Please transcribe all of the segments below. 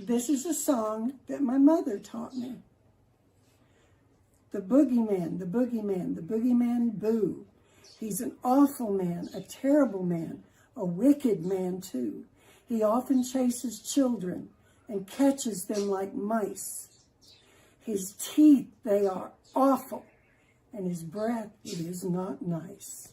This is a song that my mother taught me. The boogeyman, the boogeyman, the boogeyman, boo. He's an awful man, a terrible man, a wicked man too. He often chases children and catches them like mice. His teeth, they are awful, and his breath, it is not nice.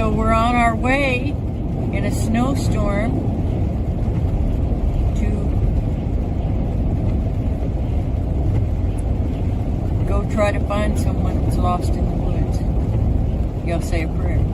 So we're on our way in a snowstorm to go try to find someone who's lost in the woods. You'll say a prayer.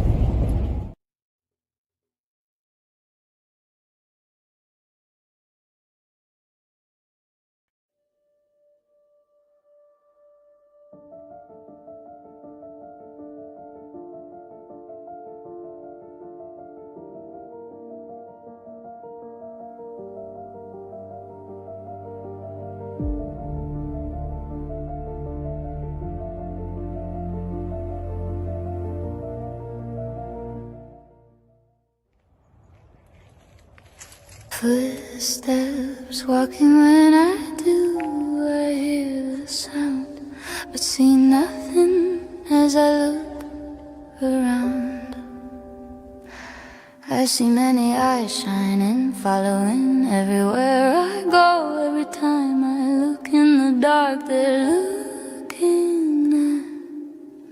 Footsteps walking when I do, I hear the sound, but see nothing as I look around. I see many eyes shining, following everywhere I go. Every time I look in the dark, they're looking at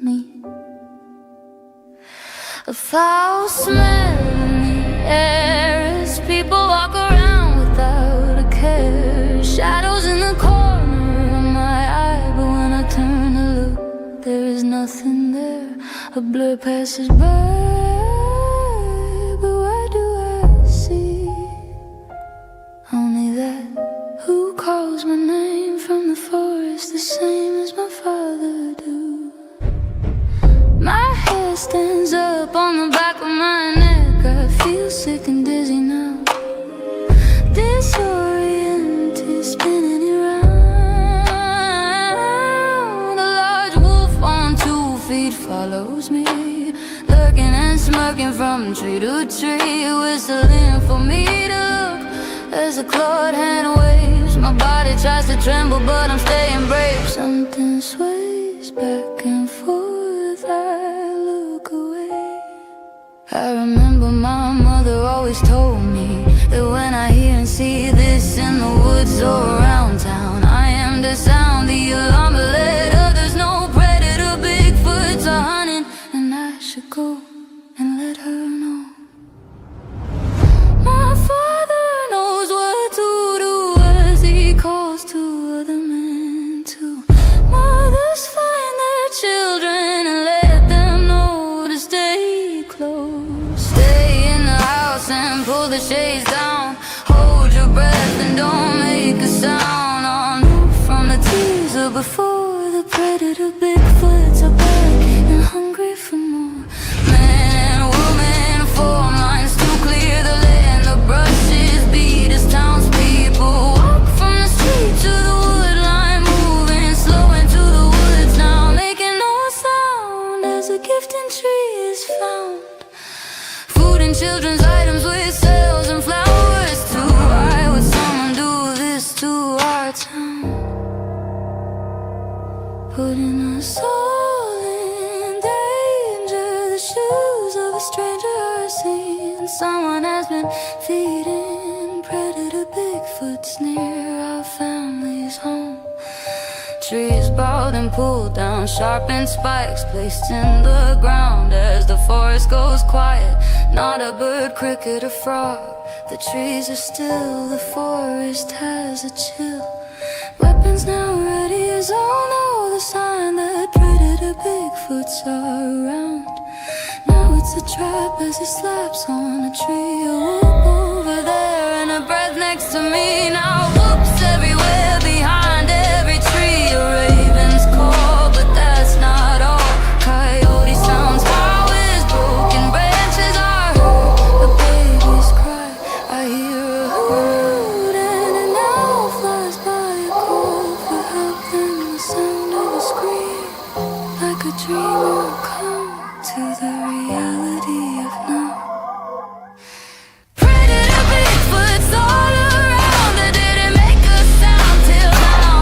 me. A foul smell in the air as people walk around without a care. Shadows in the corner of my eye, but when I turn to look, there is nothing there. A blur passes by, but what do I see? Only that who calls my name from the forest, the same as my father do. My hair stands up on the back of my neck, I feel sick and dizzy now. Disoriented, spinning around. A large wolf on 2 feet follows me, lurking and smirking from tree to tree, whistling for me to look as a clawed hand waves. My body tries to tremble, but I'm staying brave. Something sways back and forth, I look away. I remember my mother always told me that when I hear and see this in the woods or around town, I am to sound the alarm, but let others know predator Bigfoots are hunting, and I should go and let her know. My father knows what to do as he calls to other men too. Mothers find their children and let them know to stay close. Stay in the house and pull the shades down. Hold your breath and don't make a sound. On from the teaser before the predator Bigfoots are back and hungry for more. Man and woman form lines to clear the land. The brushes beat as townspeople walk from the street to the wood line, moving slow into the woods now, making no sound as a gifting tree is found. Food and children's items with sales and flowers too. Why would someone do this to our town? Putting us all in danger. The shoes of a stranger are seen. Someone has been feeding predator Bigfoots near our family's home. Trees bowed and pulled down, sharpened spikes placed in the ground as the forest goes quiet. Not a bird, cricket, or frog. The trees are still, the forest has a chill. Weapons now ready as all know the sign that predator Bigfoots are around. Now it's a trap as he slaps on a tree. A whoop over there and a breath next to me. Now whoops everywhere behind every tree. A raven's call, but that's not all. Coyote sounds, how his broken branches are heard. A baby's cry, I hear a hoot, and an owl flies by a call for help. Then the sound of a scream, like a dream will come to the reality of now. Predator Bigfoots all around. They didn't make a sound till now.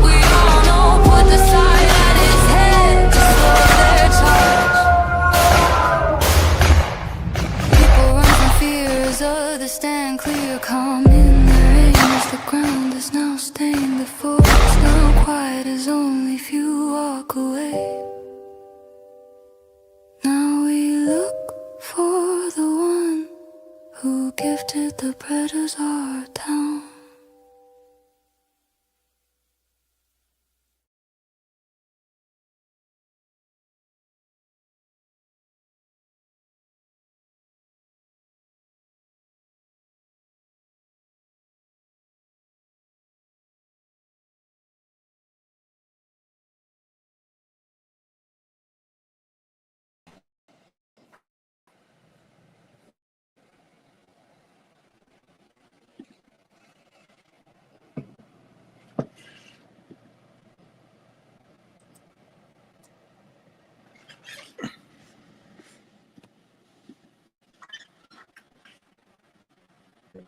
We all know, put the side at his head to slow their charge. People run from fear as others stand clear, calm in their aim as the ground is now stained. The forest now quiet as only few walk away. Now we look but the predators are down.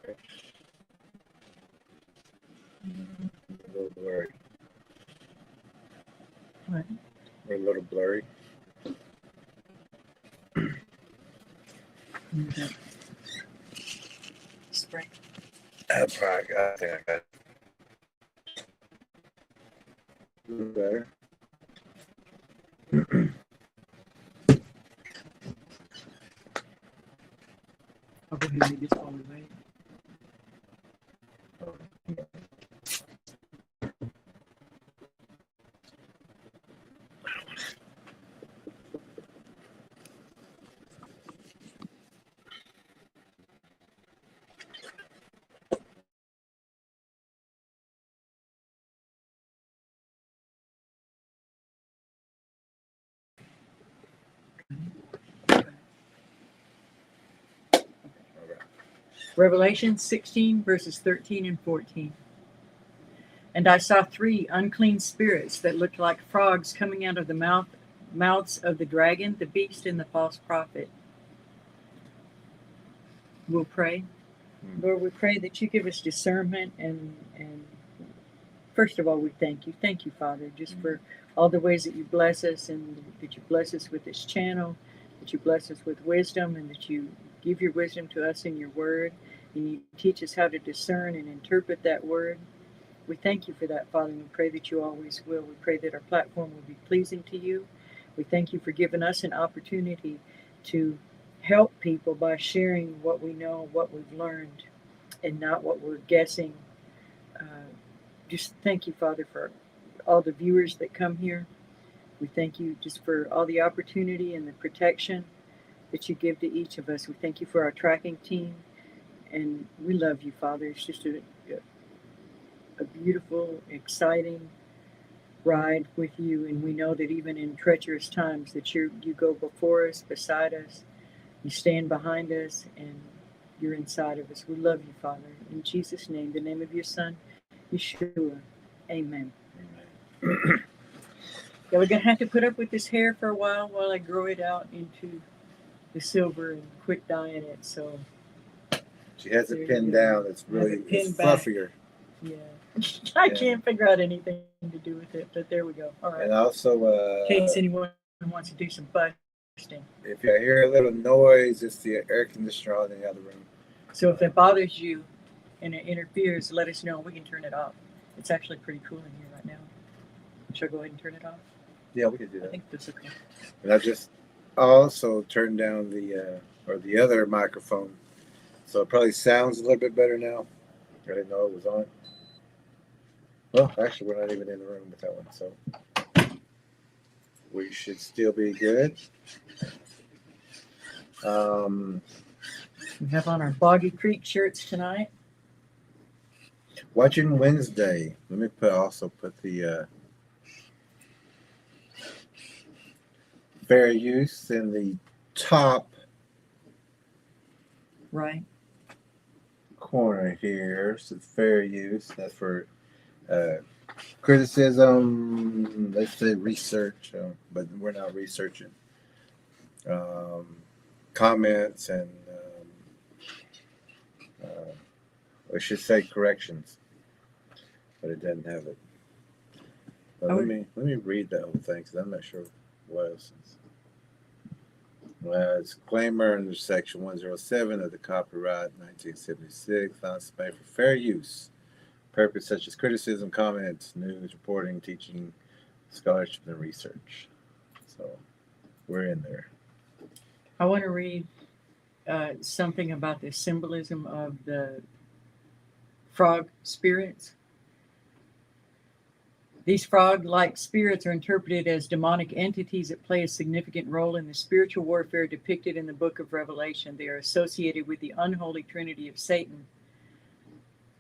Okay. A little blurry. What? We're a little blurry. Spray. That's right. I think I got it. A little better. I'll go ahead and leave this while we wait. Revelation 16, verses 13 and 14. And I saw 3 unclean spirits that looked like frogs coming out of the mouths of the dragon, the beast, and the false prophet. We'll pray. Lord, we pray that you give us discernment and first of all, we thank you. Thank you, Father, just for all the ways that you bless us and that you bless us with this channel, that you bless us with wisdom, and that you give your wisdom to us in your word, and you teach us how to discern and interpret that word. We thank you for that, Father, and we pray that you always will. We pray that our platform will be pleasing to you. We thank you for giving us an opportunity to help people by sharing what we know, what we've learned, and not what we're guessing. Just thank you, Father, for all the viewers that come here. We thank you just for all the opportunity and the protection that you give to each of us. We thank you for our tracking team, and we love you, Father. It's just a beautiful, exciting ride with you, and we know that even in treacherous times that you go before us, beside us, you stand behind us, and you're inside of us. We love you, Father. In Jesus' name, the name of your Son, Yeshua. Amen. Amen. Yeah, we're going to have to put up with this hair for a while I grow it out into the silver and quit dyeing it. So She has it pinned down. It's really it's fluffier. Yeah. I can't figure out anything to do with it, but there we go. All right. And also, in case anyone wants to do some busting. If you hear a little noise, it's the air conditioner on in the other room. So if it bothers you and it interferes, let us know. We can turn it off. It's actually pretty cool in here right now. Should I go ahead and turn it off? Yeah, we could do that. I think that's okay. And I just also turned down the other microphone, so it probably sounds a little bit better now. I didn't know it was on. Well, actually, we're not even in the room with that one, so we should still be good. We have on our Boggy Creek shirts tonight. Watching Wednesday. Let me also put the fair use in the top right corner here. So fair use. That's for criticism. Let's say research, but we're not researching. Comments and I should say corrections, but it doesn't have it. But let me read the whole thing because I'm not sure what else is. Disclaimer under section 107 of the copyright 1976 on Spain for fair use. Purpose such as criticism, comments, news, reporting, teaching, scholarship, and research. So we're in there. I want to read something about the symbolism of the frog spirits. These frog-like spirits are interpreted as demonic entities that play a significant role in the spiritual warfare depicted in the book of Revelation. They are associated with the unholy trinity of Satan.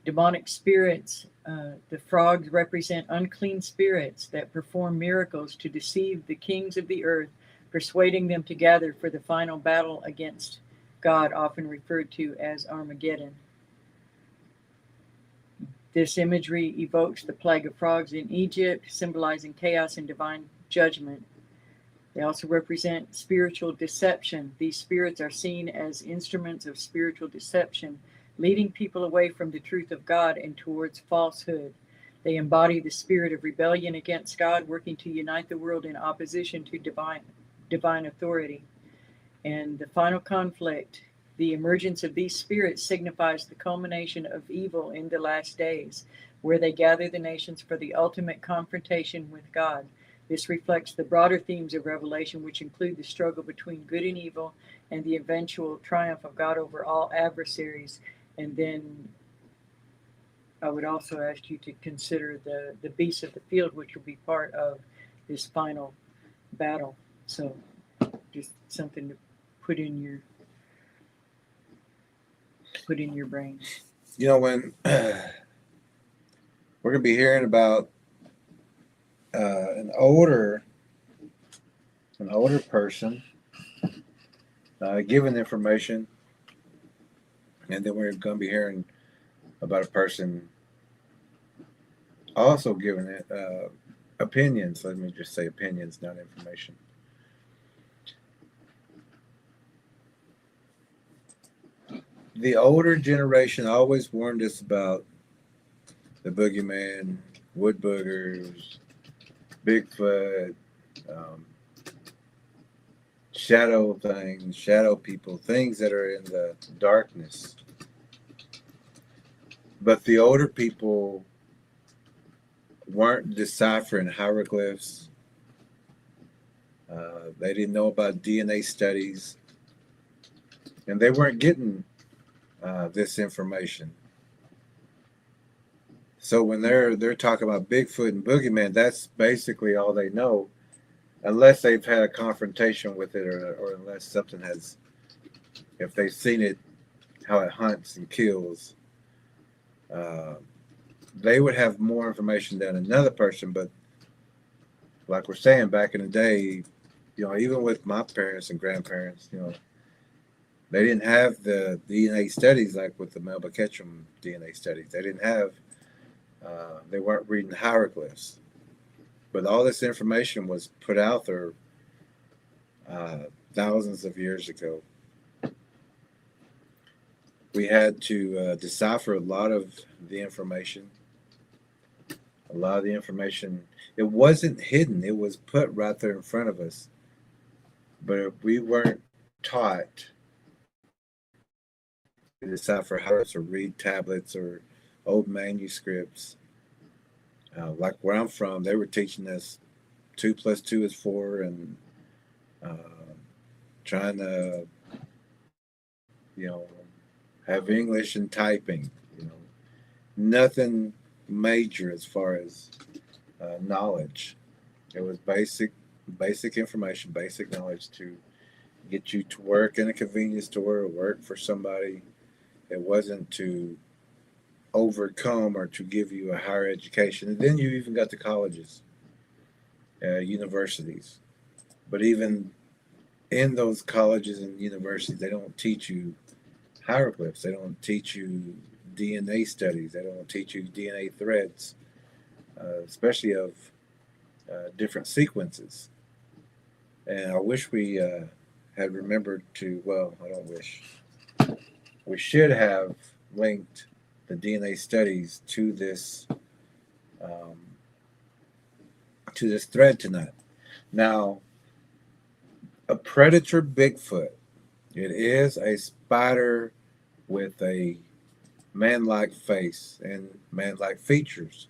Demonic spirits, the frogs represent unclean spirits that perform miracles to deceive the kings of the earth, persuading them to gather for the final battle against God, often referred to as Armageddon. This imagery evokes the plague of frogs in Egypt, symbolizing chaos and divine judgment. They also represent spiritual deception. These spirits are seen as instruments of spiritual deception, leading people away from the truth of God and towards falsehood. They embody the spirit of rebellion against God, working to unite the world in opposition to divine authority. And the final conflict, the emergence of these spirits, signifies the culmination of evil in the last days, where they gather the nations for the ultimate confrontation with God. This reflects the broader themes of Revelation, which include the struggle between good and evil and the eventual triumph of God over all adversaries. And then I would also ask you to consider the beasts of the field, which will be part of this final battle. So just something to put in your brain. You know, when we're going to be hearing about an older person giving information, and then we're going to be hearing about a person also giving it opinions. Let me just say opinions, not information. The older generation always warned us about the boogeyman, wood boogers, Bigfoot, shadow things, shadow people, things that are in the darkness. But the older people weren't deciphering hieroglyphs. They didn't know about DNA studies, and they weren't getting this information. So when they're talking about Bigfoot and boogeyman, that's basically all they know, unless they've had a confrontation with it, or unless something has, if they've seen it, how it hunts and kills. They would have more information than another person. But like we're saying, back in the day, you know, even with my parents and grandparents, you know, they didn't have the DNA studies like with the Melba Ketchum DNA studies. They didn't have, they weren't reading hieroglyphs. But all this information was put out there thousands of years ago. We had to decipher a lot of the information. A lot of the information, it wasn't hidden. It was put right there in front of us. But if we weren't taught to decipher how to read tablets or old manuscripts, like where I'm from, they were teaching us 2 + 2 is 4, and trying to, you know, have English and typing. You know, nothing major as far as knowledge. It was basic information, basic knowledge to get you to work in a convenience store or work for somebody. It wasn't to overcome or to give you a higher education. And then you even got the colleges, universities. But even in those colleges and universities, they don't teach you hieroglyphs. They don't teach you DNA studies. They don't teach you DNA threads, especially of different sequences. And I wish we had remembered to, well, I don't wish. We should have linked the DNA studies to this thread tonight. Now, a predator Bigfoot, it is a spider with a man-like face and man-like features,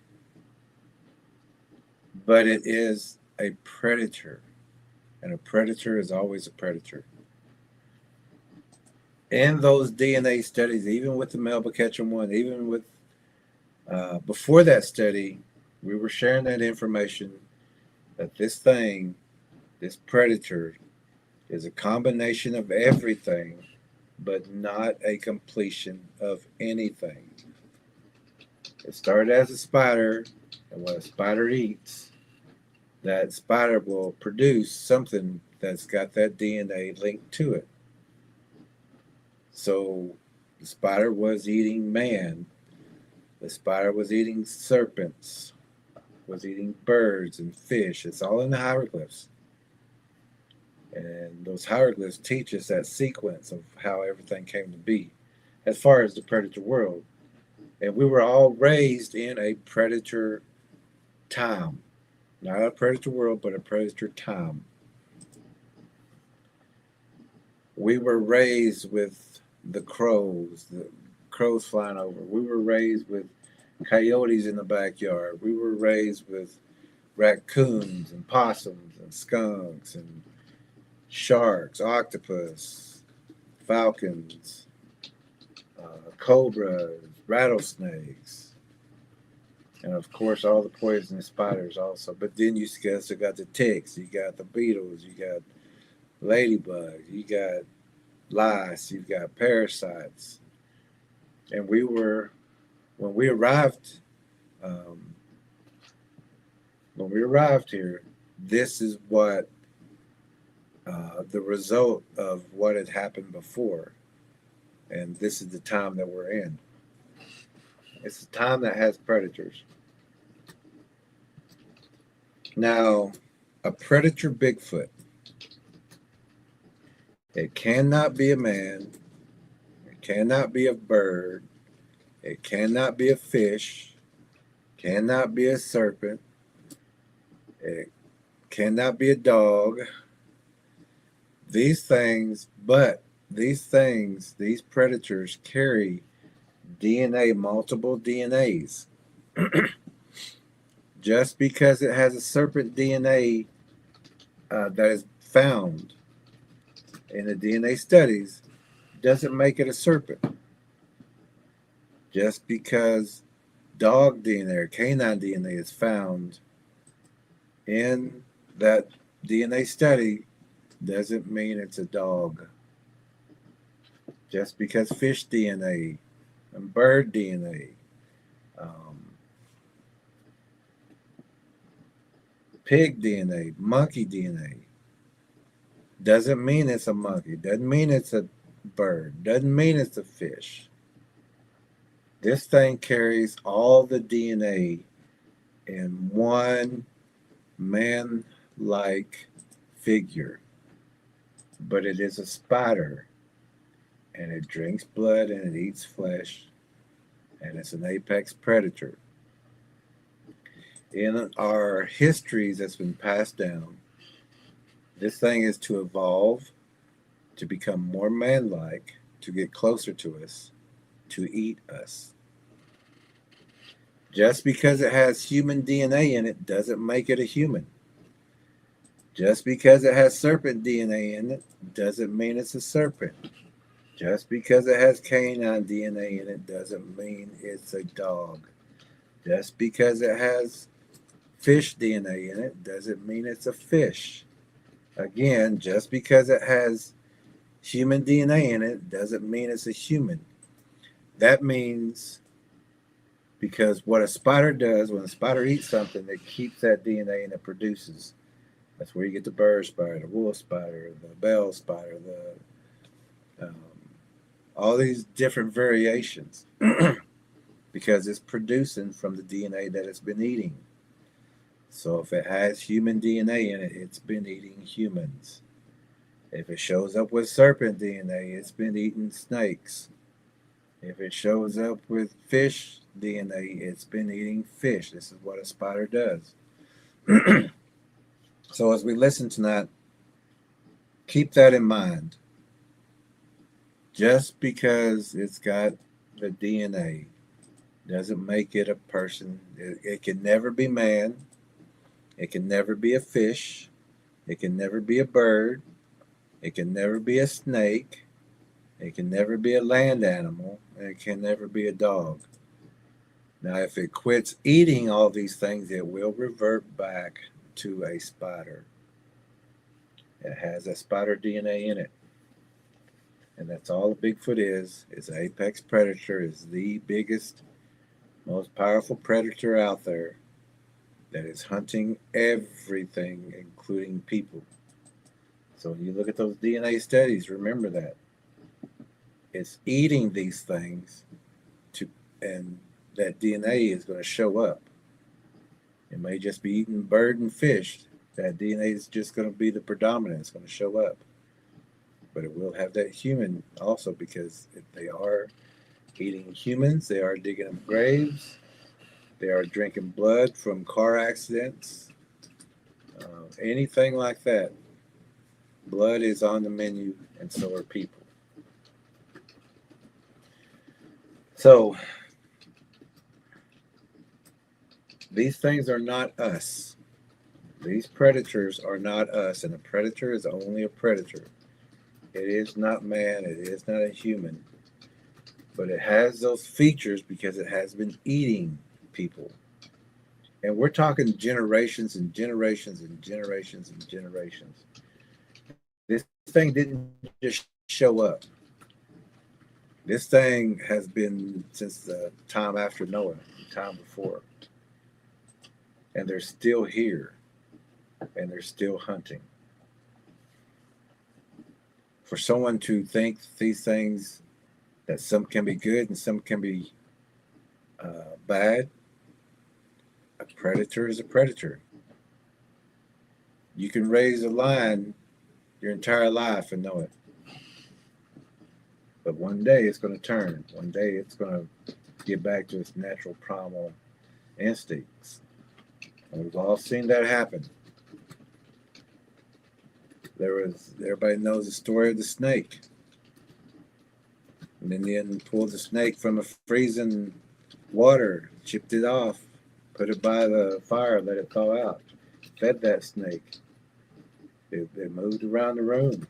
but it is a predator, and a predator is always a predator. In those DNA studies, even with the Melba-Ketchum-1, even with before that study, we were sharing that information that this thing, this predator, is a combination of everything, but not a completion of anything. It started as a spider, and what a spider eats, that spider will produce something that's got that DNA linked to it. So the spider was eating man, the spider was eating serpents, was eating birds and fish. It's all in the hieroglyphs. And those hieroglyphs teach us that sequence of how everything came to be as far as the predator world. And we were all raised in a predator time. Not a predator world, but a predator time. We were raised with the crows flying over. We were raised with coyotes in the backyard. We were raised with raccoons and possums and skunks and sharks, octopus, falcons, cobras, rattlesnakes, and of course all the poisonous spiders also. But then you also got the ticks, you got the beetles, you got ladybugs, you got lice, you've got parasites. And when we arrived, um, when we arrived here, this is what the result of what had happened before. And this is the time that we're in. It's a time that has predators. Now, a predator Bigfoot, it cannot be a man, it cannot be a bird, it cannot be a fish, cannot be a serpent, it cannot be a dog. These things, these predators carry DNA, multiple DNAs. Just because it has a serpent DNA that is found in the DNA studies doesn't make it a serpent. Just because dog DNA or canine DNA is found in that DNA study doesn't mean it's a dog. Just because fish DNA and bird DNA, pig DNA, monkey DNA, doesn't mean it's a monkey, doesn't mean it's a bird, doesn't mean it's a fish. This thing carries all the DNA in one man-like figure, but it is a spider, and it drinks blood and it eats flesh, and it's an apex predator. In our histories that's been passed down, this thing is to evolve, to become more man-like, to get closer to us, to eat us. Just because it has human DNA in it doesn't make it a human. Just because it has serpent DNA in it doesn't mean it's a serpent. Just because it has canine DNA in it doesn't mean it's a dog. Just because it has fish DNA in it doesn't mean it's a fish. Again, just because it has human DNA in it doesn't mean it's a human. That means, because what a spider does, when a spider eats something, it keeps that DNA and it produces. That's where you get the bird spider, the wolf spider, the bell spider, all these different variations, because it's producing from the DNA that it's been eating. So if it has human DNA in it, it's been eating humans. If it shows up with serpent DNA, it's been eating snakes. If it shows up with fish DNA, it's been eating fish. This is what a spider does. So as we listen tonight, keep that in mind. Just because it's got the DNA doesn't make it a person. It can never be man. It can never be a fish. It can never be a bird. It can never be a snake. It can never be a land animal, and it can never be a dog. Now, if it quits eating all these things, it will revert back to a spider. It has a spider DNA in it. And that's all a Bigfoot is an apex predator, is the biggest, most powerful predator out there that is hunting everything, including people. So when you look at those DNA studies, remember that. It's eating these things and that DNA is going to show up. It may just be eating bird and fish. That DNA is just going to be the predominant. It's going to show up. But it will have that human also, because they are eating humans. They are digging up graves. They are drinking blood from car accidents. Anything like that. Blood is on the menu, and so are people. So these things are not us. These predators are not us, and a predator is only a predator. It is not man, it is not a human, but it has those features because it has been eating people. And we're talking generations and generations and generations and generations. This thing didn't just show up. This thing has been since the time after Noah, the time before. And they're still here. And they're still hunting. For someone to think these things, that some can be good and some can be bad, a predator is a predator. You can raise a lion your entire life and know it. But one day it's going to turn. One day it's going to get back to its natural primal instincts. And we've all seen that happen. Everybody knows the story of the snake. An Indian pulled the snake from a freezing water, chipped it off, put it by the fire, let it thaw out, fed that snake. They moved around the room.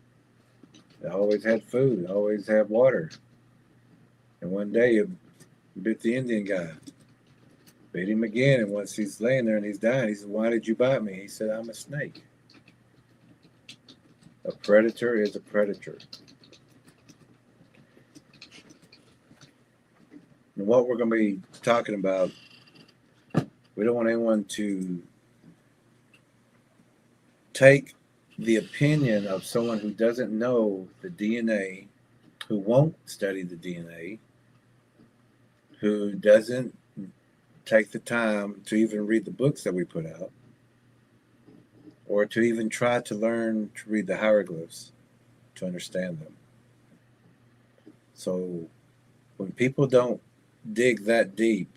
They always had food, always had water. And one day it bit the Indian guy. Bit him again, and once he's laying there and he's dying, he said, "Why did you bite me?" He said, "I'm a snake." A predator is a predator. And what we're going to be talking about, we don't want anyone to take the opinion of someone who doesn't know the DNA, who won't study the DNA, who doesn't take the time to even read the books that we put out, or to even try to learn to read the hieroglyphs to understand them. So when people don't dig that deep,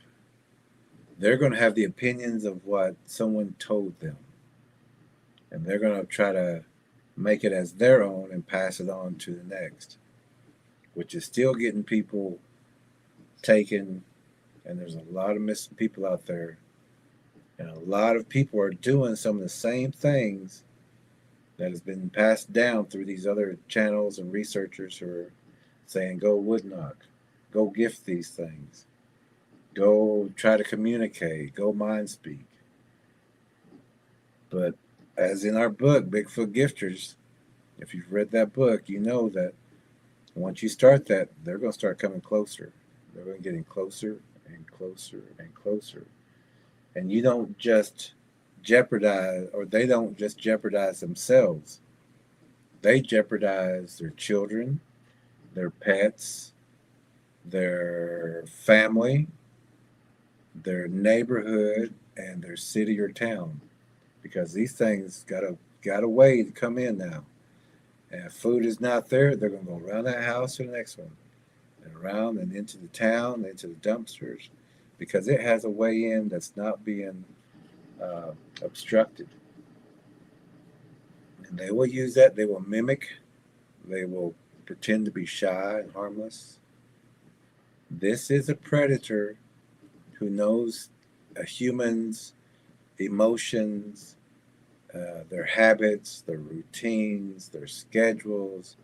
they're going to have the opinions of what someone told them. And they're going to try to make it as their own and pass it on to the next, which is still getting people taken. And there's a lot of missing people out there. And a lot of people are doing some of the same things that has been passed down through these other channels and researchers who are saying, go wood knock, go gift these things, go try to communicate, go mind speak. But as in our book, Bigfoot Gifters, if you've read that book, you know that once you start that, they're going to start coming closer. They're going to get closer and closer and closer. And you don't just jeopardize, or they don't just jeopardize themselves. They jeopardize their children, their pets, their family, their neighborhood, and their city or town. Because these things got a way to come in now. And if food is not there, they're going to go around that house to the next one. And around and into the town, into the dumpsters. Because it has a way in that's not being obstructed. And they will use that. They will mimic. They will pretend to be shy and harmless. This is a predator who knows a human's emotions, their habits, their routines, their schedules.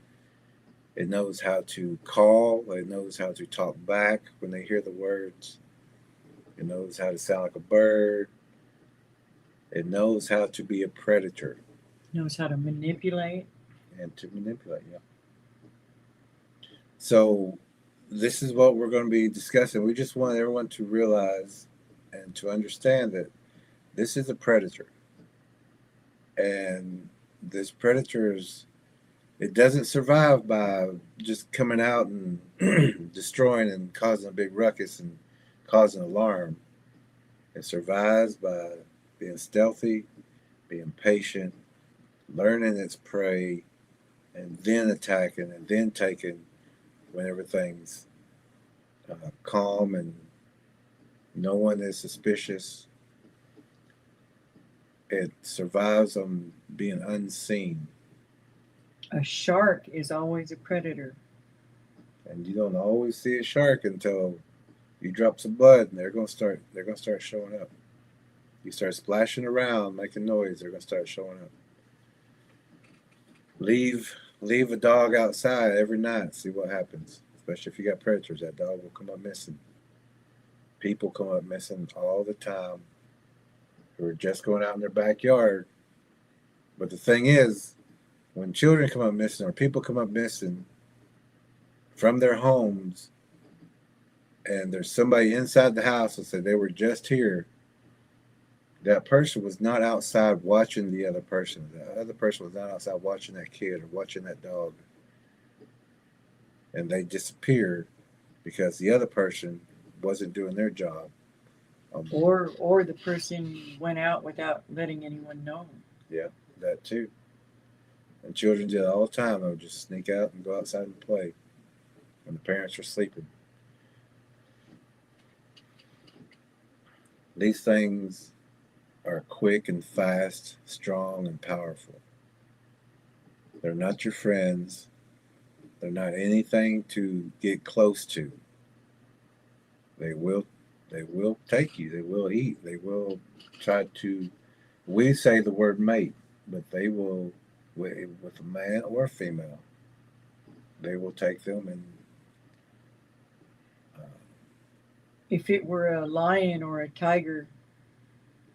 It knows how to call. It knows how to talk back when they hear the words. It knows how to sound like a bird. It knows how to be a predator Knows how to manipulate. and to manipulate. Yeah. So this is what we're going to be discussing. We just want everyone to realize and to understand that this is a predator. And this predator it doesn't survive by just coming out and destroying and causing a big ruckus and causing alarm. It survives by being stealthy, being patient, learning its prey, and then attacking and then taking when everything's calm and no one is suspicious. It survives on being unseen. A shark is always a predator. And you don't always see a shark until you drop some blood, and they're gonna start showing up. You start splashing around, making noise, they're gonna start showing up. Leave a dog outside every night, see what happens. Especially if you got predators, that dog will come up missing. People come up missing all the time who are just going out in their backyard. But the thing is, when children come up missing or people come up missing from their homes, and there's somebody inside the house that said they were just here, that person was not outside watching the other person. The other person was not outside watching that kid or watching that dog. And they disappeared because the other person wasn't doing their job. Or the person went out without letting anyone know. Yeah, that too. And children did it all the time. They would just sneak out and go outside and play when the parents were sleeping. These things are quick and fast, strong and powerful. They're not your friends. They're not anything to get close to. They will take you. They will eat. They will try to, we say the word mate, but they will, with a man or a female, they will take them and If it were a lion or a tiger,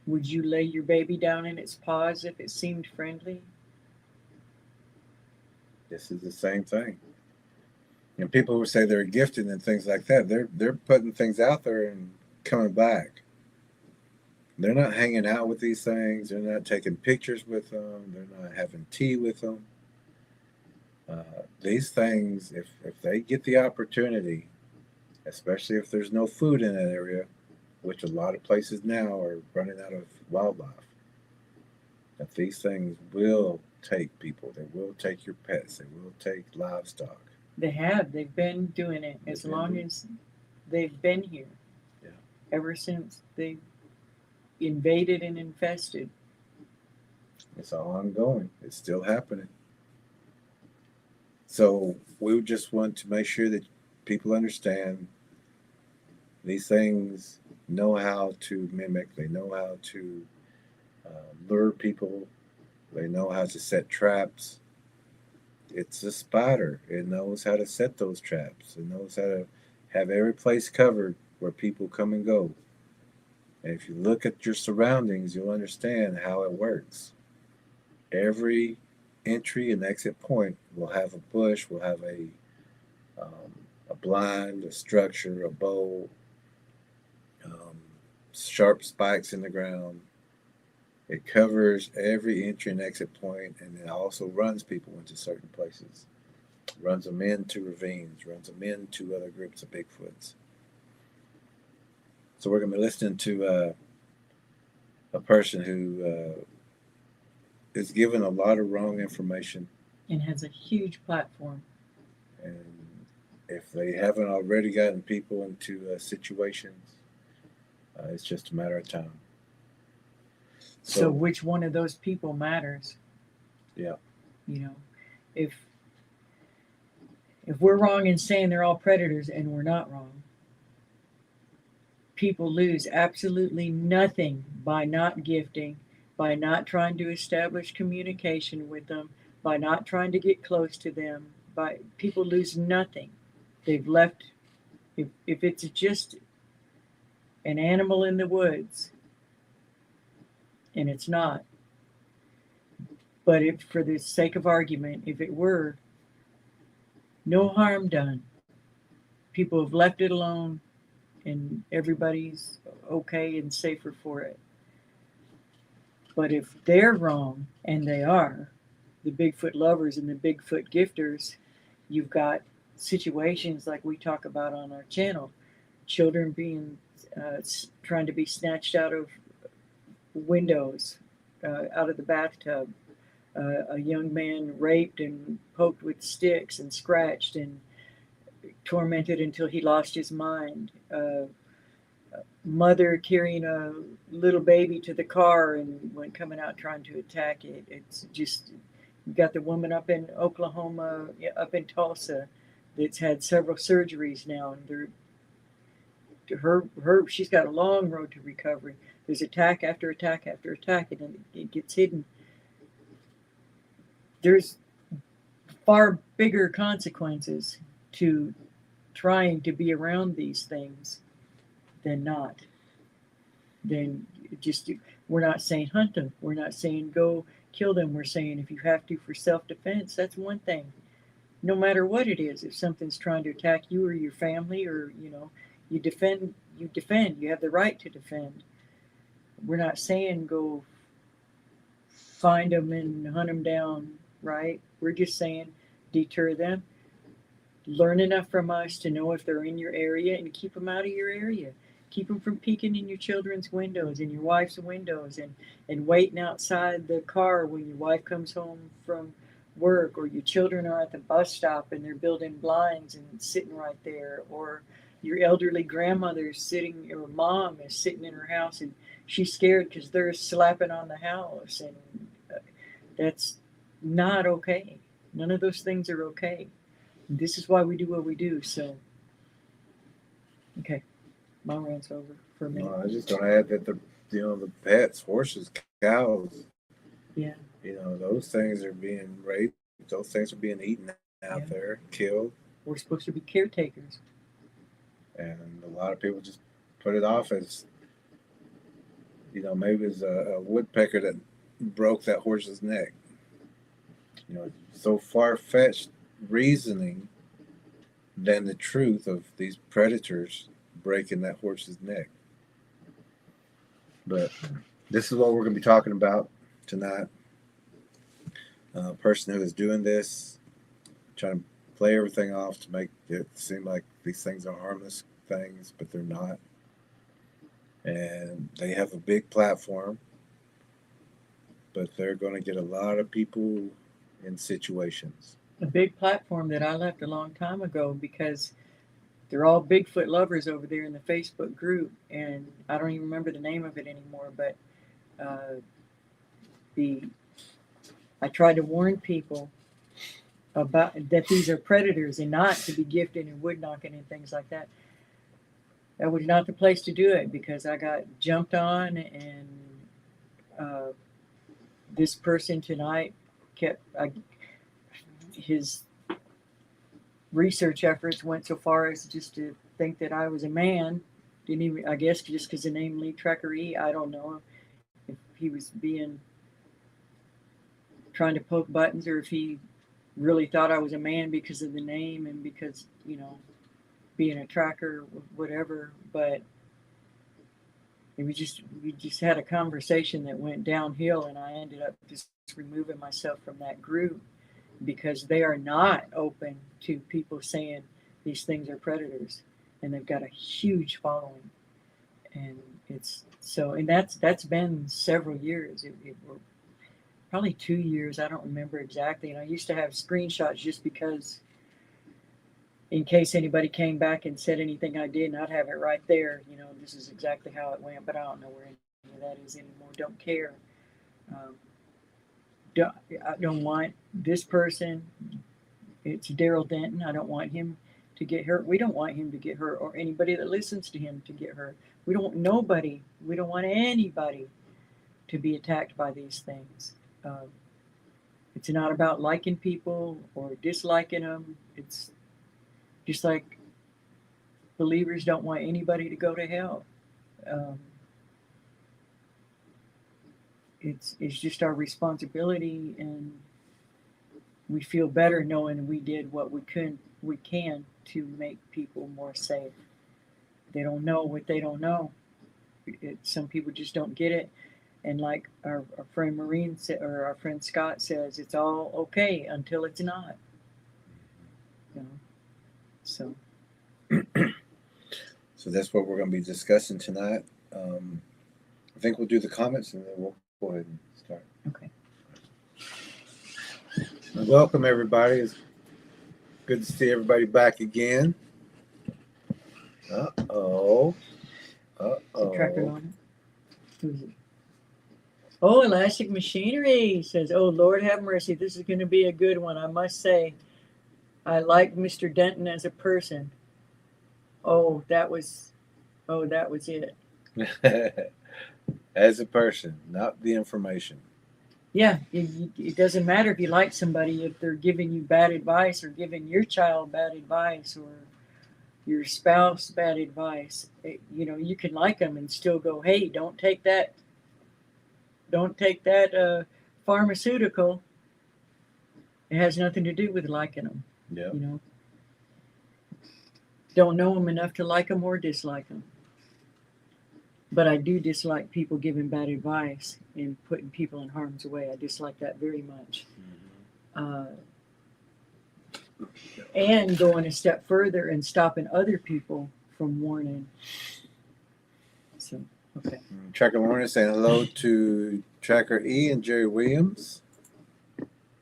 would you lay your baby down in its paws if it seemed friendly? this is the same thing. And people who say they're gifted and things like that, they're putting things out there and coming back. They're not hanging out with these things. They're not taking pictures with them. They're not having tea with them. These things, if they get the opportunity, especially if there's no food in that area, which a lot of places now are running out of wildlife, that these things will take people. They will take your pets. They will take livestock. They have. They've been doing it as long as they've been here. Yeah. Ever since they invaded and infested. It's ongoing. It's still happening. So we just want to make sure that people understand these things know how to mimic. They know how to lure people. They know how to set traps. It's a spider. It knows how to set those traps. It knows how to have every place covered where people come and go. And if you look at your surroundings, you'll understand how it works. Every entry and exit point will have a bush, will have a blind, a structure, a bowl, sharp spikes in the ground. It covers every entry and exit point, and it also runs people into certain places. Runs them into ravines, runs them into other groups of Bigfoots. So we're going to be listening to a person who is given a lot of wrong information. And has a huge platform. And if they haven't already gotten people into situations, it's just a matter of time. So which one of those people matters? Yeah. You know, if we're wrong in saying they're all predators, and we're not wrong, people lose absolutely nothing by not gifting, by not trying to establish communication with them, by not trying to get close to them, by people lose nothing. They've left, if it's just an animal in the woods, and it's not, but if for the sake of argument, if it were, no harm done, people have left it alone, and everybody's okay and safer for it. But if they're wrong, and they are, the Bigfoot lovers and the Bigfoot gifters, you've got situations like we talk about on our channel, children being trying to be snatched out of windows, out of the bathtub, a young man raped and poked with sticks and scratched and tormented until he lost his mind. Mother carrying a little baby to the car and when coming out trying to attack it. It's just, you got the woman up in Oklahoma, up in Tulsa, that's had several surgeries now, and she's got a long road to recovery. There's attack after attack after attack, and then it gets hidden. There's far bigger consequences to trying to be around these things than not. Then just, we're not saying hunt them. We're not saying go kill them. We're saying if you have to for self-defense, that's one thing. No matter what it is, if something's trying to attack you or your family, or you defend. You have the right to defend. We're not saying go find them and hunt them down, right? We're just saying deter them. Learn enough from us to know if they're in your area and keep them out of your area. Keep them from peeking in your children's windows and your wife's windows, and waiting outside the car when your wife comes home from work, or your children are at the bus stop and they're building blinds and sitting right there, or your elderly grandmother's sitting, or mom is sitting in her house and she's scared because they're slapping on the house, and that's not okay. None of those things are okay. And this is why we do what we do. So, okay, my rant's over for a minute. No, I just don't add that the pets, horses, cows, Yeah, those things are being raped. Those things are being eaten out there, killed. we're supposed to be caretakers. And a lot of people just put it off as, maybe it's a woodpecker that broke that horse's neck. So far-fetched reasoning than the truth of these predators breaking that horse's neck. But this is what we're going to be talking about tonight. A person who is doing this, trying to play everything off to make it seem like these things are harmless things, but they're not. And they have a big platform, but they're going to get a lot of people in situations. A big platform that I left a long time ago because they're all Bigfoot lovers over there in the Facebook group, and I don't even remember the name of it anymore, but I tried to warn people about that these are predators and not to be gifted and wood knocking and things like that. That was not the place to do it because I got jumped on, and this person tonight his research efforts went so far as just to think that I was a man. Didn't even, I guess, just because the name Lee Tracker E. I don't know if he was trying to poke buttons, or if he really thought I was a man because of the name and because, being a tracker, whatever. But we just had a conversation that went downhill, and I ended up just removing myself from that group because they are not open to people saying these things are predators, and they've got a huge following. And that's been several years. It were probably 2 years. I don't remember exactly. And I used to have screenshots just because, in case anybody came back and said anything I did, and I'd have it right there. This is exactly how it went. But I don't know where any of that is anymore. Don't care. I don't want this person. It's Darrell Denton. I don't want him to get hurt. We don't want him to get hurt, or anybody that listens to him to get hurt. We don't want anybody to be attacked by these things. It's not about liking people or disliking them. It's just like believers don't want anybody to go to hell. Um, it's just our responsibility, and we feel better knowing we did what we can to make people more safe. They don't know what they don't know. Some people just don't get it, and like our friend Maureen or our friend Scott says, it's all okay until it's not. You know, so So that's what we're going to be discussing tonight. I think we'll do the comments and then we'll go ahead and start. okay. Welcome, everybody. It's good to see everybody back again. Uh-oh. Tracker Uh-oh. on it. Who's it? Oh, Elastic Machinery says, "Oh Lord, have mercy. This is going to be a good one. I must say, I like Mr. Denton as a person. That was it. As a person, not the information. Yeah, it doesn't matter if you like somebody if they're giving you bad advice or giving your child bad advice or your spouse bad advice. You can like them and still go, hey, don't take that pharmaceutical. It has nothing to do with liking them. Yeah. Don't know them enough to like them or dislike them. But I do dislike people giving bad advice and putting people in harm's way. I dislike that very much. And going a step further and stopping other people from warning. So, okay. Tracker Lorna saying hello to Tracker E and Jerry Williams.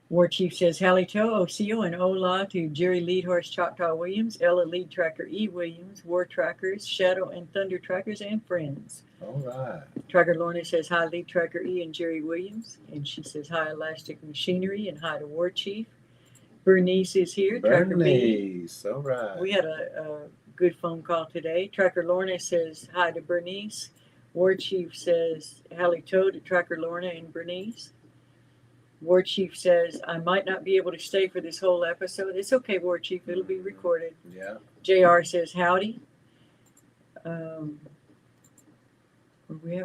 War Chief says, Hallie Toe, Oseo, and Ola to Jerry Lead Horse Choctaw Williams, Ella Lead Tracker E Williams, War Trackers, Shadow and Thunder Trackers, and friends. All right. Tracker Lorna says, hi, Lead Tracker E and Jerry Williams. And she says, hi, Elastic Machinery, and hi to War Chief. Bernice is here. Bernice, all right. We had a good phone call today. Tracker Lorna says, hi to Bernice. War Chief says, Hallie Toe to Tracker Lorna and Bernice. War Chief says, I might not be able to stay for this whole episode. It's okay, War Chief. It'll be recorded. Yeah. JR says, howdy.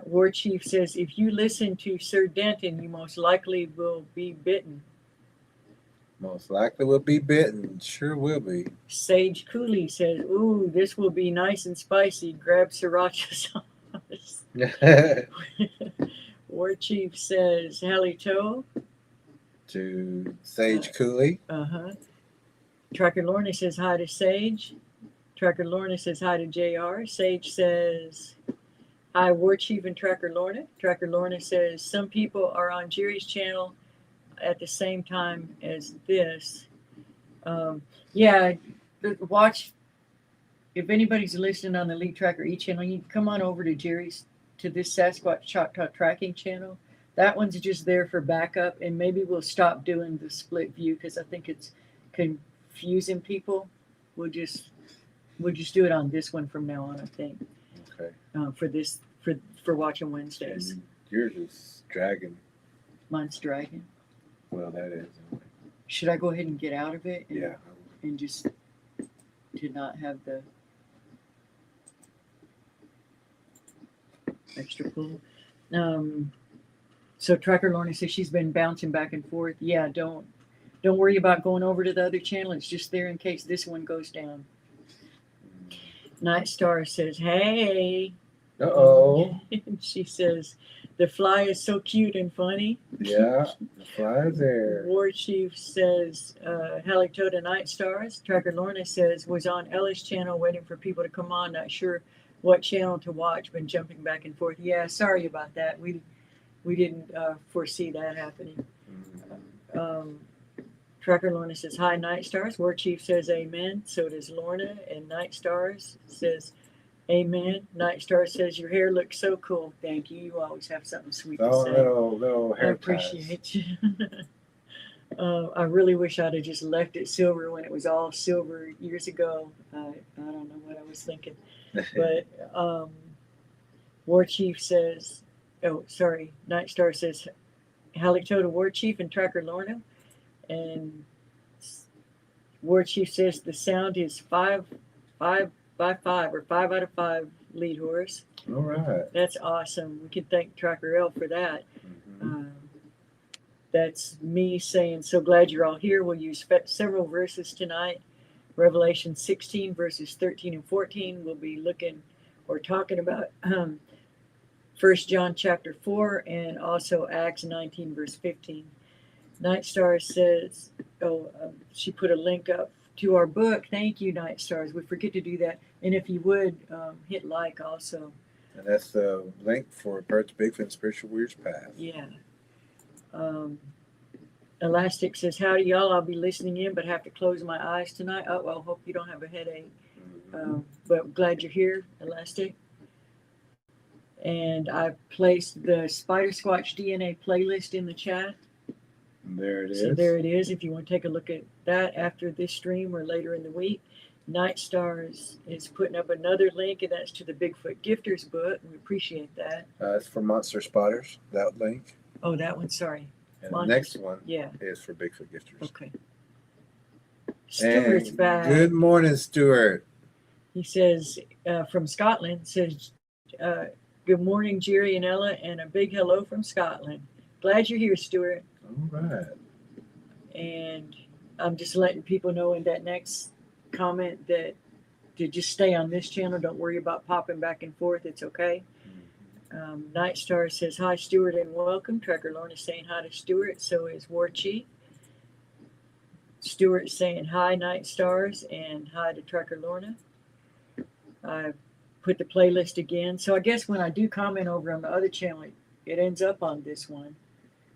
War Chief says, if you listen to Sir Denton, you most likely will be bitten. Most likely will be bitten. Sure will be. Sage Cooley says, ooh, this will be nice and spicy. Grab sriracha sauce. War Chief says, Hallie Toe. To Sage Cooley. Tracker Lorna says hi to Sage. Tracker Lorna says hi to JR. Sage says hi, War Chief and Tracker Lorna. Tracker Lorna says some people are on Jerry's channel at the same time as this. Watch. If anybody's listening on the Lead Tracker E channel, you can come on over to Jerry's, to this Sasquatch Choctaw tracking channel. That one's just there for backup, and maybe we'll stop doing the split view because I think it's confusing people. We'll just do it on this one from now on, I think. Okay. For watching Wednesdays. And yours is Dragon. Mine's Dragon. Well, that is. Should I go ahead and get out of it? And just to not have the extra pull. So Tracker Lorna says she's been bouncing back and forth. Yeah, don't worry about going over to the other channel. It's just there in case this one goes down. Night Star says, hey. Uh-oh. She says, the fly is so cute and funny. Yeah, the fly is there. War Chief says, Hallie Toe to Night Stars. Tracker Lorna says, was on Ella's channel waiting for people to come on. Not sure what channel to watch. Been jumping back and forth. Yeah, sorry about that. We didn't foresee that happening. Tracker Lorna says, hi, Night Stars. War Chief says, amen. So does Lorna. And Night Stars says, amen. Night Star says, your hair looks so cool. Thank you. You always have something sweet to say. Little hair I appreciate you. I really wish I'd have just left it silver when it was all silver years ago. I don't know what I was thinking. But War Chief says, Night Star says, Hallie Toe to War Chief and Tracker Lorna. And War Chief says the sound is 5 by 5 or 5 out of 5 lead horse. All right. That's awesome. We can thank Tracker L for that. Mm-hmm. That's me saying, so glad you're all here. We'll use several verses tonight. Revelation 16, verses 13 and 14. We'll be looking or talking about 1 John chapter 4 and also Acts 19, verse 15. Night Star says, she put a link up to our book. Thank you, Night Stars. We forget to do that. And if you would, hit like also. And that's the link for Pert's Bigfoot Spiritual Warriors Path. Yeah. Elastic says, howdy, y'all. I'll be listening in, but have to close my eyes tonight. Oh, well, hope you don't have a headache. But glad you're here, Elastic. And I placed the Spider Squatch DNA playlist in the chat. There it is. So there it is. If you want to take a look at that after this stream or later in the week. Night Stars is putting up another link, and that's to the Bigfoot Gifters book. We appreciate that. It's for Monster Spotters, that link. Oh, that one. Sorry. And the next one is for Bigfoot Gifters. Okay. Stuart's back. Good morning, Stuart. He says, from Scotland, says, good morning, Jerry and Ella, and a big hello from Scotland. Glad you're here, Stuart. All right. And I'm just letting people know in that next comment that to just stay on this channel. Don't worry about popping back and forth. It's okay. Night Star says, hi, Stuart, and welcome. Tracker Lorna is saying hi to Stuart. So is War Chief. Stuart saying hi, Night Stars, and hi to Tracker Lorna. I put the playlist again. So I guess when I do comment over on the other channel, it ends up on this one.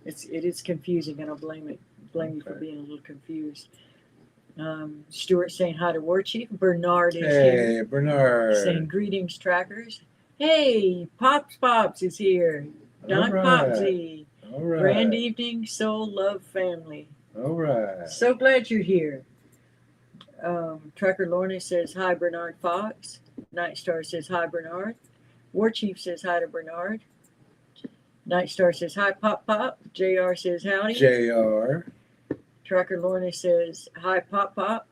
It is confusing, and I'll blame you for being a little confused. Stuart saying hi to War Chief. Bernard is here. Hey, Bernard. Saying greetings, trackers. Hey, Pops is here. Don right. Popsy. All right. Grand evening, soul love family. All right. So glad you're here. Tracker Lorna says hi, Bernard Fox. Night Star says hi, Bernard. War Chief says hi to Bernard. Night Star says hi, Pop. JR says howdy. JR. Tracker Lorna says hi, Pop.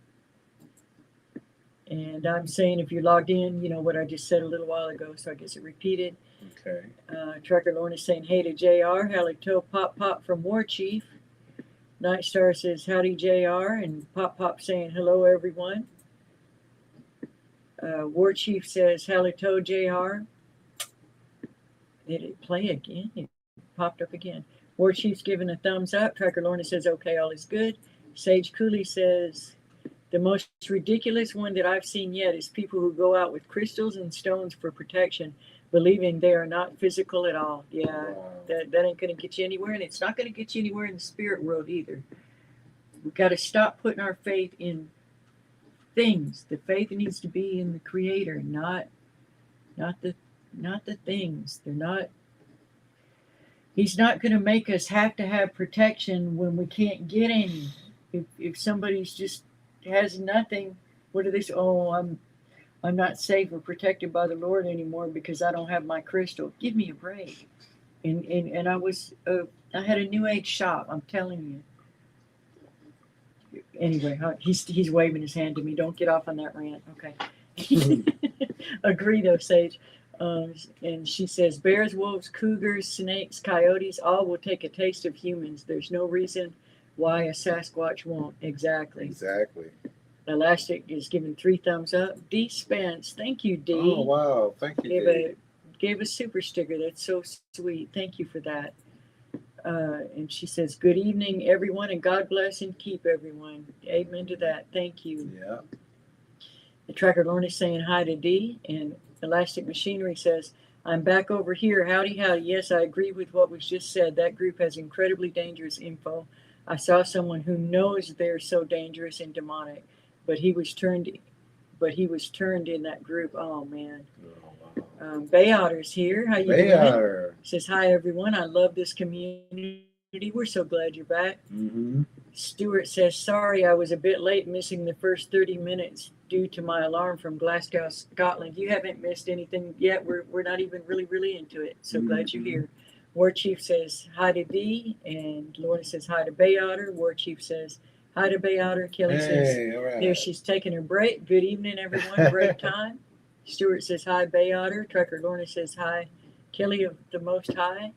And I'm saying if you're logged in, you know what I just said a little while ago, so I guess it repeated. Okay. Tracker Lorna saying hey to JR. Howdy to Pop from War Chief. Night Star says howdy, JR. And Pop saying hello, everyone. War Chief says howdy to JR. Did it play again? It popped up again. War Chief's giving a thumbs up. Tracker Lorna says, okay, all is good. Sage Cooley says, the most ridiculous one that I've seen yet is people who go out with crystals and stones for protection, believing they are not physical at all. Yeah, Wow. that ain't going to get you anywhere, and it's not going to get you anywhere in the spirit world either. We've got to stop putting our faith in things. The faith needs to be in the Creator, not the things. They're not. He's not going to make us have to have protection when we can't get any. If somebody's just has nothing, what do they say? Oh, I'm not safe or protected by the Lord anymore because I don't have my crystal. Give me a break. And I had a New Age shop. I'm telling you. Anyway, he's waving his hand to me. Don't get off on that rant. Okay. Agree though, Sage. And she says, bears, wolves, cougars, snakes, coyotes, all will take a taste of humans. There's no reason why a Sasquatch won't. Exactly. Elastic is giving 3 thumbs up. D Spence, thank you, D. Oh, wow. Thank you, D. Gave a super sticker. That's so sweet. Thank you for that. And she says, good evening, everyone, and God bless and keep everyone. Amen to that. Thank you. Yeah. The Tracker Lorna is saying hi to D, and Elastic Machinery says, I'm back over here. Howdy. Yes, I agree with what was just said. That group has incredibly dangerous info. I saw someone who knows they're so dangerous and demonic, but he was turned in that group. Oh, man. Oh, wow. Bay Otter's here. How you doing? Otter. Says, hi, everyone. I love this community. We're so glad you're back. Mm-hmm. Stuart says, sorry, I was a bit late missing the first 30 minutes due to my alarm from Glasgow, Scotland. You haven't missed anything yet. We're not even really into it. So glad you're here. War Chief says hi to Dee, and Lorna says hi to Bay Otter. War Chief says hi to Bay Otter. Kelly says Hey, all right. there she's taking her break. Good evening, everyone. Break time. Stuart says hi, Bay Otter. Trucker Lorna says hi, Kelly of the Most High.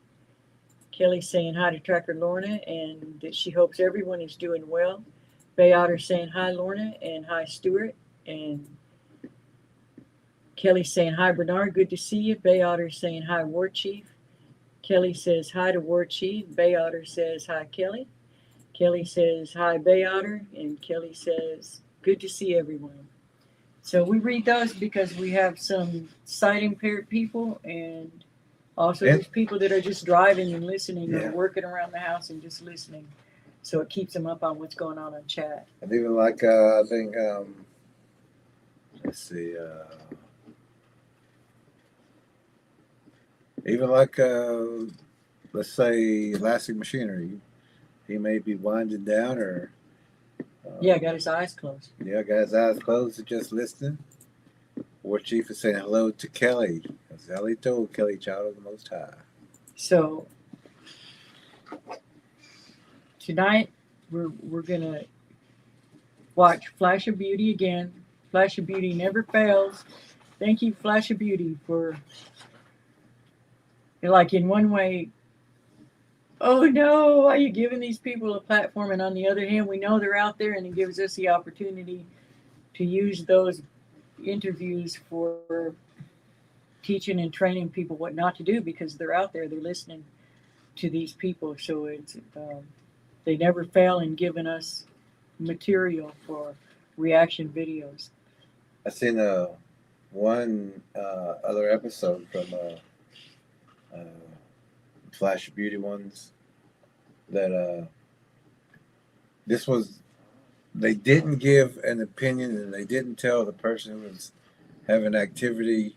Kelly saying hi to Trucker Lorna, and that she hopes everyone is doing well. Bay Otter saying hi, Lorna, and hi, Stuart. And Kelly saying hi, Bernard. Good to see you. Bay Otter saying hi, War Chief. Kelly says hi to War Chief. Bay Otter says hi, Kelly. Kelly says hi, Bay Otter. And Kelly says, good to see everyone. So we read those because we have some sight impaired people, and also there's people that are just driving and listening or working around the house and just listening. So it keeps them up on what's going on chat. And even like, I think, let's see, even like, let's say Elastic Machinery, he may be winding down or. Yeah, got his eyes closed. Yeah, got his eyes closed and just listening. War Chief is saying hello to Kelly. As Ellie told Kelly, child of the Most High. So tonight we're gonna watch Flash of Beauty again. Flash of Beauty never fails. Thank you, Flash of Beauty, for, like, in one way, oh no, why are you giving these people a platform? And on the other hand, we know they're out there, and it gives us the opportunity to use those interviews for teaching and training people what not to do, because they're out there, they're listening to these people. So it's they never fail in giving us material for reaction videos. I seen one other episode from Flash of Beauty ones that this was, they didn't give an opinion and they didn't tell the person who was having activity,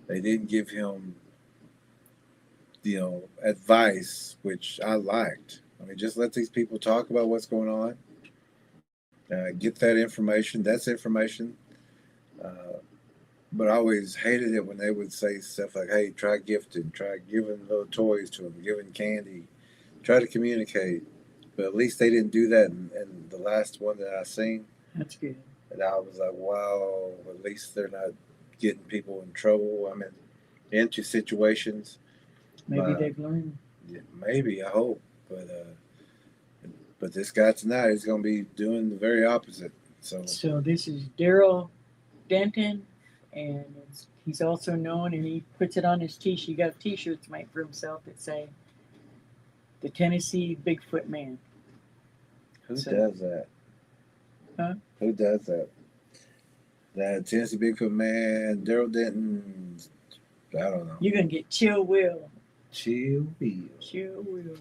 they didn't give him, advice, which I liked. I mean, just let these people talk about what's going on, get that information. That's information. But I always hated it when they would say stuff like, hey, try gifting, try giving little toys to them, giving candy, try to communicate. But at least they didn't do that in the last one that I seen. That's good. And I was like, wow, at least they're not getting people in trouble. I mean, into situations. Maybe they've learned. Yeah, maybe, I hope. But this guy tonight is going to be doing the very opposite. So this is Darrell Denton, and he's also known, and he puts it on his t-shirt. He got t-shirts made for himself that say, "The Tennessee Bigfoot Man." Who does that? Huh? Who does that? That Tennessee Bigfoot Man, Darrell Denton. I don't know. You're gonna get Chill Will. Chill Will. Chill Will.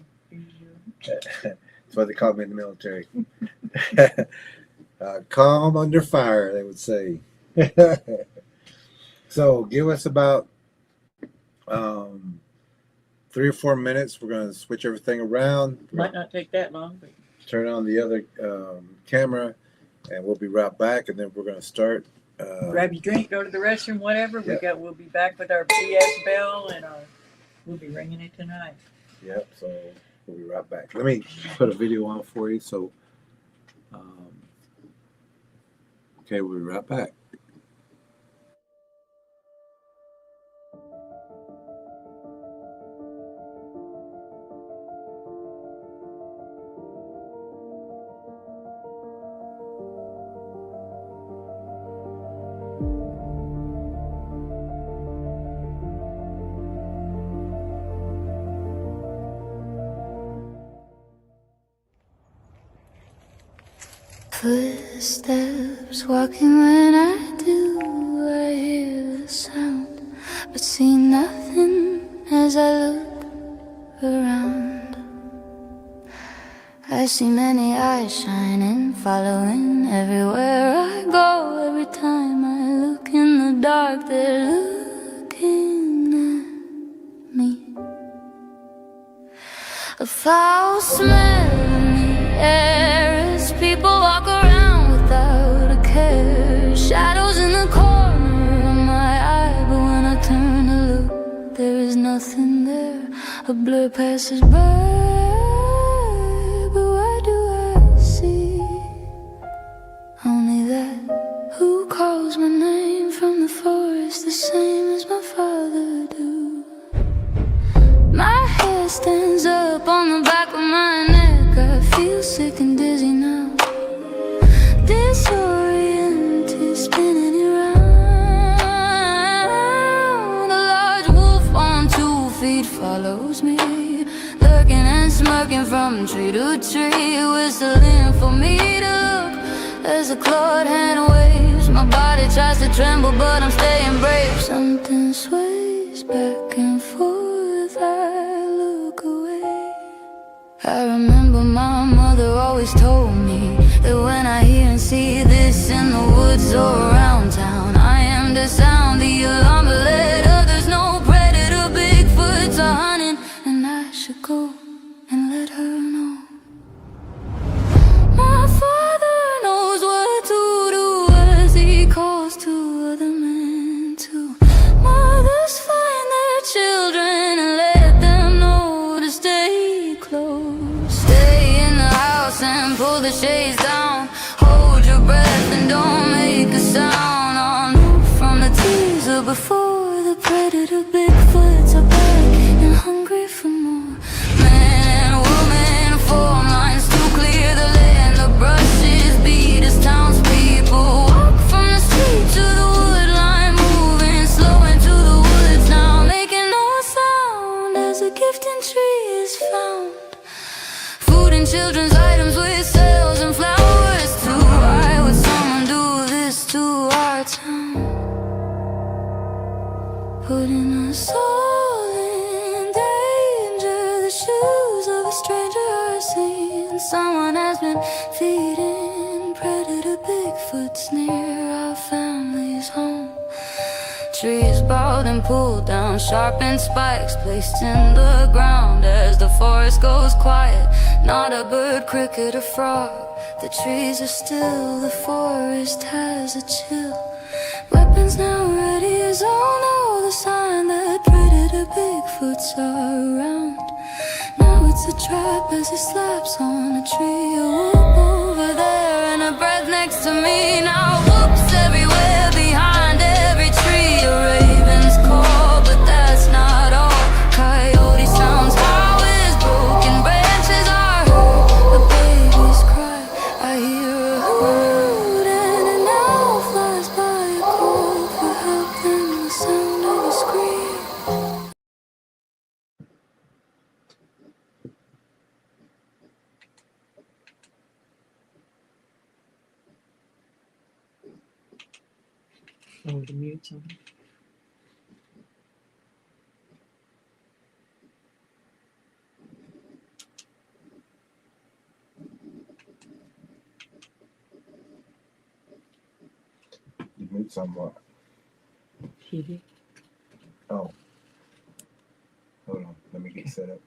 That's what they call me in the military. Calm under fire, they would say. So give us about 3 or 4 minutes. We're going to switch everything around. Might not take that long, but turn on the other camera, and we'll be right back. And then we're going to start. Grab your drink, go to the restroom, whatever. Yep. We'll be back with our BS bell, and we'll be ringing it tonight. Yep. So we'll be right back. Let me put a video on for you. So, okay, we'll be right back. Footsteps walking when I do, I hear the sound, but see nothing as I look around. I see many eyes shining, following everywhere I go. Every time I look in the dark, they're looking at me. A foul smell in the air as people walk around without a care. Shadows in the corner of my eye, but when I turn to look, there is nothing there. A blur passes by, but what do I see? Only that who calls my name from the forest the same as my father do. My hair stands up on the back of my neck. I feel sick and dizzy now, disoriented, spinning around. A large wolf on 2 feet follows me, lurking and smirking from tree to tree, whistling for me to look as the clawed hand waves. My body tries to tremble, but I'm staying brave. Something sways back and forth, I look away. I remember my mother always told me that when I hear and see this in the woods or around town, I am to sound the alarm, but let others know predator Bigfoots are hunting, and I should go and let her know. My father knows what to do as he calls to other men too. Mothers find their children and let them know to stay close. Stay in the house and pull the shades down. Hold your breath and don't make a sound. On from the teaser before the predator Bigfoots are back and hungry for more. Man and woman form lines to clear the land. The brushes beat as townspeople walk from the street to the wood line, moving slow into the woods now, making no sound as a gifting tree is found. Food and children's items with sales and flowers too. Why would someone do this to our town? Putting us all in danger. The shoes of a stranger are seen. Someone has been feeding predator Bigfoots near our family's home. Trees bowed and pulled down, sharpened spikes placed in the ground as the forest goes quiet. Not a bird, cricket or frog. The trees are still, the forest has a chill. Weapons now ready as all know the sign that predator Bigfoots are around. Now it's a trap as he slaps on a tree. A whoop over there and a breath next to me. Now whoops everywhere behind every tree. A raven's call, but that's not all. Coyote sounds, how his broken branches are heard. A baby's cry, I hear a hoot, and an owl flies by a call for help. Then the sound of a scream. Oh, the mute's on. You mute somewhat. TV. Oh. Hold on. Let me get set up.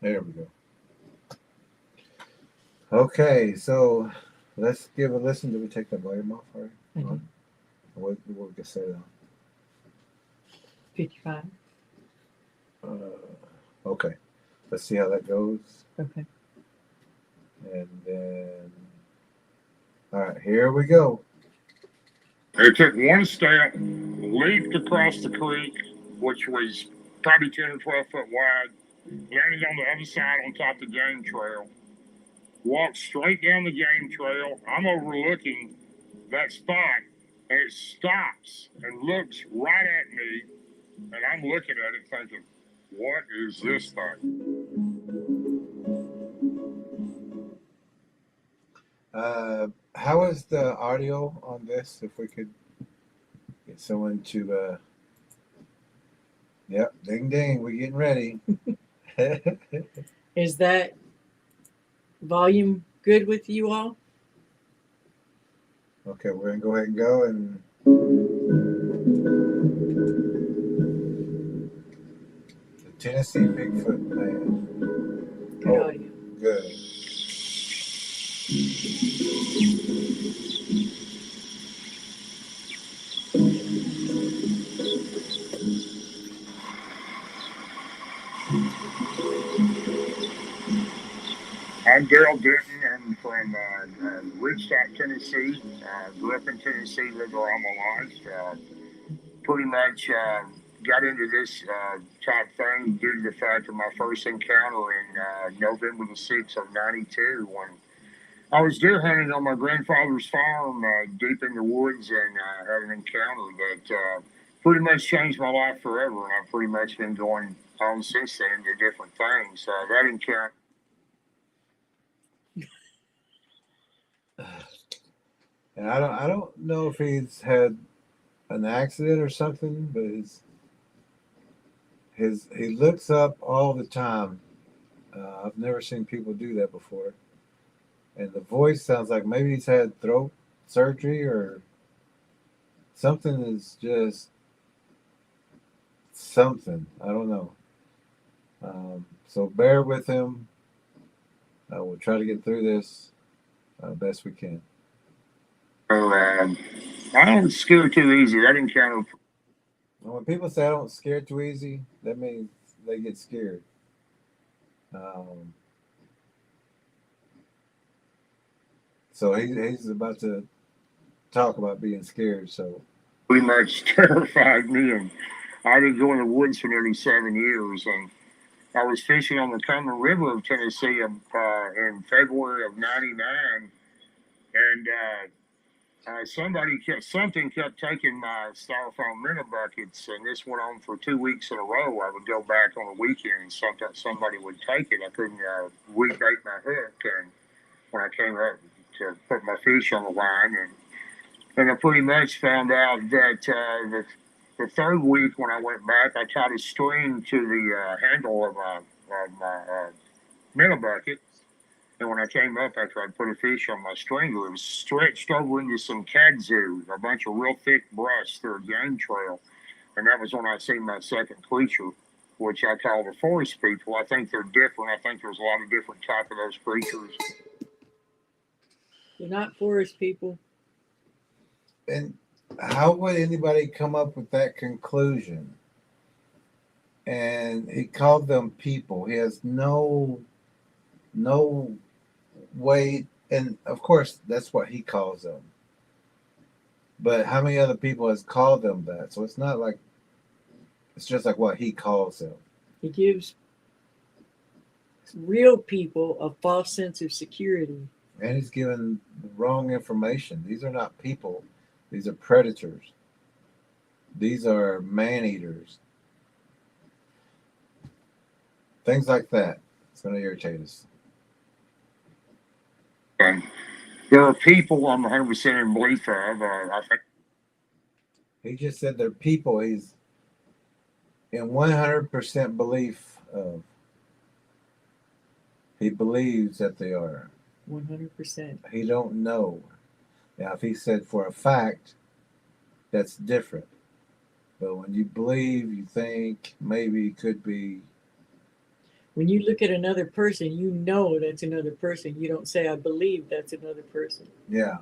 There we go. Okay, so let's give a listen. Did we take the volume off? Or Mhm. what we can set it 55. on? Okay, let's see how that goes. Okay. And then, all right, here we go. It took one step, leaped across the creek, which was probably 10 or 12 foot wide, landed on the other side on top of the game trail, walked straight down the game trail. I'm overlooking that spot, and it stops and looks right at me, and I'm looking at it thinking, what is this thing? How is the audio on this? If we could get someone to, yep, ding ding, we're getting ready. Is that volume good with you all? Okay, we're gonna go ahead and go and the Tennessee Bigfoot man. Good audio. Good. I'm Darrell Denton. I'm from Wichita, Tennessee. Grew up in Tennessee, lived there all my life. Pretty much got into this type thing due to the fact of my first encounter in November the 6th of 92 when I was deer hunting on my grandfather's farm deep in the woods and had an encounter that pretty much changed my life forever. And I've pretty much been going on since then to different things. That encounter. And I don't know if he's had an accident or something, but he looks up all the time. I've never seen people do that before. And the voice sounds like maybe he's had throat surgery or something is just something. I don't know. So bear with him. We'll try to get through this best we can. I don't scare too easy. That encounter. When people say I don't scare too easy, that means they get scared. So he's about to talk about being scared. So Pretty much terrified me. And I've been going to the woods for nearly 7 years. And I was fishing on the Cumberland River of Tennessee in February of '99. And something kept taking my styrofoam minnow buckets. And this went on for 2 weeks in a row. I would go back on the weekend and somebody would take it. I couldn't rebait my hook. And when I came up to put my fish on the line, and I pretty much found out that the third week when I went back, I tied a string to the handle of my minnow bucket. And when I came up after I'd put a fish on my string, it was stretched over into some kudzu, a bunch of real thick brush through a game trail. And that was when I seen my second creature, which I call the forest people. I think they're different. I think there's a lot of different type of those creatures. They're not forest people. and how would anybody come up with that conclusion? And he called them people. He has no way, and of course that's what he calls them. But how many other people has called them that? So it's not like it's just like what he calls them. He gives real people a false sense of security. And he's given the wrong information. These are not people. These are predators. These are man eaters. Things like that. It's going to irritate us. And there are people I'm 100% in belief of. I think He just said they're people. He's in 100% belief of. He believes that they are. 100%. He don't know. Now, if he said for a fact, that's different. But when you believe, you think maybe it could be. When you look at another person, you know that's another person. You don't say, I believe that's another person. Yeah.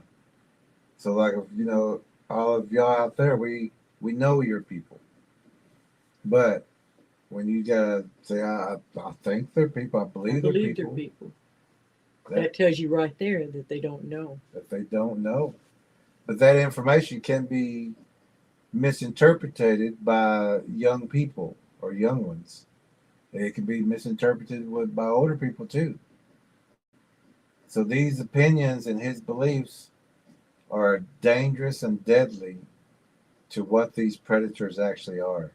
So, like, you know, all of y'all out there, we know you're people. But when you gotta say, I think they're people, I believe they're people. That tells you right there that they don't know. That they don't know. But that information can be misinterpreted by young people or young ones. It can be misinterpreted by older people too. So these opinions and his beliefs are dangerous and deadly to what these predators actually are.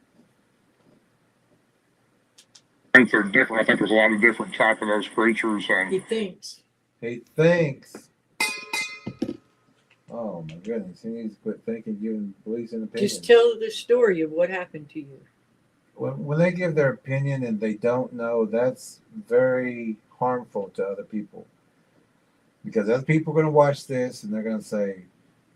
I think they're different. I think there's a lot of different type of those creatures. And He thinks. He thinks. Oh my goodness, he needs to quit thinking, giving beliefs and opinions. Just tell the story of what happened to you. when they give their opinion and they don't know, that's very harmful to other people. Because other people are going to watch this and they're going to say,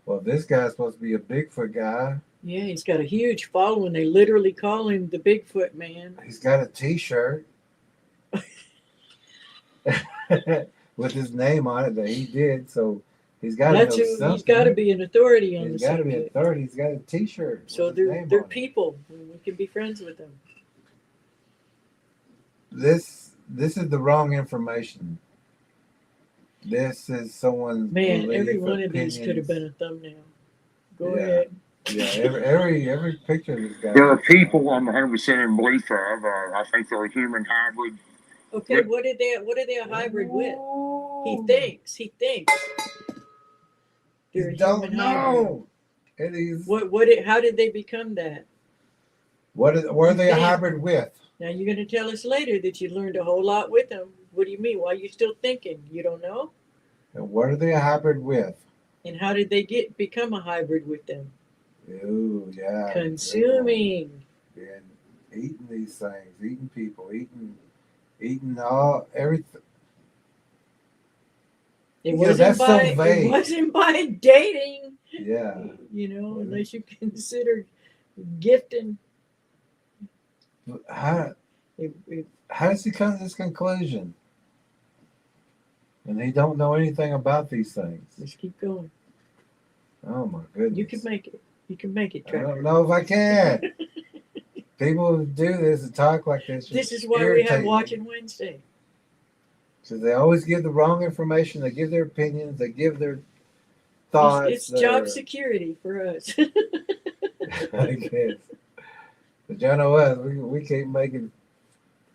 well, this guy's supposed to be a Bigfoot guy. Yeah, he's got a huge following. They literally call him the Bigfoot man. He's got a T-shirt with his name on it that he did. So he's got to know something. He's got to be an authority on the He's got to be a subject. authority. He's got a T-shirt. So with his name they're on it. people. We can be friends with them. This is the wrong information. This is someone's Man, belief, every one of these could have been a thumbnail. Go ahead. Yeah, every picture of this guy. There are people I'm 100% in belief of. I think they're a human hybrid. Okay, what are they a hybrid with? He thinks. They're a don't human hybrid. know. It is. How did they become that? What are they a hybrid with? Now you're going to tell us later that you learned a whole lot with them. What do you mean? Why are you still thinking? You don't know? And what are they a hybrid with? And how did they become a hybrid with them? Ooh, yeah. Consuming. And eating these things, eating people, eating everything. It that's so vague. It wasn't by dating. Yeah. Unless you consider gifting. How does he come to this conclusion? And they don't know anything about these things. Let's keep going. Oh my goodness. You can make it. You can make it, I Trevor. don't know if I can. People who do this and talk like this. This is why we have Watching Wednesday. So they always give the wrong information. They give their opinions. They give their thoughts. It's job security for us. I guess. But you know what? We keep making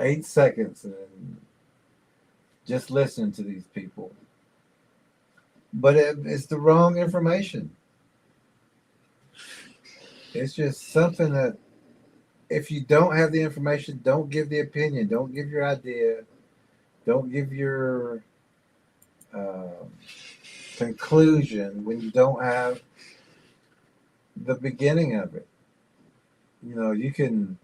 8 seconds and just listening to these people. But it's the wrong information. It's just something that if you don't have the information, don't give the opinion. Don't give your idea. Don't give your conclusion when you don't have the beginning of it. You can,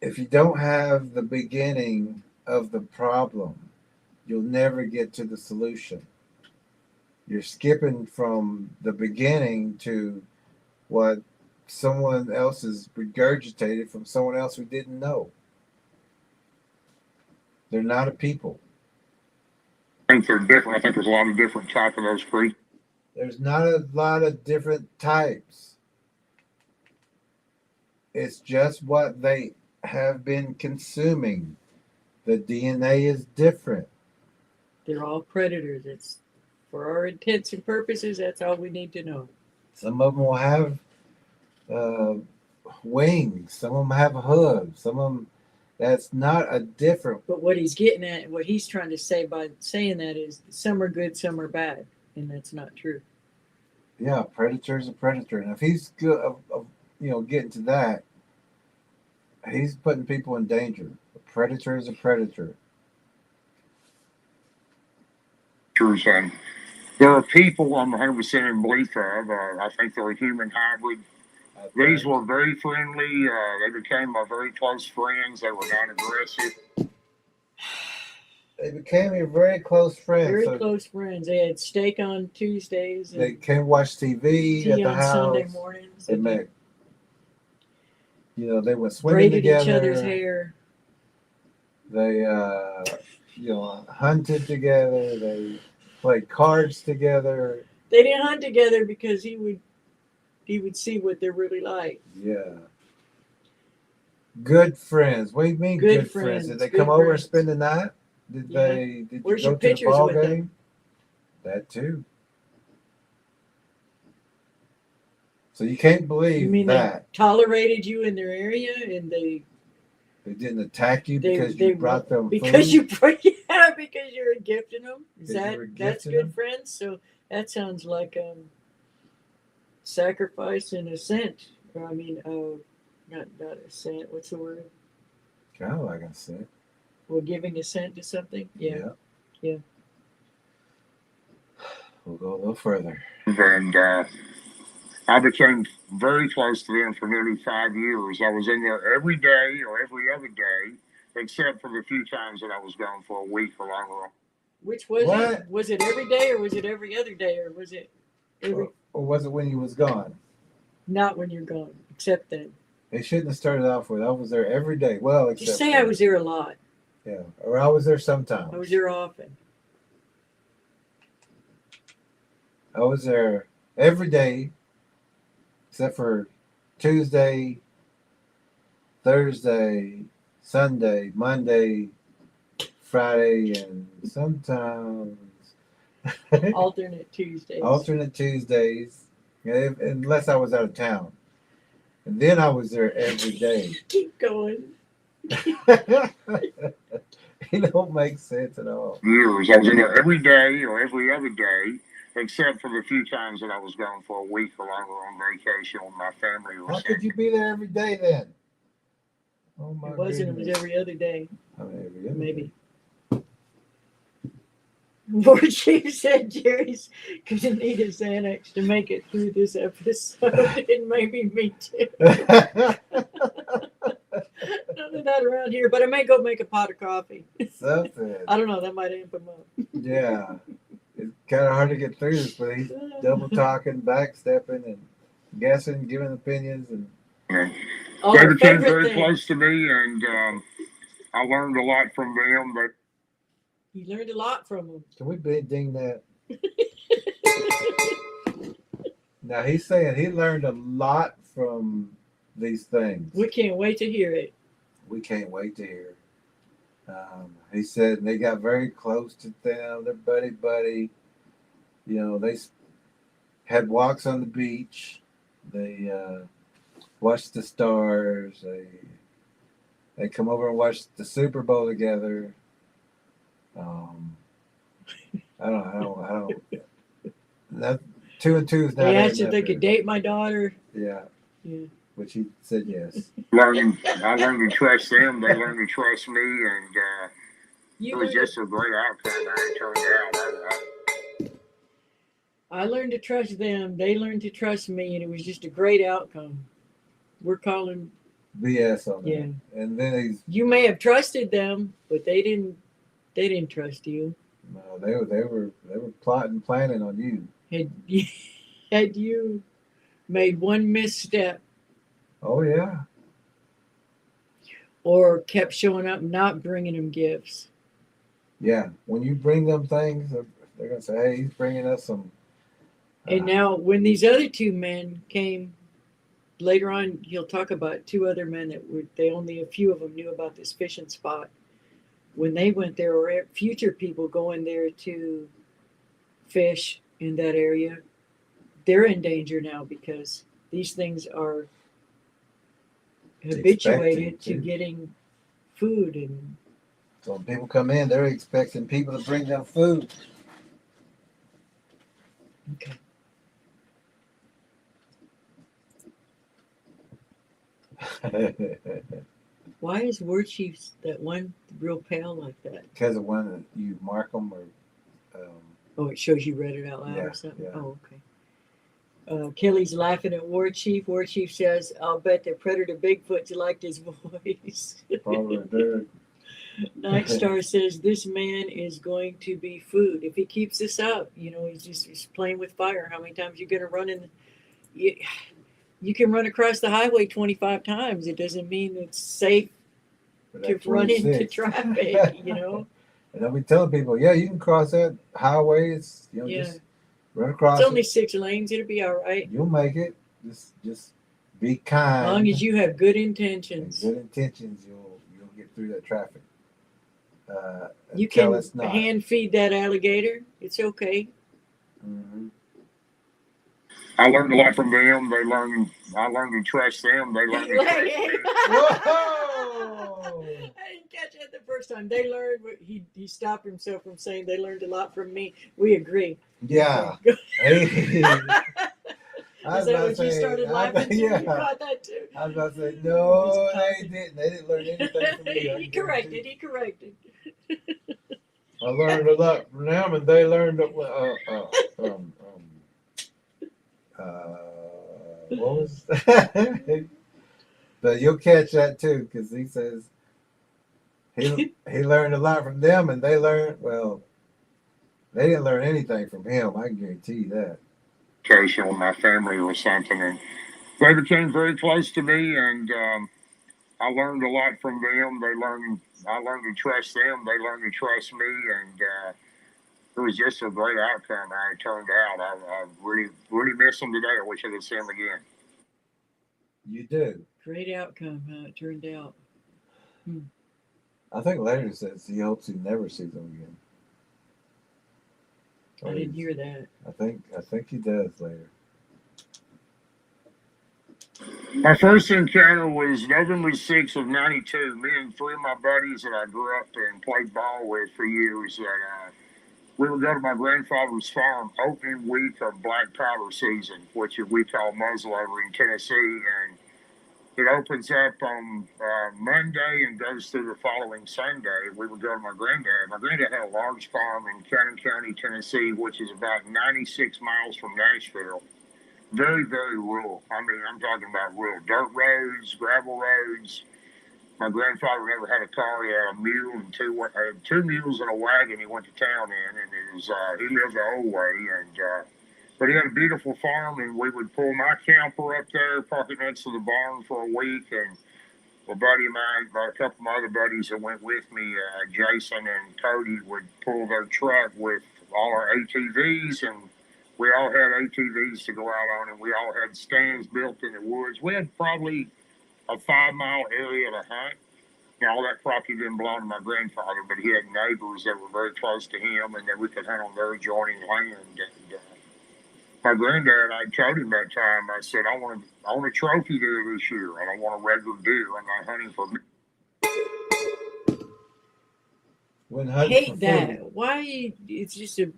if you don't have the beginning of the problem, you'll never get to the solution. You're skipping from the beginning to what someone else has regurgitated from someone else who didn't know. They're not a people. I think they're different. I think there's a lot of different types of those creatures. There's not a lot of different types. It's just what they have been consuming. The DNA is different. They're all predators. It's for our intents and purposes. That's all we need to know. Some of them will have wings. Some of them have hooves. Some of them. That's not a different. But what he's getting at, what he's trying to say by saying that is, some are good, some are bad, and that's not true. Yeah, a predator is a predator, and if he's good, getting to that, he's putting people in danger. A predator is a predator. There are people I'm 100% in belief of. I think they're a human hybrid. These were very friendly. They became my very close friends. They were non-aggressive. They became a very close friends. Very close friends. They had steak on Tuesdays. They came watch TV at the on house. Sunday mornings. They met. They went swimming braided together. Each other's hair. They, hunted together. They played cards together. They didn't hunt together because he would see what they're really like. Yeah. Good friends. What do you mean good friends? Did they come over and spend the night? Did you Where's go your to the pictures ball with game? them? That too. So you can't believe You mean that. They tolerated you in their area and they didn't attack you because you brought them because food? because you're gifting them. That's good them? friends? So that sounds like sacrifice and assent. I mean, not assent. What's the word? Kind of like I said. Well, giving assent to something. Yeah. We'll go a little further. And I became very close to them for nearly 5 years. I was in there every day or every other day, except for the few times that I was gone for a week or longer. Which was What? it? Was it every day, or was it every other day, or was it every? Or was it when you was gone? Not when you're gone, except then. They shouldn't have started off with I was there every day. Well, except Just say for, I was there a lot. Yeah, or I was there sometimes. I was there often. I was there every day, except for Tuesday, Thursday, Sunday, Monday, Friday, and sometimes Alternate Tuesdays. alternate Tuesdays, unless I was out of town. And then I was there every day. Keep going. It don't make sense at all. Years. I was in there every day or every other day, except for the few times that I was gone for a week or longer on vacation with my family or How something. could you be there every day then? Oh my It wasn't. It was goodness. every other day. I mean, every other Maybe. day. War Chief said Jerry's gonna need his Xanax to make it through this episode, and maybe me too. None of that around here, but I may go make a pot of coffee. Something. I don't know. That might amp him up. Yeah. It's kind of hard to get through this, but he's double talking, backstepping, and guessing, giving opinions, and Oh, They her became favorite very thing. close to me, and I learned a lot from them. But You learned a lot from him. can we ding that? Now he's saying he learned a lot from these things. We can't wait to hear it. We can't wait to hear. He said they got very close to them. They're buddy. You know, they had walks on the beach. They watched the stars. They come over and watch the Super Bowl together. I don't. That 2 and 2 is not. They asked adding if they up could there. date my daughter. Yeah, Yeah. which he said yes. I learned to trust them. They learned to trust me, and it You was learned just a great outcome. It turned out. I learned to trust them. They learned to trust me, and it was just a great outcome. We're calling. BS on that. Yeah. And then You may have trusted them, but they didn't. They didn't trust you. they were plotting, planning on you. Had you made one misstep Oh yeah. or kept showing up and not bringing them gifts. Yeah, when you bring them things, they're gonna say, "Hey, he's bringing us some." And now, when these other two men came later on, he'll talk about two other men that were. They only a few of them knew about this fishing spot. When they went there, or future people going there to fish in that area, they're in danger now because these things are habituated to Expecting to. getting food and. So when people come in, they're expecting people to bring them food. Okay. Why is War Chief's that one real pale like that? Because of when you mark them or. Oh, it shows you read it out loud Yeah, or something? yeah. Oh, okay. Kelly's laughing at War Chief. War Chief says, I'll bet the Predator Bigfoot's liked his voice. Probably did. Night Star says, this man is going to be food. If he keeps this up, he's playing with fire. How many times are you going to run in? You can run across the highway 25 times. It doesn't mean it's safe to run into 26. traffic, And I'll be telling people, yeah, you can cross that highway. It's Yeah. just run across It's only it. 6 lanes. It'll be all right. You'll make it. Just be kind. As long as you have good and intentions. good intentions, you'll get through that traffic. You until can it's not. hand feed that alligator. It's okay. Mhm. I learned a lot from them. I learned to trust them. They learned to trust me. Whoa! I didn't catch that the first time. They learned. He stopped himself from saying they learned a lot from me. We agree. Yeah. Is I was that about what to you say, started laughing to? yeah. You caught that too? I was about to say, no, they didn't. They didn't learn anything from me. He corrected. I learned a lot from them, and they learned What was? But you'll catch that too, because he says he learned a lot from them, and they learned. Well, they didn't learn anything from him. I can guarantee you that. Education with my family or something, and they became very close to me, and I learned a lot from them. I learned to trust them. They learned to trust me, and it was just a great outcome how it turned out. I really, really miss them today. I wish I could see them again. You do. Great outcome how it turned out. I think Larry says he hopes he never sees them again. I didn't hear that. I think he does later. My first encounter was November 6th of '92. Me and three of my buddies that I grew up and played ball with for years. That we would go to my grandfather's farm opening week of black powder season, which we call muzzleloader in Tennessee, and it opens up on Monday and goes through the following Sunday. We would go to my granddad. My granddad had a large farm in Cannon County, Tennessee, which is about 96 miles from Nashville. Very, very rural. I mean, I'm talking about rural. Dirt roads, gravel roads. My grandfather never had a car. He had a mule and two mules and a wagon he went to town in, and he lived the old way. But he had a beautiful farm, and we would pull my camper up there, park it next to the barn for a week, and a buddy of mine, a couple of my other buddies that went with me, Jason and Cody, would pull their truck with all our ATVs, and we all had ATVs to go out on, and we all had stands built in the woods. We had probably a 5-mile area to hunt. Now, all that property didn't belong to my grandfather, but he had neighbors that were very close to him, and that we could hunt on their adjoining land. And my granddad, I told him that time, I said, I want a trophy deer this year. I don't want a regular deer. I'm not hunting for me. I hate that. Why? It's just a.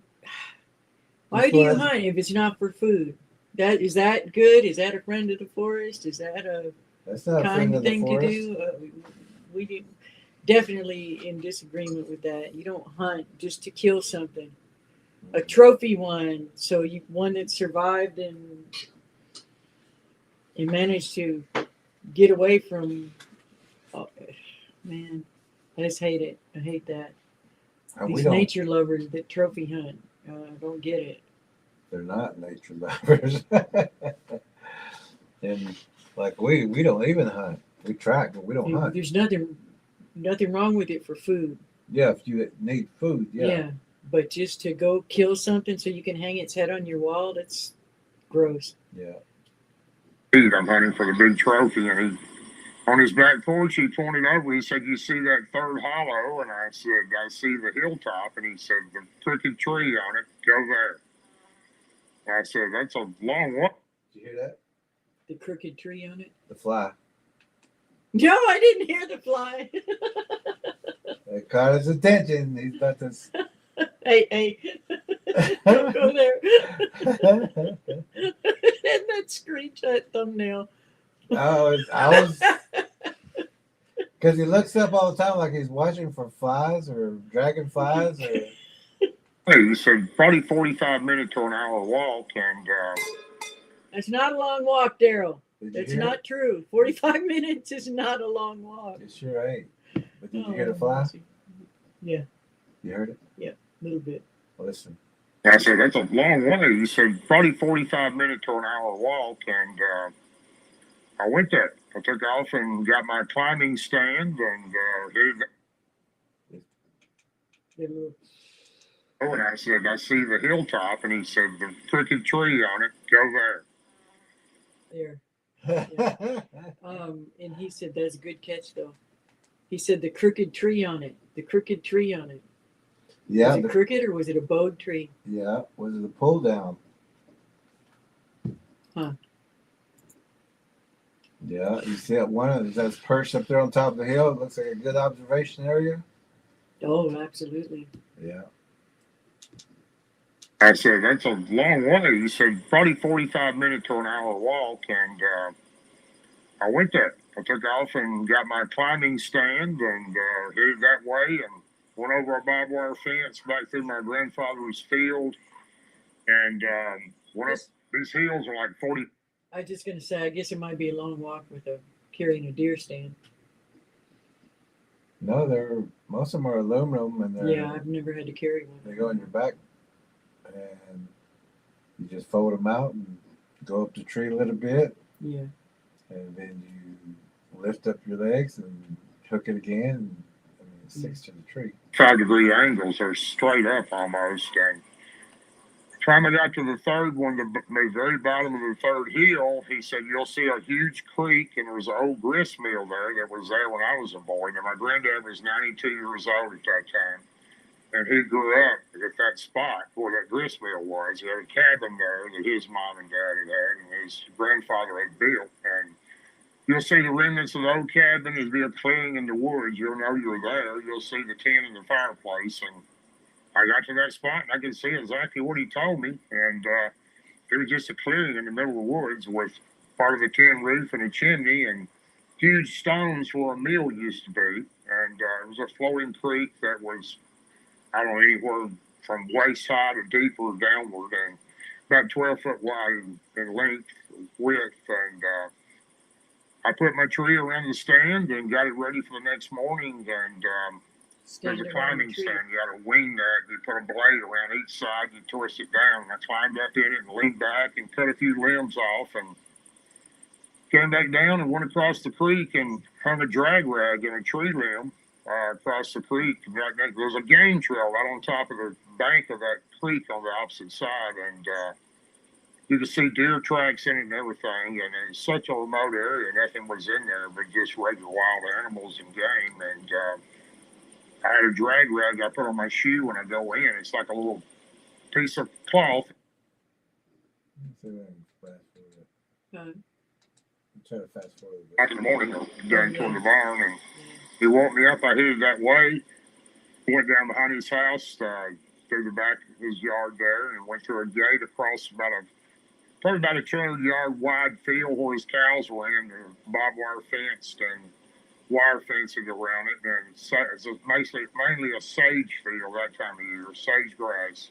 Why do you hunt if it's not for food? Is that good? Is that a friend of the forest? Is that a kind thing to do? We definitely in disagreement with that. You don't hunt just to kill something. A trophy one, so one that survived and managed to get away from. Oh, man, I just hate it. I hate that. These nature lovers that trophy hunt. I don't get it. They're not nature lovers. And like we don't even hunt. We track, but we don't hunt. There's nothing wrong with it for food. Yeah, if you need food, yeah. Yeah, but just to go kill something so you can hang its head on your wall, that's gross. Yeah. I'm hunting for the big trophy, and on his back porch, he pointed over. He said, "You see that third hollow?" And I said, "I see the hilltop." And he said, "The crooked tree on it. Go there." And I said, "That's a long one." Did you hear that? The crooked tree on it? The fly. No, I didn't hear the fly. It caught his attention. He's about to. Hey. Don't go there. And that screenshot thumbnail. I was. Because he looks up all the time like he's watching for flies or dragonflies or. Hey, he said probably 45 minutes to an hour walk, and that's not a long walk, Darrell. That's not true. 45 minutes is not a long walk. It sure ain't. But did you hear the fly? Yeah. You heard it? Yeah, a little bit. Listen. I said, "That's a long way." He said probably 45 minutes to an hour walk, and I went there. I took off and got my climbing stand and and I said, "I see the hilltop," and he said, "The crooked tree on it. Go there." There. Yeah. And he said, "That's a good catch, though." He said, "The crooked tree on it. The crooked tree on it." Yeah. Was it crooked or was it a bowed tree? Yeah. Was it a pull down? Huh. Yeah. You see that one that's perched up there on top of the hill? It looks like a good observation area. Oh, absolutely. Yeah. I said, "That's a long way." He said probably 45 minutes to an hour walk, and I went there. I took off and got my climbing stand and headed that way and went over a barbed wire fence back through my grandfather's field, and went up. These hills are like 40. I was just going to say, I guess it might be a long walk with carrying a deer stand. No, most of them are aluminum, and Yeah, I've never had to carry one. they go in your back, and you just fold them out and go up the tree a little bit, Yeah. and then you lift up your legs and hook it again, and it sticks to the tree. 5-degree angles are straight up almost. And time I got to the third one, the very bottom of the third hill, he said, you'll see a huge creek, and there was an old grist mill there that was there when I was a boy. And my granddad was 92 years old at that time. And he grew up at that spot where that grist mill was. He had a cabin there that his mom and dad had had, and his grandfather had built. And you'll see the remnants of the old cabin as they're clearing in the woods. You'll know you're there. You'll see the tent in the fireplace. And I got to that spot, and I could see exactly what he told me. And it was just a clearing in the middle of the woods with part of a tin roof and a chimney and huge stones where a mill used to be. And it was a flowing creek that was, I don't know, anywhere from waist high to deeper downward, and about 12 foot wide in length, width. And I put my tree around the stand and got it ready for the next morning. And there's a climbing stand. You got to wing that. You put a blade around each side. You twist it down. And I climbed up in it and leaned back and cut a few limbs off and came back down and went across the creek and hung a drag rag in a tree limb across the creek. There was a game trail right on top of the bank of that creek on the opposite side. And you could see deer tracks in it and everything. And it's such a remote area. Nothing was in there but just regular wild animals and game. And I had a drag rag I put on my shoe when I go in. It's like a little piece of cloth. Try to fast forward a bit. Back in the morning, or down toward the barn, and he woke me up. I headed that way, went down behind his house, through the back of his yard there, and went through a gate across probably about a 200-yard wide field where his cows were in, barbed wire fenced and wire fencing around it, and it's mainly a sage field that time of year, sage grass.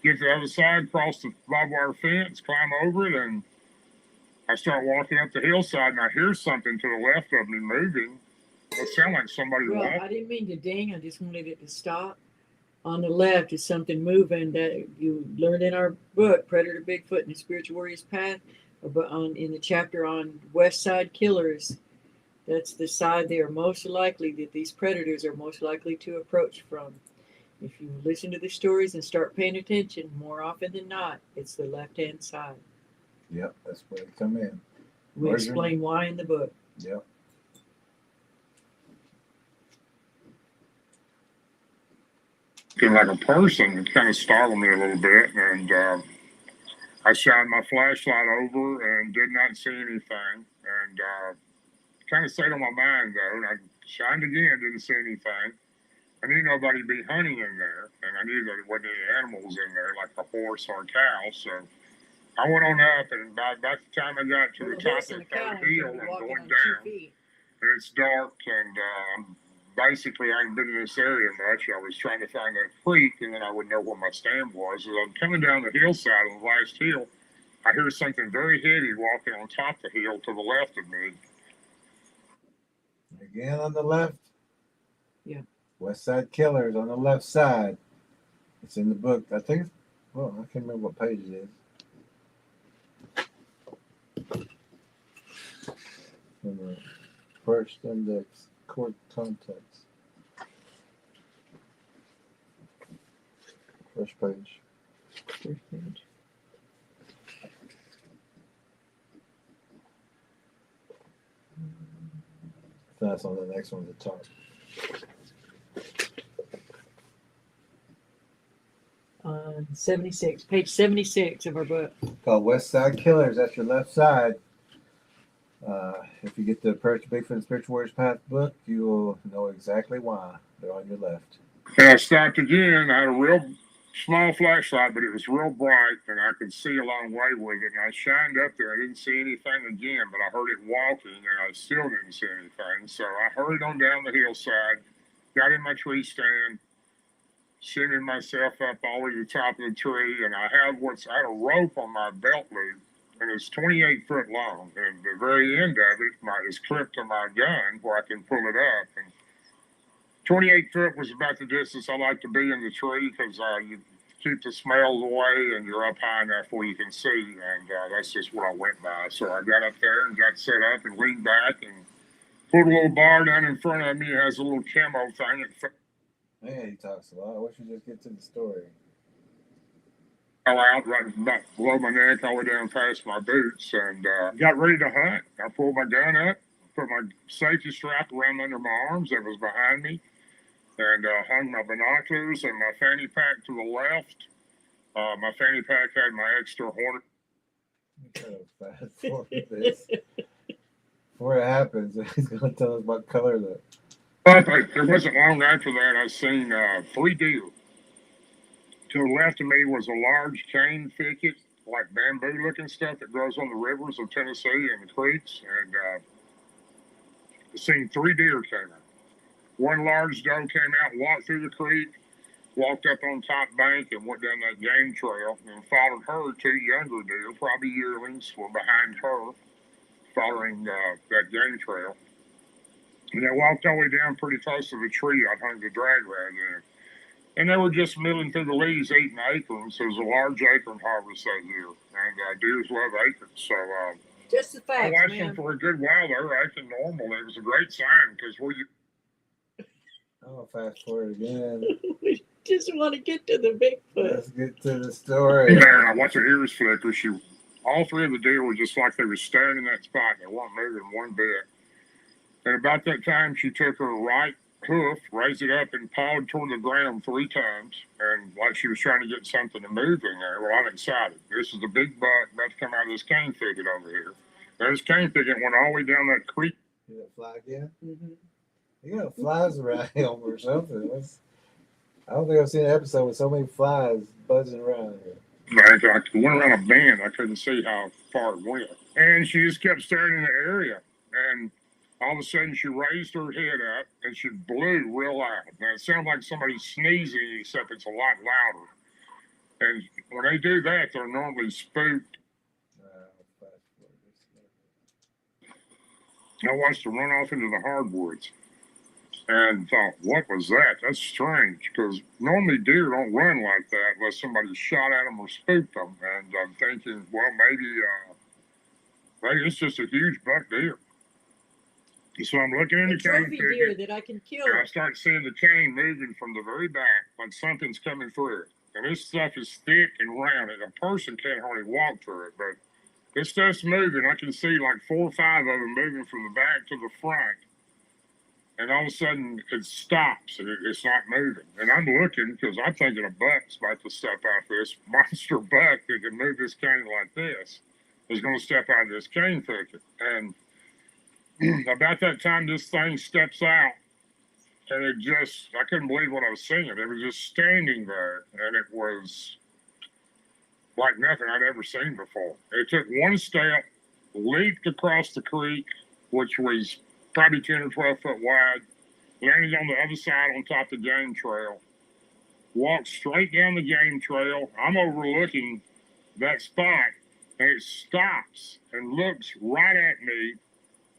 Get to the other side, cross the barbed wire fence, climb over it, and I start walking up the hillside, and I hear something to the left of me moving. It sounded like somebody walking. I didn't mean to ding. I just wanted it to stop. On the left is something moving that you learned in our book, Predator Bigfoot and the Spiritual Warrior's Path, in the chapter on West Side Killers. That's the side they are most likely, that these predators are most likely to approach from. If you listen to the stories and start paying attention, more often than not, it's the left-hand side. Yep, that's where they come in. We explain why in the book. Yep. Looking like a person, it kind of startled me a little bit, and I shined my flashlight over and did not see anything, and kind of stayed on my mind though, and I shined again, didn't see anything. I knew nobody'd be hunting in there, and I knew that there wasn't any animals in there, like a horse or a cow, so I went on up, and by the time I got to the top of the third hill, I'm going down, and it's dark, and basically I hadn't been in this area much. I was trying to find that creek, and then I would know where my stand was. As I'm coming down the hillside on the last hill, I hear something very heavy walking on top of the hill to the left of me. Again on the left? Yeah. West Side Killers on the left side. It's in the book. I think I can't remember what page it is. In the first index, court context. First page. First page. That's on the next one at the top. On 76, page 76 of our book. Called West Side Killers. That's your left side. If you get the Predator Bigfoot and Spiritual Warrior's Path book, you will know exactly why they're on your left. And I stopped again. I had a real small flashlight, but it was real bright, and I could see a long way with it. And I shined up there. I didn't see anything again, but I heard it walking, and I still didn't see anything. So I hurried on down the hillside, got in my tree stand, shinning myself up all the way to the top of the tree, and I had a rope on my belt loop and it's 28 foot long. And the very end of it is clipped to my gun where I can pull it up. And 28 foot was about the distance I like to be in the tree because you keep the smells away and you're up high enough where you can see. And that's just what I went by. So I got up there and got set up and leaned back and put a little bar down in front of me. It has a little camo thing. Yeah, he talks a lot. I wish we just get to the story. Fell out right about below my neck, all the way down past my boots, and got ready to hunt. I pulled my gun up, put my safety strap around under my arms that was behind me, and hung my binoculars and my fanny pack to the left. My fanny pack had my extra Hornet. Fast forward this. Before it happens, he's going to tell us what color the. But it wasn't long after that I seen 3 deer. To the left of me was a large cane thicket, like bamboo-looking stuff that grows on the rivers of Tennessee and the creeks. And I seen 3 deer came out. One large doe came out, walked through the creek, walked up on top bank, and went down that game trail. And followed her 2 younger deer, probably yearlings, were behind her, following that game trail. And they walked all the way down pretty close to the tree I hung the drag rag in. And they were just milling through the leaves, eating acorns. There was a large acorn harvest that year, and deers love acorns. So Just the I facts, watched man. them for a good while. They were acting normal. It was a great sign because Oh, fast forward again. We just want to get to the Bigfoot. Let's get to the story. there and I watched her ears flicker. All 3 of the deer were just like they were staring in that spot. They weren't moving one bit. And about that time, she took her right hoof, raised it up, and pawed toward the ground 3 times, and like she was trying to get something to move in there. Well, I'm excited. This is a big buck about to come out of this cane thicket over here. Now, this cane thicket went all the way down that creek. You got a fly again? Mm-hmm. You got flies around him or something. I don't think I've seen an episode with so many flies buzzing around here. I went around a bend. I couldn't see how far it went. And she just kept staring in the area. And all of a sudden, she raised her head up and she blew real loud. Now, it sounded like somebody sneezing, except it's a lot louder. And when they do that, they're normally spooked. I watched her run off into the hardwoods and thought, what was that? That's strange, because normally deer don't run like that unless somebody shot at them or spooked them. And I'm thinking, well, maybe it's just a huge buck deer. So I'm looking in the cane trophy deer thicket, that I can kill. and I start seeing the cane moving from the very back, like something's coming through it. And this stuff is thick and round, and a person can't hardly walk through it, but this stuff's moving. I can see like 4 or 5 of them moving from the back to the front. And all of a sudden, it stops, and it's not moving. And I'm looking, because I'm thinking a buck's about to step out this monster buck that can move this cane like this is going to step out of this cane thicket. And about that time, this thing steps out, and I couldn't believe what I was seeing. It was just standing there, and it was like nothing I'd ever seen before. It took 1 step, leaped across the creek, which was probably 10 or 12 foot wide, landed on the other side on top of the game trail, walked straight down the game trail. I'm overlooking that spot, and it stops and looks right at me.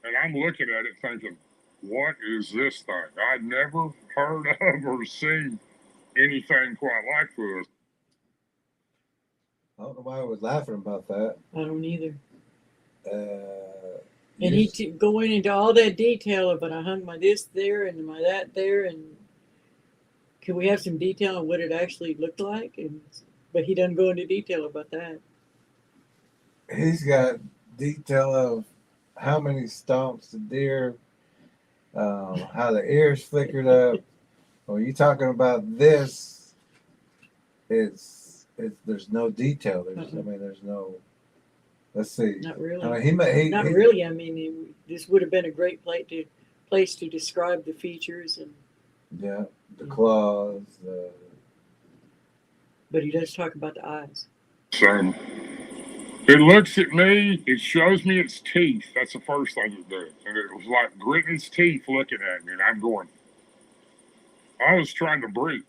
And I'm looking at it thinking, what is this thing? I'd never heard of or seen anything quite like this. I don't know why I was laughing about that. I don't either. You And he going into all that detail of, but I hung my this there and my that there, and can we have some detail on what it actually looked like? But he doesn't go into detail about that. He's got detail of how many stomps the deer, how the ears flickered up. When you're talking about this, it's there's no detail. There's no. Let's see. Not really. I mean, Not really. I mean, this would have been a great place to describe the features and. Yeah, the claws. But he does talk about the eyes. So it looks at me. It shows me its teeth. That's the first thing it did, and it was like gritting its teeth, looking at me, and I'm going. I was trying to breathe.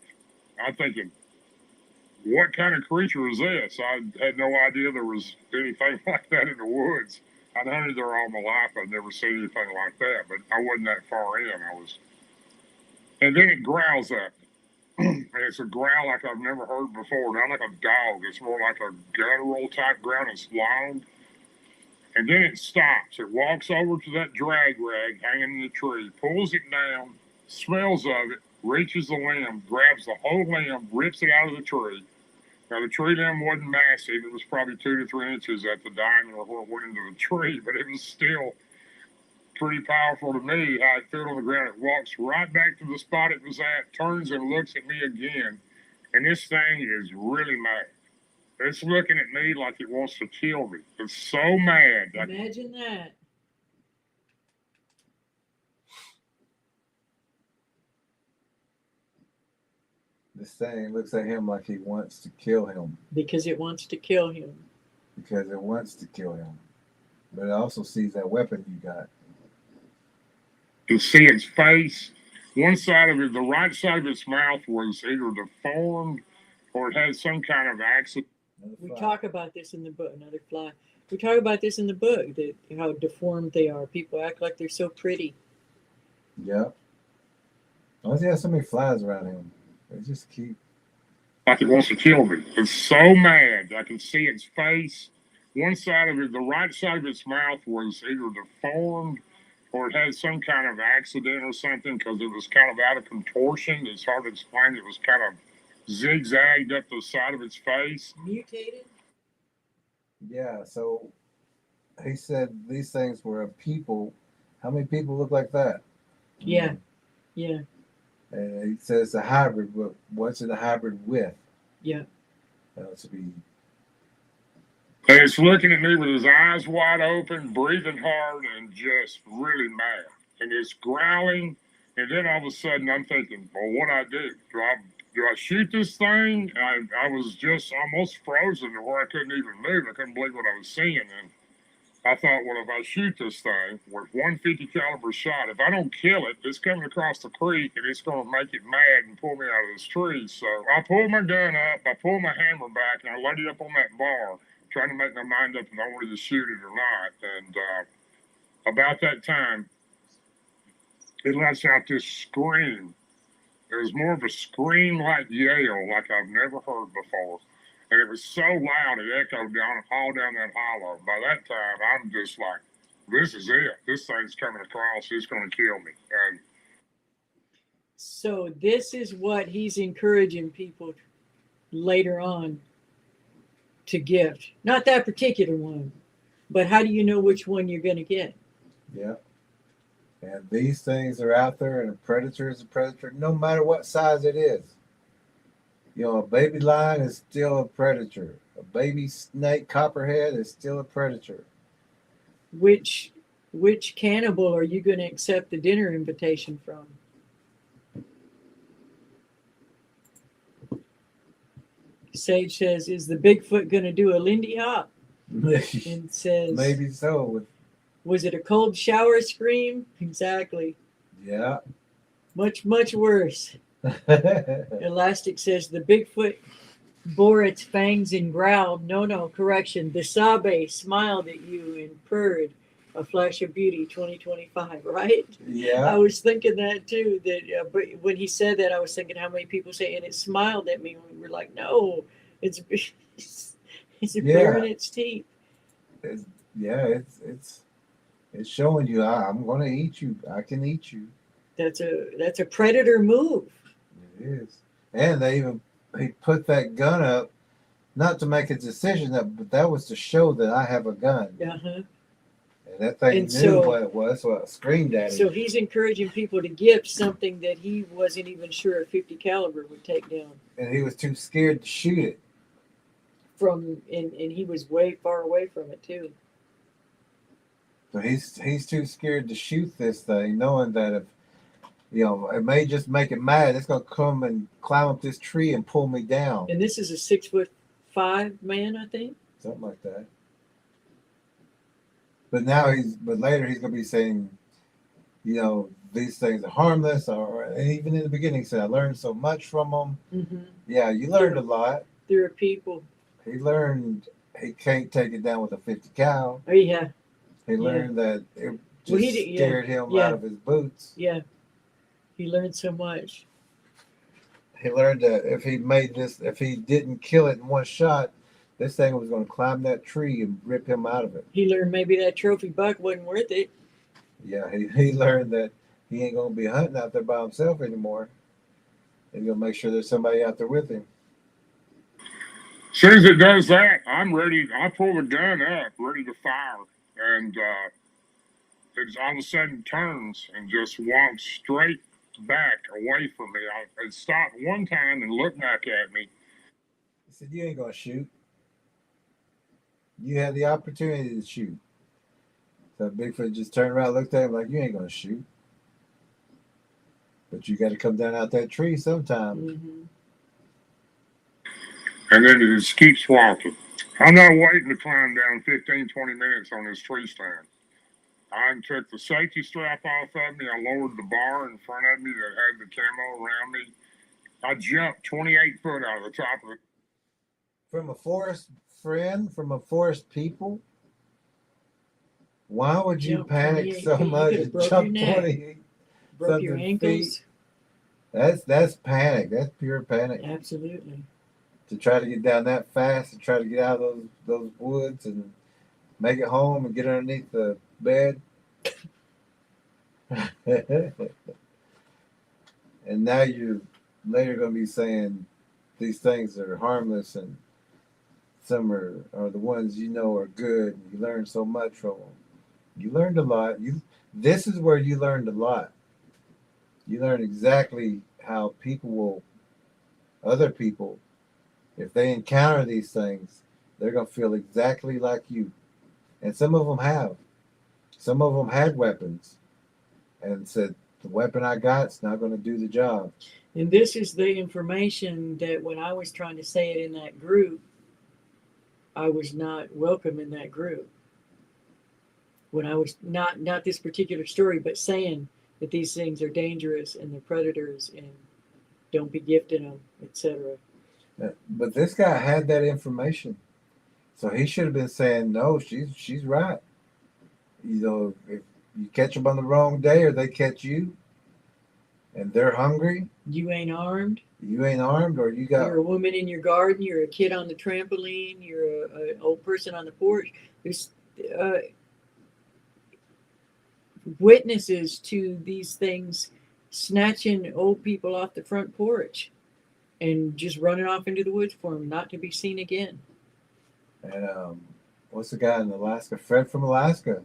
I'm thinking, what kind of creature is this? I had no idea there was anything like that in the woods. I'd hunted there all my life. I'd never seen anything like that, but I wasn't that far in. And then it growls at me. And it's a growl like I've never heard before, not like a dog. It's more like a guttural type growl. It's long. And then it stops. It walks over to that drag rag hanging in the tree, pulls it down, smells of it, reaches the limb, grabs the whole limb, rips it out of the tree. Now, the tree limb wasn't massive. It was probably 2 to 3 inches at the diameter where it went into the tree, but it was still pretty powerful to me how it fell on the ground. It walks right back to the spot it was at, turns and looks at me again, and this thing is really mad. It's looking at me like it wants to kill me. It's so mad. Imagine that. This thing looks at him like he wants to kill him. Because it wants to kill him. Because it wants to kill him. But it also sees that weapon you got. You see its face. One side of it, the right side of its mouth was either deformed or it had some kind of accident. We talk about this in the book. Another fly. We talk about this in the book, that how deformed they are. People act like they're so pretty. Yep. Why does he have so many flies around him? They just keep. Like it wants to kill me. It's so mad. I can see its face. One side of it, the right side of its mouth was either deformed or it had some kind of accident or something because it was kind of out of contortion. It's hard to explain. It was kind of zigzagged up the side of its face. Mutated? Yeah, so he said these things were a people. How many people look like that? Yeah, yeah. And he says a hybrid, but what's it a hybrid with? Yeah. To be. And it's looking at me with his eyes wide open, breathing hard, and just really mad. And it's growling. And then all of a sudden, I'm thinking, well, what do I do? Do I shoot this thing? I was just almost frozen to where I couldn't even move. I couldn't believe what I was seeing. And I thought, well, if I shoot this thing with 150 caliber shot, if I don't kill it, it's coming across the creek and it's going to make it mad and pull me out of this tree. So I pulled my gun up, I pulled my hammer back, and I laid it up on that bar, trying to make my mind up if I wanted to shoot it or not. And about that time, it lets out this scream. It was more of a scream-like yell like I've never heard before. And it was so loud, it echoed all down that hollow. By that time, I'm just like, this is it. This thing's coming across. It's going to kill me. And so this is what he's encouraging people later on to gift. Not that particular one, but how do you know which one you're going to get? Yeah. And these things are out there, and a predator is a predator, no matter what size it is. You know, a baby lion is still a predator. A baby snake copperhead is still a predator. Which cannibal are you going to accept the dinner invitation from? Sage says, is the Bigfoot going to do a Lindy Hop? And says, maybe so. Was it a cold shower scream? Exactly. Yeah. Much, much worse. Elastic says the Bigfoot bore its fangs and growled. No, correction. The Sabe smiled at you and purred. A flash of beauty 2025, right? Yeah. I was thinking that too. But when he said that, I was thinking how many people say, and it smiled at me. And we were like, no, it's baring its teeth. It's showing you I'm going to eat you. I can eat you. That's a predator move. It is. And he put that gun up, not to make a decision, but that was to show that I have a gun. Uh-huh. And that thing knew what it was, so it screamed at him. So he's encouraging people to gift something that he wasn't even sure a 50 caliber would take down. And he was too scared to shoot it. And he was way far away from it too. So he's too scared to shoot this thing, knowing that if it may just make it mad, it's gonna come and climb up this tree and pull me down. And this is a 6'5" man, I think. Something like that. But later he's gonna be saying, these things are harmless, and even in the beginning he said, I learned so much from them. Mm-hmm. Yeah, you learned a lot. There are people. He learned he can't take it down with a 50 cal. Oh yeah, He learned that it just Well, he did- yeah, scared him yeah. out of his boots. yeah. He learned so much. He learned that if he didn't kill it in one shot, this thing was going to climb that tree and rip him out of it. He learned maybe that trophy buck wasn't worth it. Yeah, he learned that he ain't going to be hunting out there by himself anymore. He's going to make sure there's somebody out there with him. As soon as it does that, I'm ready. I pull the gun up, ready to fire, and it all of a sudden turns and just walks straight back away from me. It stopped one time and looked back at me. He said, "You ain't going to shoot. You had the opportunity to shoot." So Bigfoot just turned around, looked at him like, "You ain't going to shoot. But you got to come down out that tree sometime." Mm-hmm. And then it just keeps walking. I'm not waiting to climb down 15, 20 minutes on this tree stand. I took the safety strap off of me. I lowered the bar in front of me that had the camo around me. I jumped 28 foot out of the top of it. From a forest friend, from a forest people, why would you Jump panic 28 so feet. You much could've and broke jump your neck. 28 Broke your something ankles. feet? That's panic. That's pure panic. Absolutely. To try to get down that fast, to try to get out of those woods and make it home and get underneath the bed. And now you're later going to be saying these things are harmless and some are the ones you know are good. And you learn so much from them. You learned a lot. This is where you learned a lot. You learn exactly how other people, if they encounter these things, they're going to feel exactly like you. And some of them have. Some of them had weapons and said, the weapon I got's not going to do the job. And this is the information that when I was trying to say it in that group, I was not welcome in that group. When I was not this particular story, but saying that these things are dangerous and they're predators and don't be gifting them, etc. But this guy had that information, so he should have been saying, "No, she's right." You know, if you catch them on the wrong day, or they catch you, and they're hungry, You ain't armed. or you got You're a woman in your garden. You're a kid on the trampoline. You're an old person on the porch. There's witnesses to these things snatching old people off the front porch and just running off into the woods for them, not to be seen again. And what's the guy in Alaska? Fred from Alaska.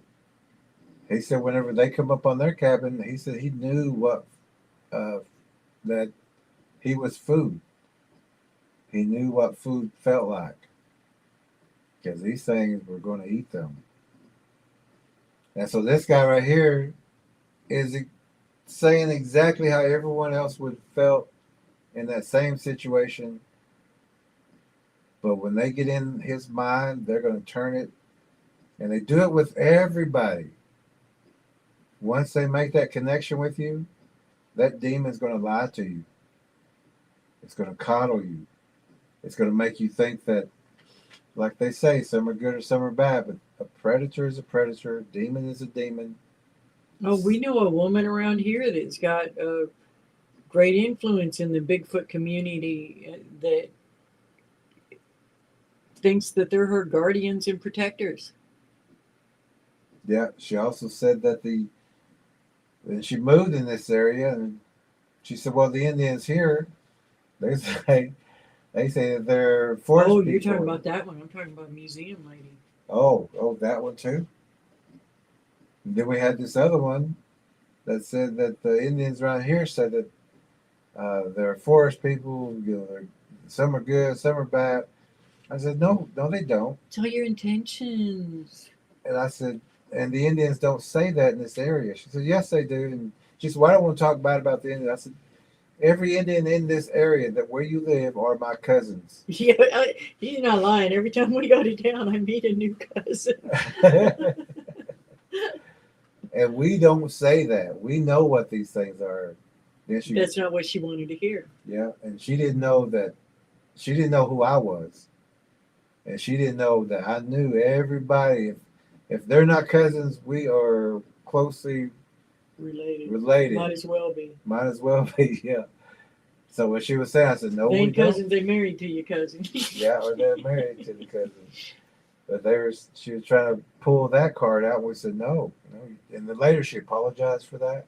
He said whenever they come up on their cabin, he said he knew what that he was food. He knew what food felt like because these things were going to eat them. And so this guy right here is saying exactly how everyone else would felt in that same situation. But when they get in his mind, they're going to turn it. And they do it with everybody. Once they make that connection with you, that demon's going to lie to you. It's going to coddle you. It's going to make you think that, like they say, some are good or some are bad, but a predator is a predator, a demon is a demon. Oh, we know a woman around here that's got a great influence in the Bigfoot community that thinks that they're her guardians and protectors. Yeah, she also said that she moved in this area, and she said, well, the Indians here, they say that they're forest people. Oh, you're talking about that one. I'm talking about museum lady. Oh, that one too. And then we had this other one that said that the Indians around here said that they're forest people. You know, some are good, some are bad. I said, no, they don't. Tell your intentions. And I said, and the Indians don't say that in this area. She said, yes, they do. And she said, well, I don't want to talk bad about the Indians. I said, every Indian in this area that where you live are my cousins. Yeah, you're not lying. Every time we go to town, I meet a new cousin. And we don't say that. We know what these things are. That's not what she wanted to hear. Yeah, and she didn't know that she didn't know who I was, and she didn't know that I knew everybody. If they're not cousins, we are closely Related. related. Might as well be. Might as well be, yeah. So when she was saying, I said, "No, They we ain't don't." cousins, they married to your cousin. Yeah, or they're married to the cousin. But she was trying to pull that card out. And we said no, no. And then later she apologized for that.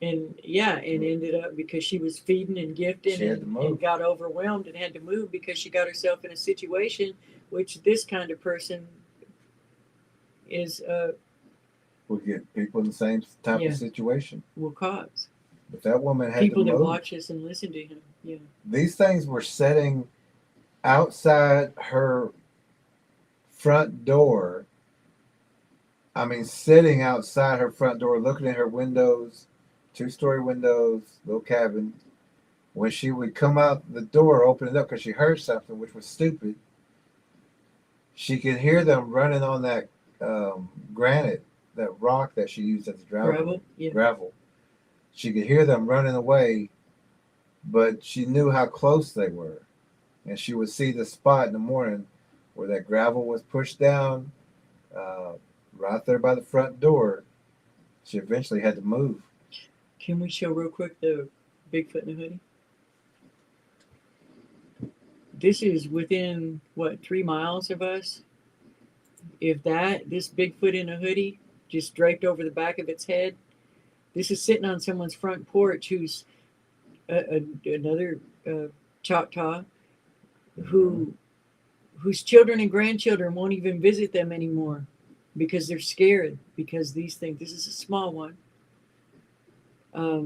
And yeah, and ended up because she was feeding and gifting She had to move. and got overwhelmed and had to move because she got herself in a situation which this kind of person is We get people in the same type Yeah. of situation. will cause. But that woman had People to that move. watch us and listen to him. Yeah. These things were setting outside her front door. I mean, sitting outside her front door, looking at her windows, 2-story windows, little cabin. When she would come out the door, open it up because she heard something, which was stupid, she could hear them running on that granite, that rock that she used as a Gravel. Yeah. gravel. She could hear them running away, but she knew how close they were. And she would see the spot in the morning where that gravel was pushed down, right there by the front door. She eventually had to move. Can we show real quick the Bigfoot in the hoodie? This is within what 3 miles of us. If this Bigfoot in a hoodie just draped over the back of its head, this is sitting on someone's front porch who's another Choctaw whose children and grandchildren won't even visit them anymore because they're scared because these things. This is a small one.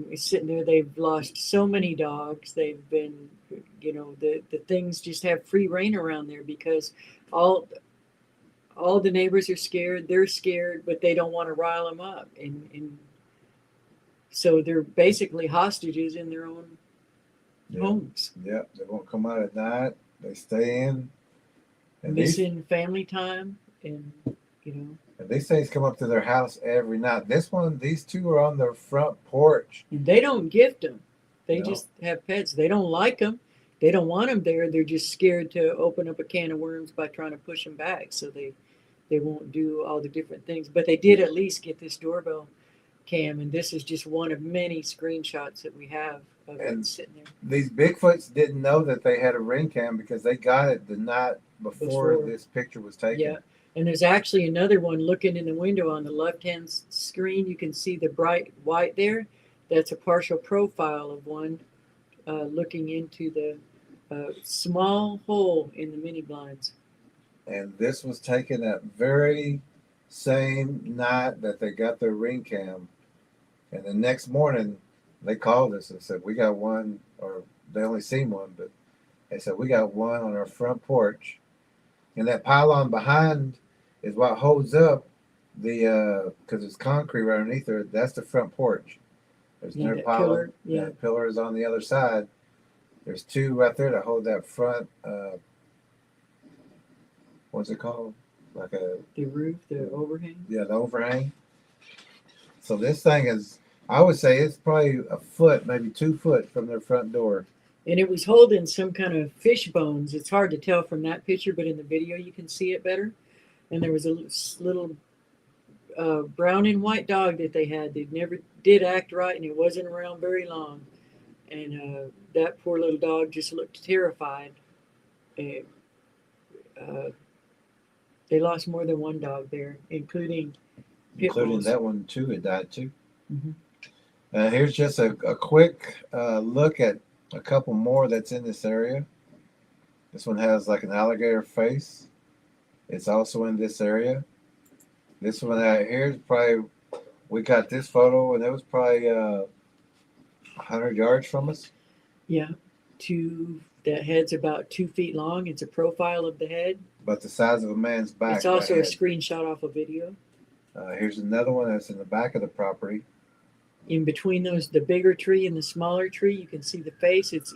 It's sitting there. They've lost so many dogs. They've been, the things just have free reign around there because all the neighbors are scared. They're scared, but they don't want to rile them up, and so they're basically hostages in their own homes. Yeah, they won't come out at night. They stay in. And missing family time, and And these things come up to their house every night. These two are on their front porch. And they don't gift them. They No. just have pets. They don't like them. They don't want them there. They're just scared to open up a can of worms by trying to push them back. So they won't do all the different things. But they did at least get this doorbell cam. And this is just one of many screenshots that we have of it sitting there. These Bigfoots didn't know that they had a ring cam because they got it the night before this picture was taken. Yeah. And there's actually another one looking in the window on the left-hand screen. You can see the bright white there. That's a partial profile of one looking into the small hole in the mini blinds. And this was taken that very same night that they got their ring cam. And the next morning, they called us and said, we got one, or they only seen one, but they said, we got one on our front porch. And that pylon behind is what holds up the, because it's concrete right underneath there, that's the front porch. There's another pylon. That pillar is on the other side. There's two right there that hold that front, what's it called? Like the roof, the overhang? Yeah, the overhang. So this thing is, I would say it's probably a foot, maybe 2 foot from their front door. And it was holding some kind of fish bones. It's hard to tell from that picture, but in the video you can see it better. And there was a little brown and white dog that they had. They never did act right, and it wasn't around very long. And that poor little dog just looked terrified. They lost more than one dog there, including that one too. It died too. Mm-hmm. Here's just a quick look at a couple more that's in this area. This one has like an alligator face. It's also in this area. This one out here is probably, we got this photo and it was probably 100 yards from us. Yeah, that head's about 2 feet long. It's a profile of the head. About the size of a man's back. It's also a screenshot off a video. Here's another one that's in the back of the property. In between those, the bigger tree and the smaller tree, you can see the face. It's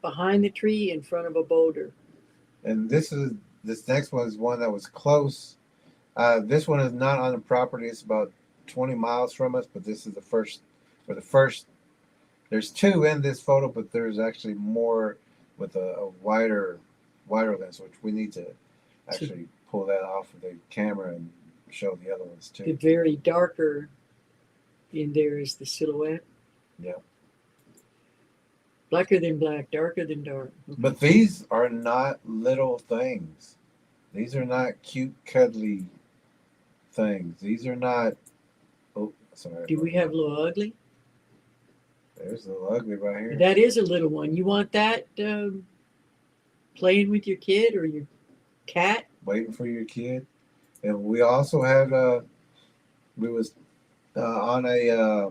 behind the tree in front of a boulder. And this next one is one that was close. This one is not on the property. It's about 20 miles from us, but this is the first. There's two in this photo, but there's actually more with a wider lens, which we need to actually pull that off of the camera and show the other ones The too. very darker in there is the silhouette. Yeah. Blacker than black, darker than dark. But these are not little things. These are not cute, cuddly things. These are not. Oh, sorry. Do we have little ugly? There's a little ugly right here. That is a little one. You want that playing with your kid or your cat? Waiting for your kid. And we also had we was on a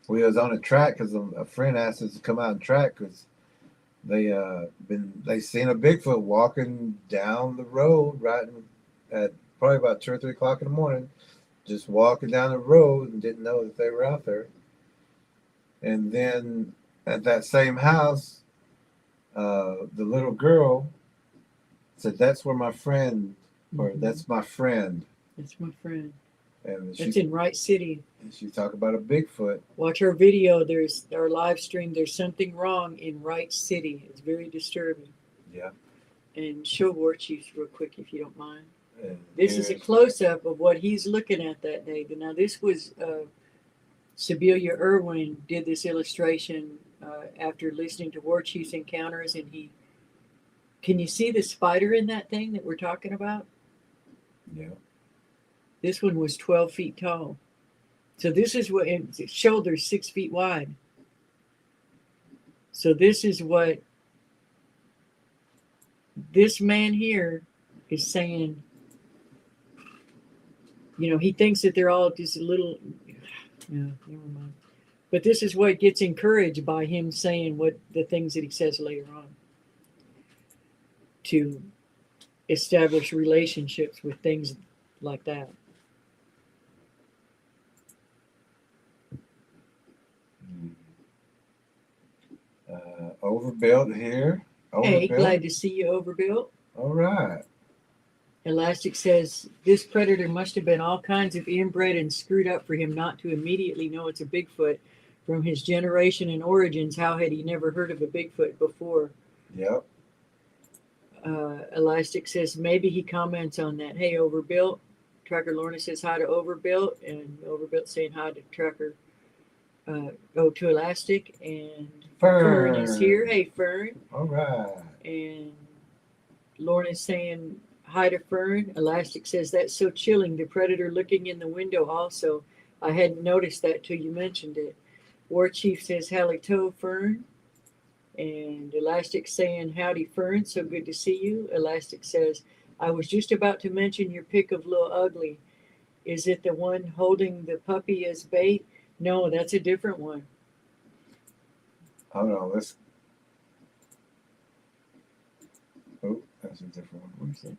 we was on a track because a friend asked us to come out and track because they seen a Bigfoot walking down the road right at probably about 2 or 3 o'clock in the morning, just walking down the road and didn't know that they were out there. And then at that same house, the little girl said, "That's where my friend," or "That's my friend." That's my friend. And That's in Wright City. she talked about a Bigfoot. Watch our video. There's our live stream. There's something wrong in Wright City. It's very disturbing. Yeah. And show War Chiefs real quick if you don't mind. And This is a close-up of what he's looking at that day. Now, this was Sibelia Irwin did this illustration after listening to War Chief's encounters, and can you see the spider in that thing that we're talking about? Yeah. This one was 12 feet tall. So this is what, and its shoulders 6 feet wide. So this is what this man here is saying. You know, he thinks that they're all just a little, yeah, never mind. But this is what gets encouraged by him saying what the things that he says later on to establish relationships with things like that. Overbuilt here. Hey, Overbuilt. glad to see you, Overbuilt. All right. Elastic says this predator must have been all kinds of inbred and screwed up for him not to immediately know it's a Bigfoot. From his generation and origins, how had he never heard of a Bigfoot before? Yep. Elastic says maybe he comments on that. Hey, Overbuilt. Tracker Lorna says hi to Overbuilt, and Overbuilt saying hi to Tracker. To Elastic, and Fern is here. Hey, Fern. All right. And Lorna's saying hi to Fern. Elastic says that's so chilling. The predator looking in the window also. I hadn't noticed that till you mentioned it. War Chief says halito, Fern. And Elastic saying howdy, Fern. So good to see you. Elastic says I was just about to mention your pic of Lil Ugly. Is it the one holding the puppy as bait? No, that's a different one. Hold on. Let's. Oh, that's a different one. Where's that?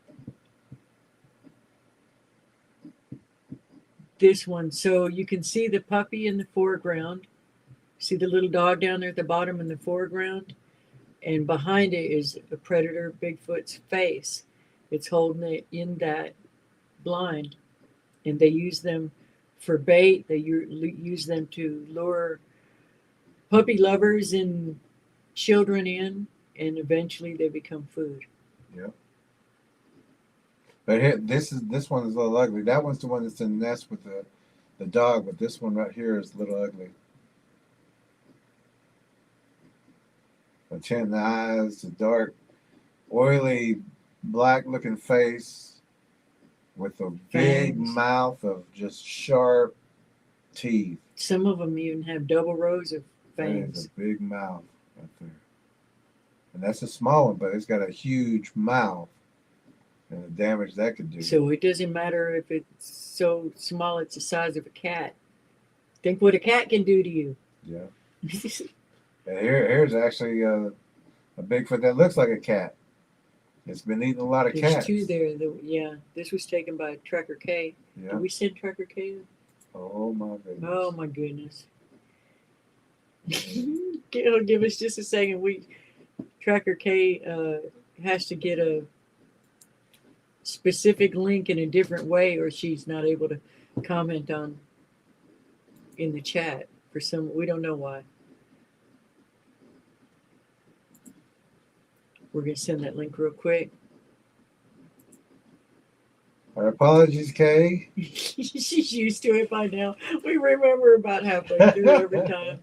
This one. So you can see the puppy in the foreground. See the little dog down there at the bottom in the foreground? And behind it is a predator, Bigfoot's face. It's holding it in that blind. And they use them for bait. They use them to lure puppy lovers and children in. And eventually they become food. Yep. But here, this one is a little ugly. That one's the one that's in the nest with the dog, but this one right here is a little ugly. The chin, the eyes, the dark, oily, black-looking face with a big Fangs. mouth of just sharp teeth. Some of them even have double rows of That fangs. is a big mouth right there. And that's a small one, but it's got a huge mouth. And the damage that could do. So it doesn't matter if it's so small it's the size of a cat. Think what a cat can do to you. Yeah. And here's actually a Bigfoot that looks like a cat. It's been eating a lot of There's cats. two there. Yeah, this was taken by Tracker K. Yeah. Did we send Tracker K? Oh my goodness. Oh my goodness. It'll give us just a second. Tracker K has to get a specific link in a different way, or she's not able to comment on in the chat For some, we don't know why. We're gonna send that link real quick. Our apologies, Kay. She's used to it by now. We remember about halfway through every time.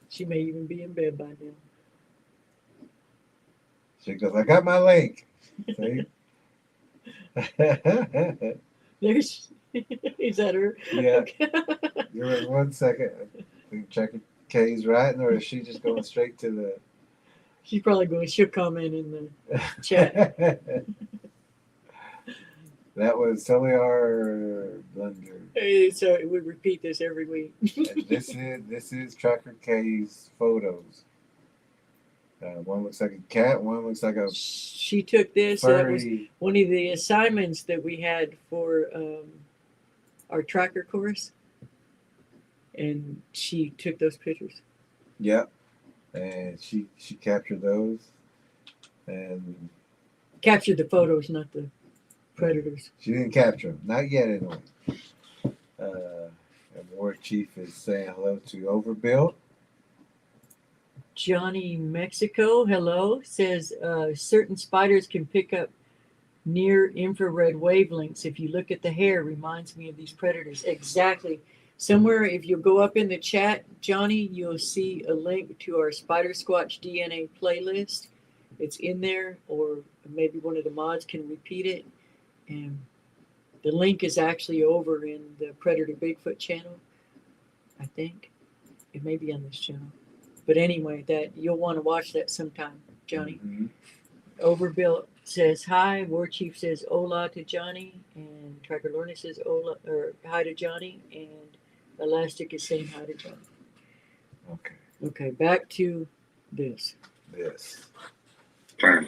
She may even be in bed by now. She goes, I got my link. See? There's, is that her? Yeah. Okay. Give us 1 second. We check if Kay's writing, or is she just going straight to the. She's probably going. She'll comment in the chat. That was totally our blunder. Hey, so we repeat this every week. And this is Tracker K's photos. One looks like a cat. One looks like a She took this. That was furry. one of the assignments that we had for our tracker course, and she took those pictures. Yep. And she captured those, and Captured the photos, not the predators. she didn't capture them, not yet anyway. And War Chief is saying hello to Overbuilt. Johnny Mexico, hello, says certain spiders can pick up near infrared wavelengths. If you look at the hair, reminds me of these predators. Exactly. Somewhere, if you go up in the chat, Johnny, you'll see a link to our Spider Squatch DNA playlist. It's in there, or maybe one of the mods can repeat it. And the link is actually over in the Predator Bigfoot channel, I think. It may be on this channel. But anyway, that you'll want to watch that sometime, Johnny. Mm-hmm. Overbuilt says hi. War Chief says hola to Johnny, and Tracker Lorna says hola or hi to Johnny, and Elastic is saying hi to Johnny. Okay. Okay, back to this. This. Okay.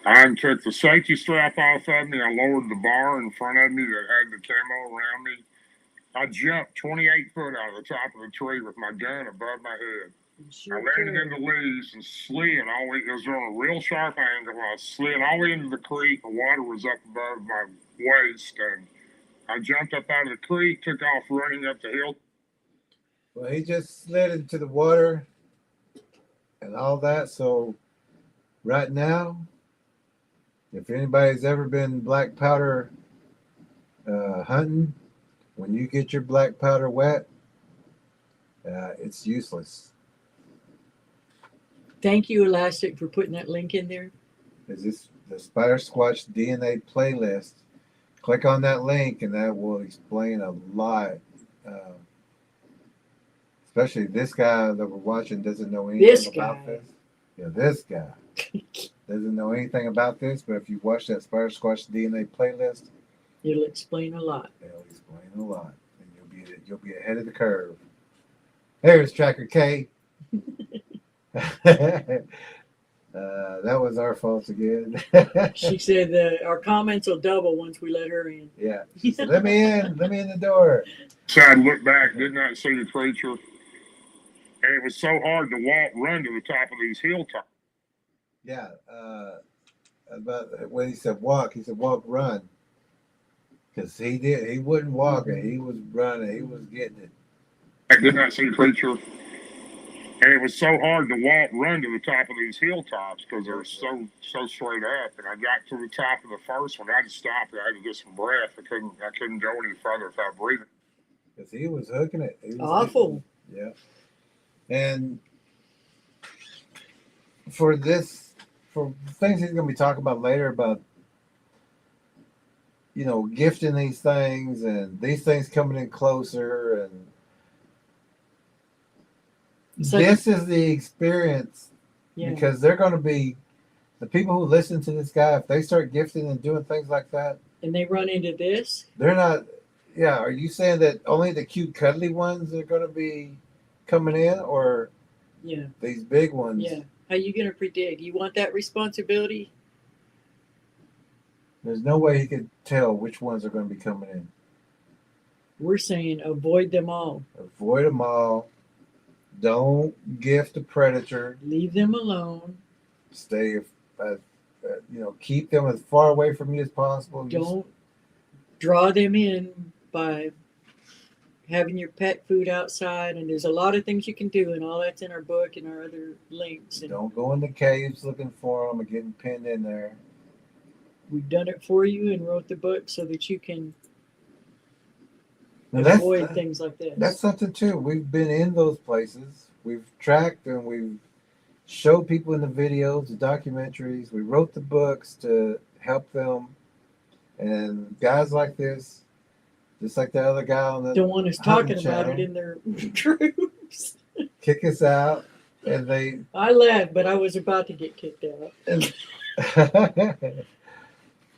I took the safety strap off of me. I lowered the bar in front of me that had the camo around me. I jumped 28 foot out of the top of the tree with my gun above my head. I landed in the leaves and slid all the way. It was on a real sharp angle. I slid all the way into the creek. The water was up above my waist, and I jumped up out of the creek, took off running up the hill. Well, he just slid into the water and all that. So right now, if anybody's ever been black powder hunting, when you get your black powder wet, it's useless. Thank you, Elastic, for putting that link in there. Is this the Spider Squatch DNA playlist? Click on that link, and that will explain a lot. Especially this guy that we're watching doesn't know anything about this. Yeah, this guy doesn't know anything about this. But if you watch that Spider Squatch DNA playlist, It'll explain a lot. it'll explain a lot, and you'll be ahead of the curve. There's Tracker K. That was our fault again. She said our comments will double once we let her in. Yeah. She said, let me in the door. So I looked back, did not see the creature. And it was so hard to run to the top of these hilltops. Yeah. About when he said walk, run. Because he wouldn't walk it. He was running. He was getting it. I did not see the creature. And it was so hard to run to the top of these hilltops because they're so straight up. And I got to the top of the first one. I had to stop. I had to get some breath. I couldn't go any further without breathing. Because he was hooking it. He was Awful. hooking it. Yeah. And for things he's going to be talking about later about, gifting these things and these things coming in closer, and this is the experience. Yeah. Because they're going to be the people who listen to this guy. If they start gifting and doing things like that, And they run into this. they're not. Yeah, are you saying that only the cute, cuddly ones are going to be coming in, or Yeah. these big ones? Yeah. How you gonna predict? You want that responsibility? There's no way he could tell which ones are going to be coming in. We're saying avoid them all. Avoid them all. Don't gift a predator. Leave them alone. Stay, keep them as far away from you as possible. Don't draw them in by having your pet food outside, and there's a lot of things you can do, and all that's in our book and our other links. And Don't go in the caves looking for them or getting pinned in there. we've done it for you and wrote the book so that you can And avoid things like this. that's something too. We've been in those places. We've tracked and we've showed people in the videos, the documentaries. We wrote the books to help them. And guys like this, just like the other guy on the Don't want us hunting talking about it channel, in their groups. kick us out, and they I left, but I was about to get kicked out. and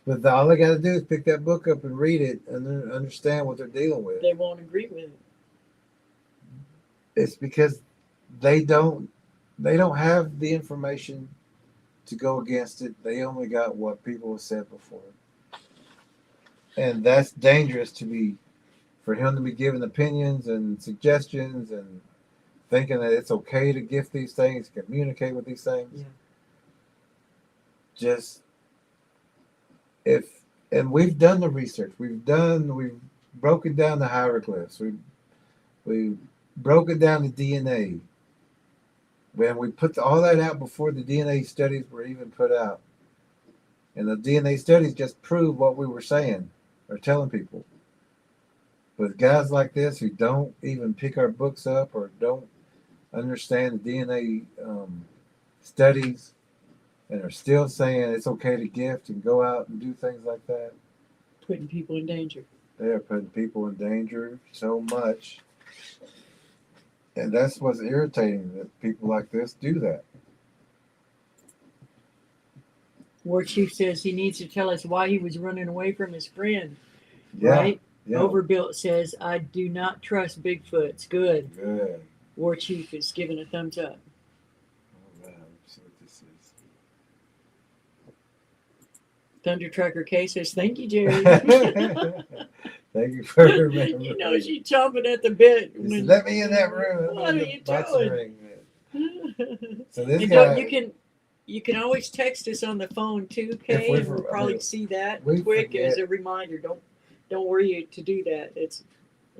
but all they got to do is pick that book up and read it and then understand what they're dealing with. They won't agree with it. It's because they don't have the information to go against it. They only got what people have said before. And that's dangerous for him to be giving opinions and suggestions and thinking that it's okay to gift these things, communicate with these things. Yeah. Just and we've done the research. We've broken down the hieroglyphs. We've broken down the DNA. When we put all that out before the DNA studies were even put out. And the DNA studies just prove what we were saying or telling people. But guys like this who don't even pick our books up or don't understand the DNA studies and are still saying it's okay to gift and go out and do things like that. Putting people in danger. They are putting people in danger so much. And that's what's irritating, that people like this do that. War Chief says he needs to tell us why he was running away from his friend. Yeah, Right? yeah. Overbuilt says, I do not trust Bigfoots. Good. Good. War Chief is giving a thumbs up. Oh, wow. Let's see what this is. Thunder Trucker K says, thank you, Jerry. Thank you for remembering. You know she's chomping at the bit. He said, let me in that room. What are you doing? So this And guy, you can always text us on the phone too, If Kay, we and we'll for- probably see that we quick as forget. a reminder. Don't worry to do that. It's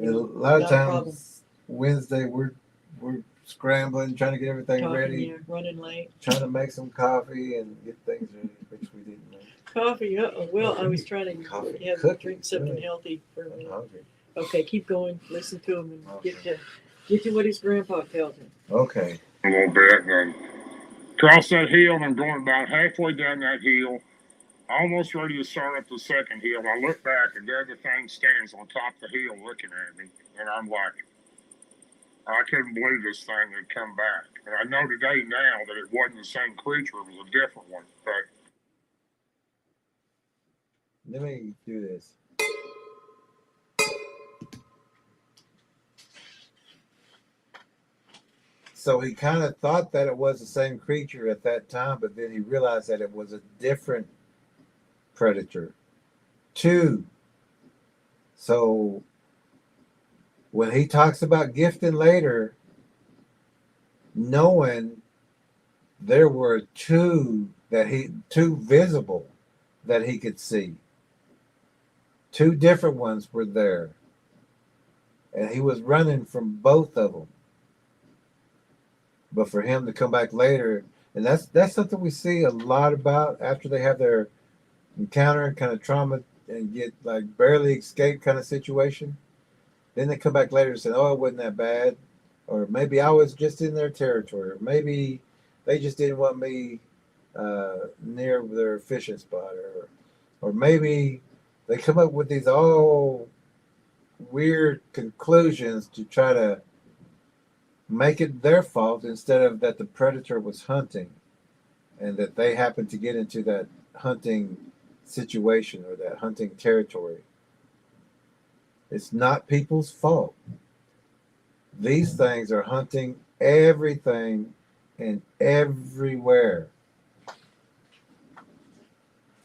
a lot of not a problem. times Wednesday we're scrambling, trying to get everything Talking, ready, yeah, running late. trying to make some coffee and get things ready, which we didn't make. Coffee. Well, I was trying Coffee, to have cookies, drink something good. healthy for a I'm minute. hungry. Okay, keep going. Listen to him and Okay. get to what his grandpa tells him. Okay. A little bit, and cross that hill, and I'm going about halfway down that hill, almost ready to start up the second hill. I look back, and there the thing stands on top of the hill looking at me, and I'm like, I couldn't believe this thing had come back. And I know today now that it wasn't the same creature, it was a different one, but Let me do this. So he kind of thought that it was the same creature at that time, but then he realized that it was a different predator. 2. So when he talks about gifting later, knowing there were two visible that he could see. 2 different ones were there. And he was running from both of them. But for him to come back later, and that's something we see a lot about after they have their encounter and kind of trauma and get like barely escape kind of situation. Then they come back later and say, oh, it wasn't that bad. Or maybe I was just in their territory. Or maybe they just didn't want me near their fishing spot. Or maybe they come up with these all weird conclusions to try to make it their fault instead of that the predator was hunting and that they happened to get into that hunting situation or that hunting territory. It's not people's fault. These things are hunting everything and everywhere.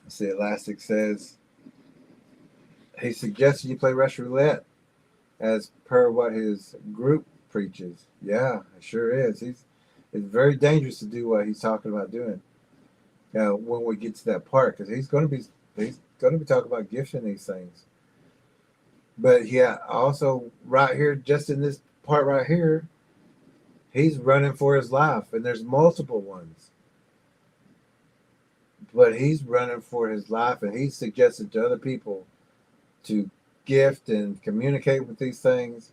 See, Elastic says he suggested you play Russian roulette as per what his group preaches. Yeah, it sure is. It's very dangerous to do what he's talking about doing. When we get to that part, because he's going to be talking about gifting these things. But yeah, also right here, just in this part right here, he's running for his life, and there's multiple ones. But he's running for his life, and he's suggested to other people to gift and communicate with these things,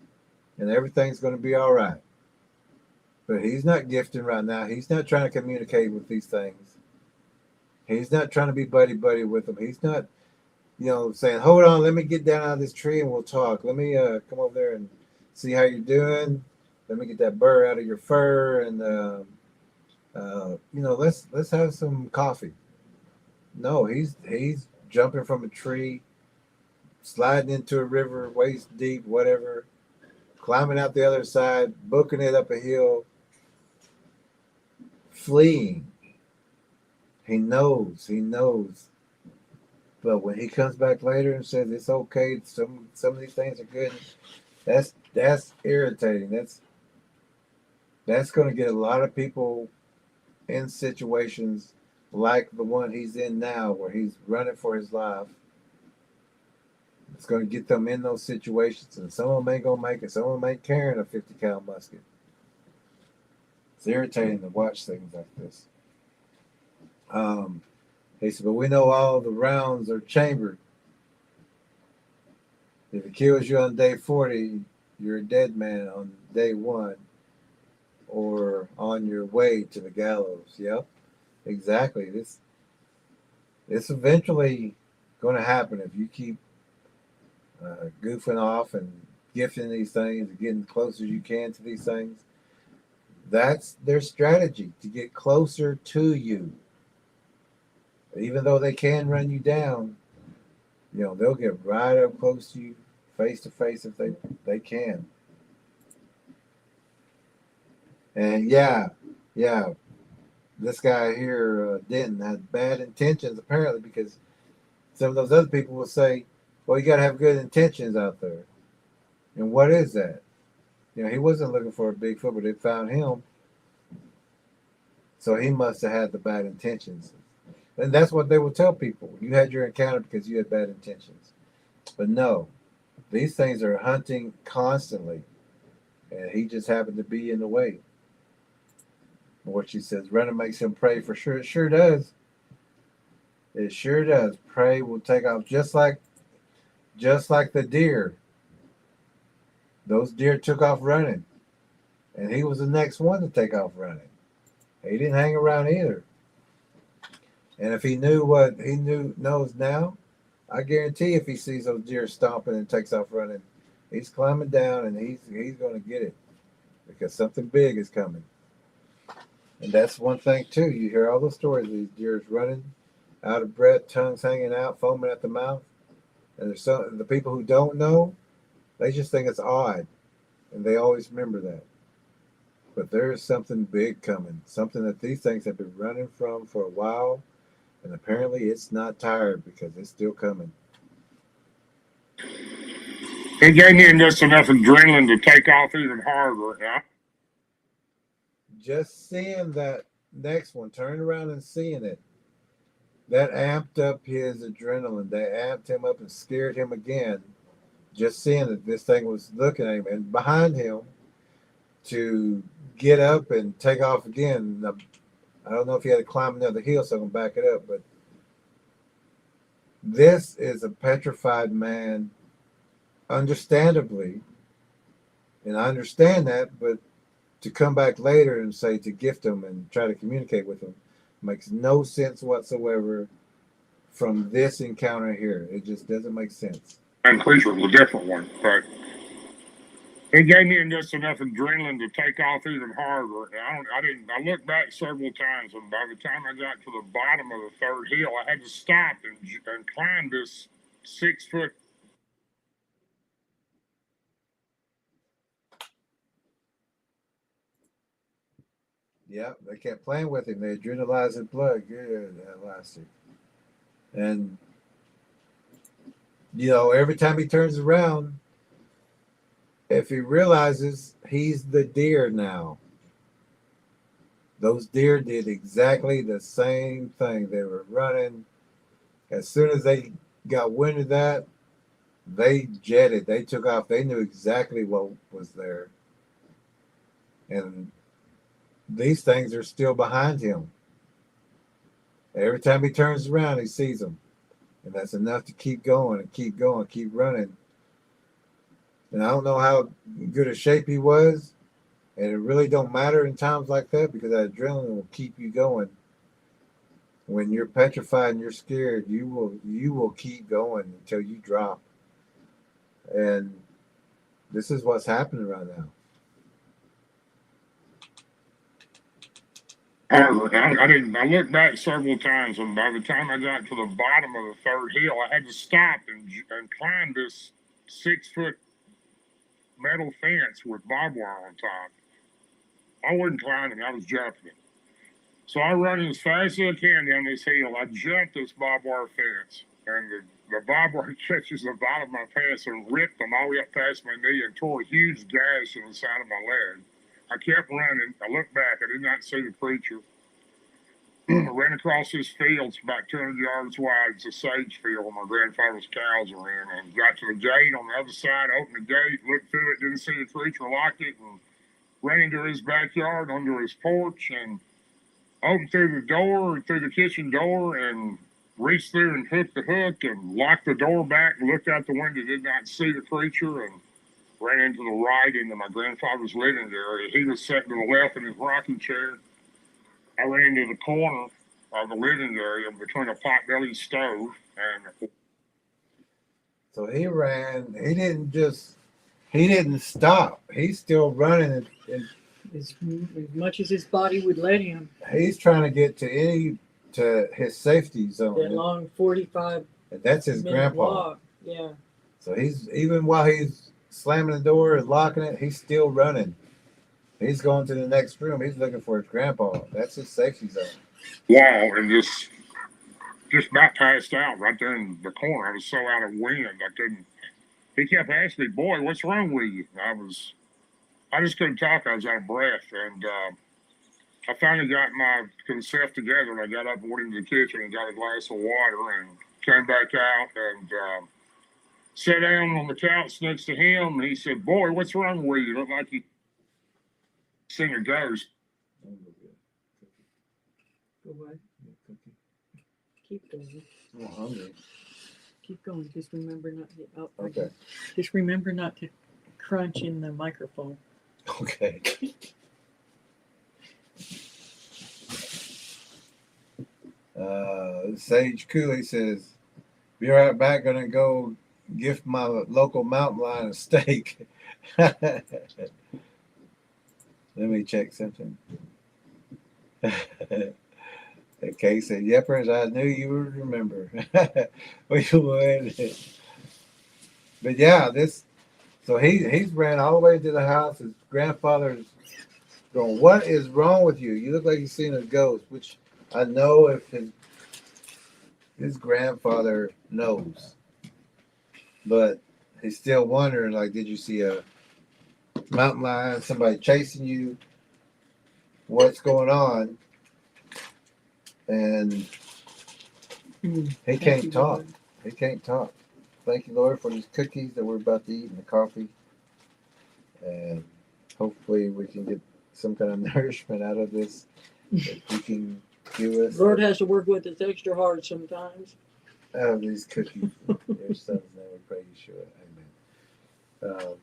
and everything's going to be all right. But he's not gifting right now. He's not trying to communicate with these things. He's not trying to be buddy buddy with them. He's not, saying, "Hold on, let me get down out of this tree and we'll talk. Let me come over there and see how you're doing. Let me get that burr out of your fur, and let's have some coffee." No, he's jumping from a tree, sliding into a river waist deep, whatever, climbing out the other side, booking it up a hill, fleeing. He knows. But when he comes back later and says it's okay, some of these things are good, that's irritating. That's going to get a lot of people in situations like the one he's in now, where he's running for his life. It's going to get them in those situations, and some of them ain't going to make it. Some of them ain't carrying a 50 cal musket. It's irritating to watch things like this. He said, but we know all the rounds are chambered. If it kills you on day 40, you're a dead man on day 1, or on your way to the gallows. Yep, exactly. It's eventually going to happen if you keep goofing off and gifting these things and getting close as you can to these things. That's their strategy, to get closer to you. Even though they can run you down, they'll get right up close to you, face to face, if they can. And yeah, this guy here, Denton, had bad intentions apparently, because some of those other people will say, well, you got to have good intentions out there. And what is that? He wasn't looking for a Bigfoot, but they found him. So he must have had the bad intentions. And that's what they will tell people. You had your encounter because you had bad intentions. But no, these things are hunting constantly. And he just happened to be in the way. What she says, running makes him prey for sure. It sure does. It sure does. Prey will take off just like the deer. Those deer took off running. And he was the next one to take off running. He didn't hang around either. And if he knew what he knows now, I guarantee if he sees those deer stomping and takes off running, he's climbing down and he's going to get it, because something big is coming. And that's one thing too. You hear all those stories of these deers running, out of breath, tongues hanging out, foaming at the mouth. And there's the people who don't know, they just think it's odd, and they always remember that. But there is something big coming, something that these things have been running from for a while. And apparently it's not tired, because it's still coming. It gave me just enough adrenaline to take off even harder. Yeah. Just seeing that next one, turning around and seeing it, that amped up his adrenaline. That amped him up and scared him again. Just seeing that this thing was looking at him and behind him, to get up and take off again. I don't know if he had to climb another hill, so I can back it up, but this is a petrified man, understandably, and I understand that, but to come back later and say to gift him and try to communicate with him makes no sense whatsoever from this encounter here. It just doesn't make sense. And creature was a different one, but it gave me just enough adrenaline to take off even harder. I looked back several times, and by the time I got to the bottom of the third hill, I had to stop and climb this 6 foot. Yep, they kept playing with him. They adrenalized his blood. Good, elastic. And, every time he turns around, if he realizes he's the deer now, those deer did exactly the same thing. They were running. As soon as they got wind of that, they jetted, they took off, they knew exactly what was there. And these things are still behind him. Every time he turns around, he sees them. And that's enough to keep going and keep going, keep running. And I don't know how good a shape he was. And it really don't matter in times like that because that adrenaline will keep you going. When you're petrified and you're scared, you will keep going until you drop. And this is what's happening right now. I didn't. I looked back several times, and by the time I got to the bottom of the third hill, I had to stop and climb this 6-foot metal fence with barbed wire on top. I wasn't climbing; I was jumping it. So I run as fast as I can down this hill. I jumped this barbed wire fence, and the barbed wire catches the bottom of my pants and ripped them all the way up past my knee and tore a huge gash in the side of my leg. I kept running. I looked back. I did not see the creature. I ran across this field. It's about 200 yards wide. It's a sage field where my grandfather's cows are in. And got to the gate on the other side, opened the gate, looked through it, didn't see the creature, locked it, and ran into his backyard under his porch and opened through the door, through the kitchen door, and reached through and hooked the hook and locked the door back and looked out the window, did not see the creature, and ran into the right into my grandfather's living area. He was sitting to the left in his rocking chair. I ran into the corner of the living area between a potbelly stove and. So he ran. He didn't stop. He's still running. And As much as his body would let him. he's trying to get to his safety zone. That long 45 and that's his minute grandpa. walk. Yeah. So he's, even while he's slamming the door and locking it, he's still running. He's going to the next room. He's looking for his grandpa. That's his safety zone. Wall and just about passed out right there in the corner. I was so out of wind I couldn't. He kept asking me, "Boy, what's wrong with you?" I just couldn't talk. I was out of breath, and I finally got myself together. And I got up and went into the kitchen and got a glass of water and came back out and sat down on the couch next to him. And he said, "Boy, what's wrong with you? Look like you seen a ghost." Go away. Keep going. I'm hungry. Keep going. Just remember not to. Oh, Okay. Just remember not to crunch in the microphone. Okay. Sage Cooley says, "Be right back. Gonna go gift my local mountain lion a steak." Let me check something. Okay, said, "Yepers, I knew you would remember." We would. But yeah, so he's ran all the way to the house. His grandfather's going, "What is wrong with you? You look like you've seen a ghost," which I know if his grandfather knows. But he's still wondering, like, did you see a mountain lion, somebody chasing you? What's going on? And he can't talk. Lord. He can't talk. Thank you, Lord, for these cookies that we're about to eat and the coffee. And hopefully we can get some kind of nourishment out of this that you can give us. Lord has to work with us extra hard sometimes. Out of these cookies. In your son's name we pray, Yeshua. Amen.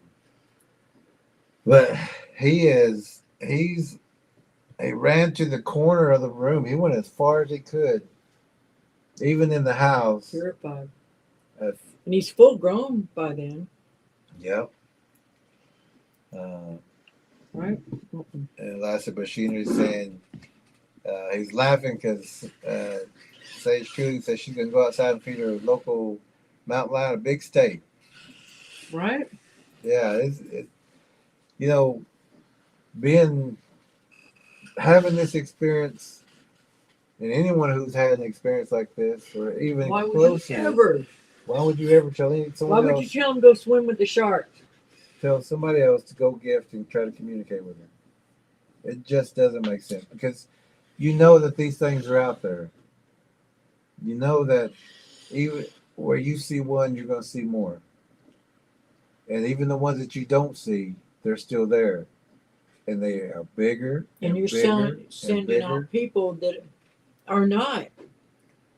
But he ran to the corner of the room. He went as far as he could, even in the house. Purified. And he's full grown by then. Yep. Right? And Lassa Bashina is saying he's laughing because Sage Cooley says she's going to go outside and feed her local mountain lion a big steak. Right? Yeah, it's having this experience, and anyone who's had an experience like this, or even Why would close you to it, ever? why would you ever tell Why someone would else, you tell him go swim with the shark? tell somebody else to go gift and try to communicate with them? It just doesn't make sense because you know that these things are out there. You know that even where you see one, you're going to see more. And even the ones that you don't see, they're still there. And they are bigger And you're bigger and sending bigger. out people that are not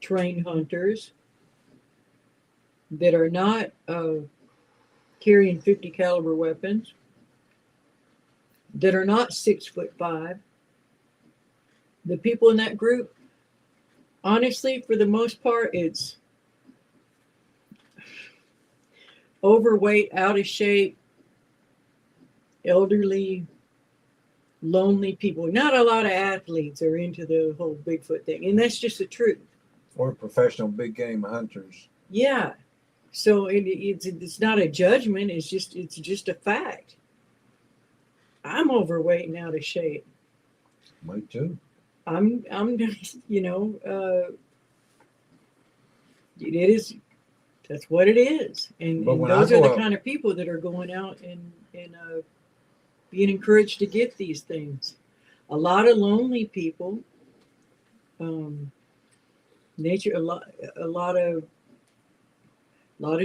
trained hunters, that are not carrying 50 caliber weapons, that are not 6'5". The people in that group, honestly, for the most part, it's overweight, out of shape, elderly, lonely people. Not a lot of athletes are into the whole Bigfoot thing, and that's just the truth. Or professional big game hunters. Yeah. So it's not a judgment. It's just a fact. I'm overweight and out of shape. Me too. I'm you know, it is, that's what it is. And those are the kind of people that are going out and being encouraged to get these things. A lot of lonely people, nature, a lot of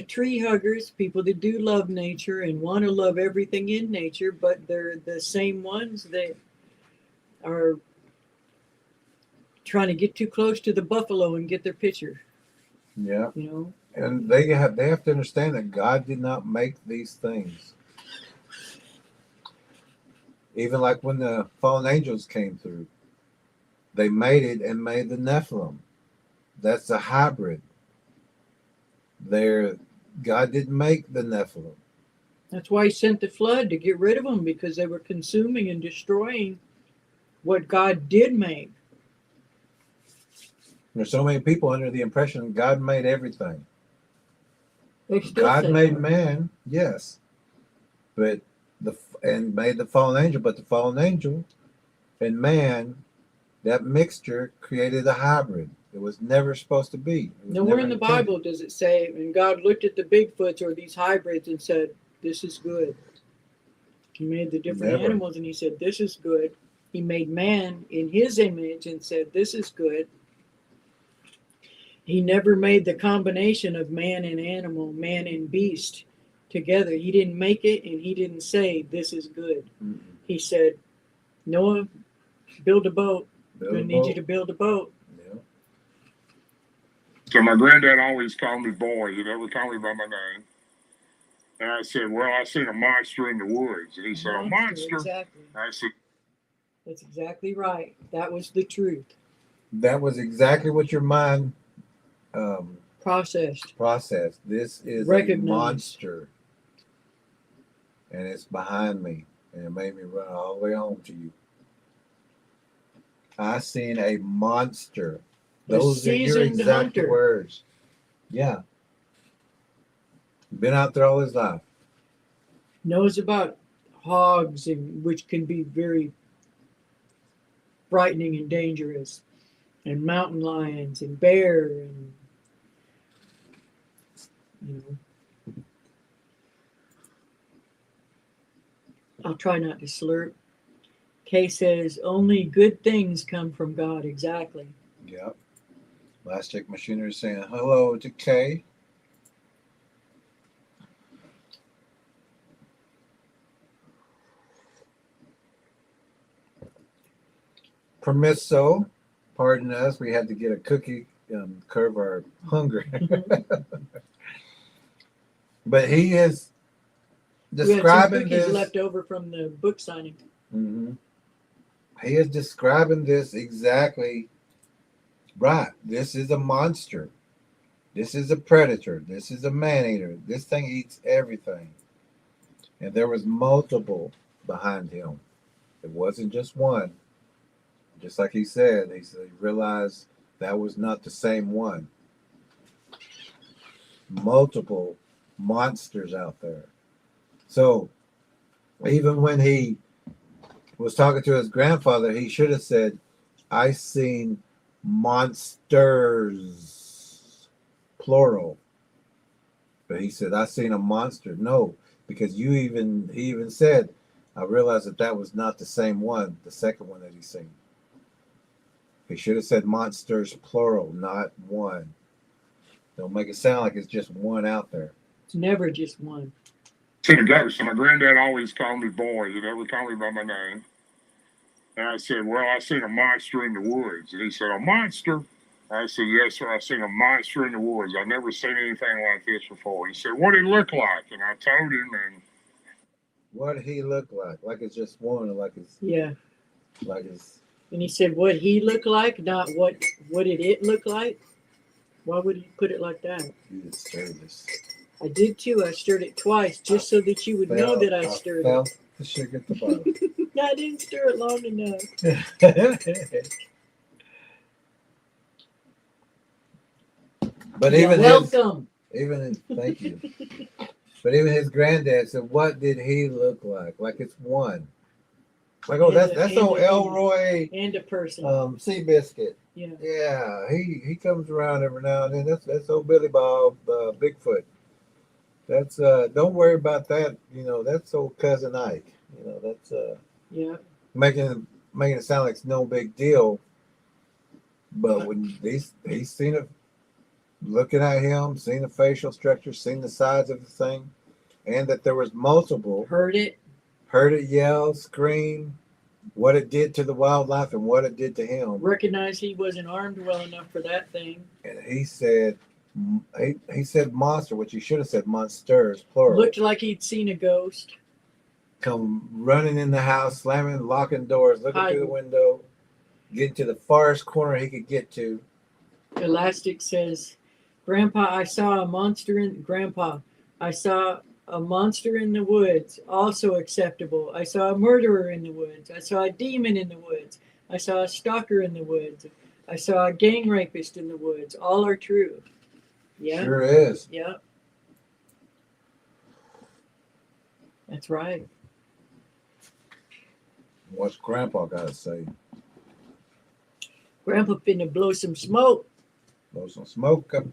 tree huggers, people that do love nature and want to love everything in nature, but they're the same ones that are trying to get too close to the buffalo and get their picture. Yeah. You know? And they have to understand that God did not make these things. Even like when the fallen angels came through, they made it and made the Nephilim. That's a hybrid. God didn't make the Nephilim. That's why he sent the flood, to get rid of them, because they were consuming and destroying what God did make. There's so many people under the impression God made everything. God say made that. man, yes, but made the fallen angel. But the fallen angel and man, that mixture created a hybrid. It was never supposed to be. Nowhere in the Bible does it say, and God looked at the Bigfoots or these hybrids and said, "This is good." He made the different animals and he said, "This is good." He made man in his image and said, "This is good." He never made the combination of man and animal, man and beast together. He didn't make it, and he didn't say, "This is good." Mm-mm. He said, "Noah, build a boat. I'm going to need you to build a boat." Yeah. So my granddad always called me boy. He never called me by my name. And I said, "Well, I seen a monster in the woods." And he said, "A monster?" Exactly. I said, "That's exactly right. That was the truth." That was exactly what your mind Processed. This is Recognized. a monster. And it's behind me. And it made me run all the way home to you. I seen a monster. Those are your exact words. Yeah. Been out there all his life. Knows about hogs, which can be very frightening and dangerous, and mountain lions and bear, and I'll try not to slurp. Kay says only good things come from God. Exactly. Yep. Last Check Machinery is saying hello to Kay. Permisso, pardon us, we had to get a cookie, curb our hunger. But he is describing we had some cookies this left over from the book signing. Mm-hmm. He is describing this exactly right. This is a monster. This is a predator. This is a man-eater. This thing eats everything. And there was multiple behind him. It wasn't just one. Just like he said, he realized that was not the same one. Multiple monsters out there. So even when he was talking to his grandfather, he should have said, "I seen monsters," plural. But he said, "I seen a monster." No, because he even said, "I realized that was not the same one, the second one that he seen." He should have said monsters, plural, not one. Don't make it sound like it's just one out there. It's never just one. seen a ghost. And my granddad always called me boy. He never called me by my name. And I said, well, I seen a monster in the woods. And he said, a monster? I said, yes, sir. I seen a monster in the woods. I've never seen anything like this before. He said, what did it look like? And I told him, and What did he look like? Like it's just one, or Yeah. like it's. And he said, what he looked like, not what did it look like? Why would he put it like that? You just stirred this. I did too. I stirred it twice just so that you would know that I stirred felt the sugar at the bottom. it. I didn't stir it long enough. But You're even welcome. thank you. But even his granddad said, "What did he look like? Like it's one." Like, oh, that's old Elroy And a person. Seabiscuit. Yeah. Yeah, he comes around every now and then. That's old Billy Bob Bigfoot. That's don't worry about that. You know, that's old cousin Ike. You know, that's Yeah. making it sound like it's no big deal. But when he's seen it, looking at him, seen the facial structure, seen the size of the thing, and that there was multiple. Heard it Yell, scream, what it did to the wildlife and what it did to him. Recognized he wasn't armed well enough for that thing. And he said monster, which he should have said monsters, plural. Looked like he'd seen a ghost. Come running in the house, slamming, locking doors, looking through the window, getting to the farthest corner he could get to. Elastic says, Grandpa, I saw a monster in the woods, also acceptable. I saw a murderer in the woods. I saw a demon in the woods. I saw a stalker in the woods. I saw a gang rapist in the woods. All are true. Yeah. Sure is. Yeah. That's right. What's Grandpa got to say? Grandpa finna blow some smoke. Blow some smoke up.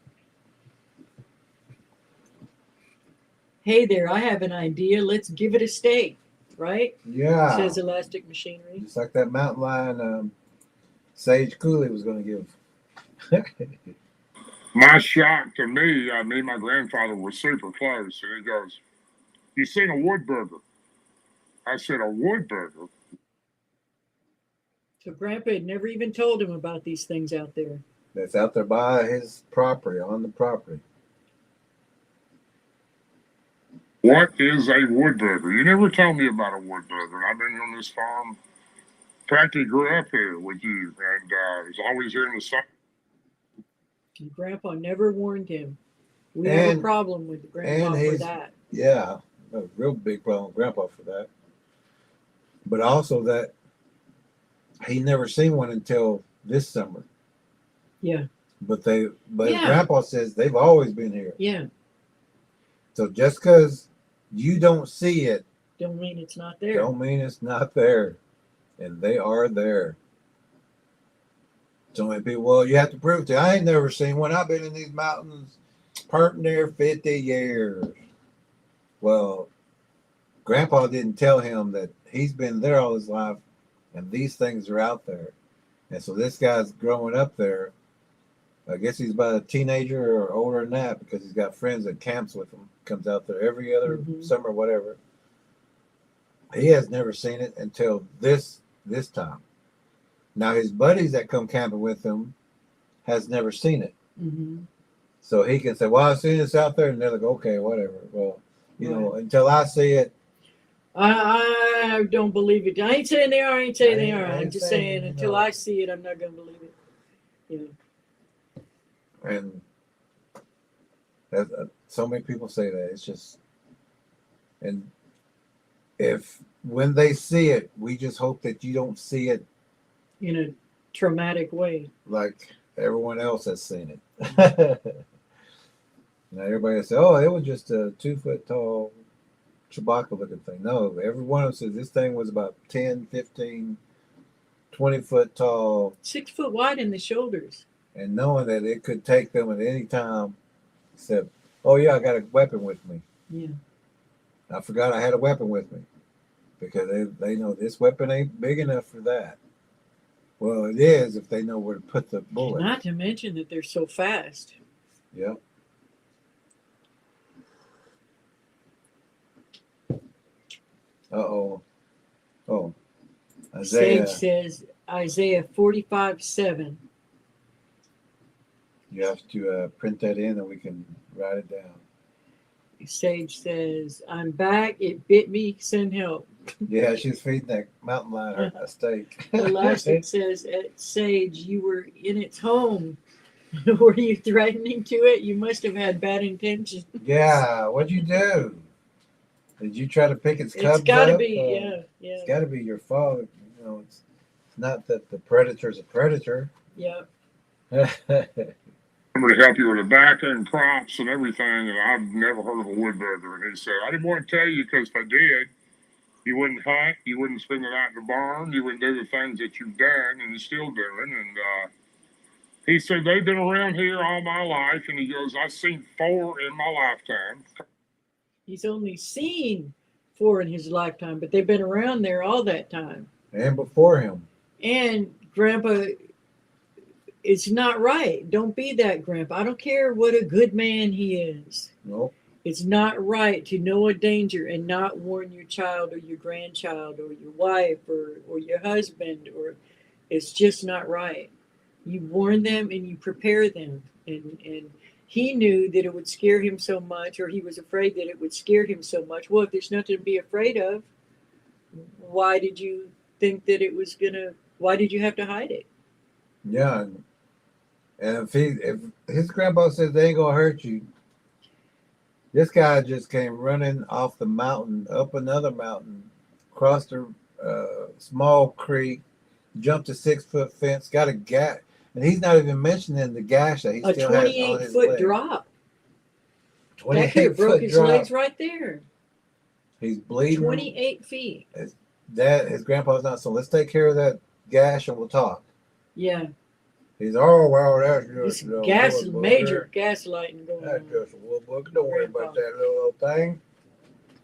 Hey there, I have an idea. Let's give it a stake, right? Yeah. Says Elastic Machinery. Just like that mountain lion Sage Cooley was going to give. my shock to me, me and my grandfather were super close. And he goes, you seen a woodburger? I said, a woodburger? So Grandpa had never even told him about these things out there. That's out there by his property, on the property. What is a woodburger? You never told me about a woodburger. I've been on this farm, practically grew up here with you, and was always here in the summer. And Grandpa never warned him. We have a problem with Grandpa for that. Yeah, a real big problem with Grandpa for that. But also that he never seen one until this summer. Yeah. But Grandpa says they've always been here. Yeah. So just because you don't see it, don't mean it's not there. Don't mean it's not there. And they are there. So many people, well, you have to prove it. I ain't never seen one. I've been in these mountains, perting there 50 years. Well, Grandpa didn't tell him that he's been there all his life and these things are out there. And so this guy's growing up there. I guess he's about a teenager or older than that because he's got friends that camps with him. Comes out there every other summer, whatever. He has never seen it until this time. Now his buddies that come camping with him has never seen it. Mm-hmm. So he can say, well, I've seen this out there. And they're like, okay, whatever. Well, you know, until I see it. I don't believe it. I ain't saying they are. I ain't saying they are. I'm just saying until I see it, I'm not going to believe it. Yeah. And that, so many people say that. It's just, and when they see it, we just hope that you don't see it in a traumatic way, like everyone else has seen it. Now everybody say, "Oh, it was just a 2 foot tall Chewbacca looking thing." No, every one of them says this thing was about 10, 15, 20 foot tall, 6 foot wide in the shoulders, and knowing that it could take them at any time. Except, oh yeah, I got a weapon with me. Yeah, I forgot I had a weapon with me because they know this weapon ain't big enough for that. Well, it is if they know where to put the bullet. Not to mention that they're so fast. Yep. Uh-oh. Oh, Isaiah. Sage says Isaiah 45:7. You have to print that in and we can write it down. Sage says, I'm back. It bit me. Send help. Yeah, she's feeding that mountain lion a steak. Elastic says, Sage, you were in its home. Were you threatening to it? You must have had bad intentions. Yeah, what'd you do? Did you try to pick its cubs up? It's got to be, yeah. It's got to be your fault. You know, it's not that the predator's a predator. Yeah. I'm going to help you with tobacco and crops and everything, and I've never heard of a woodburger. And he said, I didn't want to tell you because if I did, you wouldn't hunt, you wouldn't spend the night in the barn, you wouldn't do the things that you've done and you're still doing. And he said, they've been around here all my life. And he goes, I've seen 4 in my lifetime. He's only seen 4 in his lifetime, but they've been around there all that time. And before him. And Grandpa, it's not right. Don't be that, Grandpa. I don't care what a good man he is. Nope. It's not right to know a danger and not warn your child or your grandchild or your wife or your husband. Or it's just not right. You warn them and you prepare them. And he knew that it would scare him so much, or he was afraid that it would scare him so much. Well, if there's nothing to be afraid of, why did you think that it was why did you have to hide it? Yeah. And if his grandpa says they ain't gonna hurt you, this guy just came running off the mountain, up another mountain, crossed a small creek, jumped a 6-foot fence, got a gash, and he's not even mentioning the gash that he still has on his leg. A 28-foot drop. 28 That could have broke foot his drop. legs right there. He's bleeding. 28 feet. His grandpa's not, so let's take care of that gash and we'll talk. Yeah. He's, oh, well, that's It's just major gaslighting going That's on. just a little book. Don't worry about that little thing.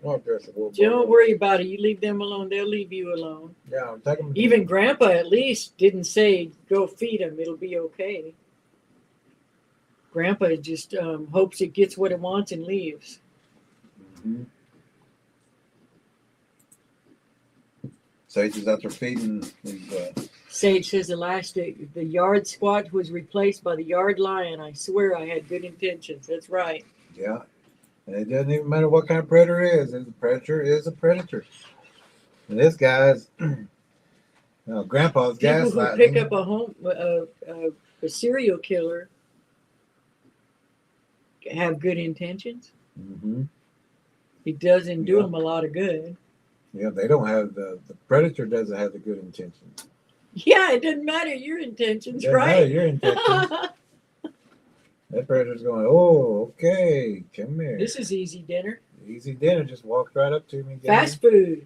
Not just a little book. Don't worry about it. You leave them alone. They'll leave you alone. Yeah, take him. Even Grandpa at least didn't say, go feed him. It'll be okay. Grandpa just hopes it gets what it wants and leaves. Mm-hmm. Sage is out there feeding his, Sage says the yard squat was replaced by the yard lion. I swear I had good intentions. That's right. yeah. And it doesn't even matter what kind of predator it is. A predator is a predator. And this guy's grandpa's People who gaslighting. pick up a serial killer have good intentions. Mm-hmm. He doesn't do them a lot of good. Yeah, they don't have the predator doesn't have the good intentions. Yeah, it doesn't matter your intentions, Doesn't matter right? your intentions. That predator's going, oh, okay, come here. This is easy dinner. Easy dinner, just walked right up to me. Fast food.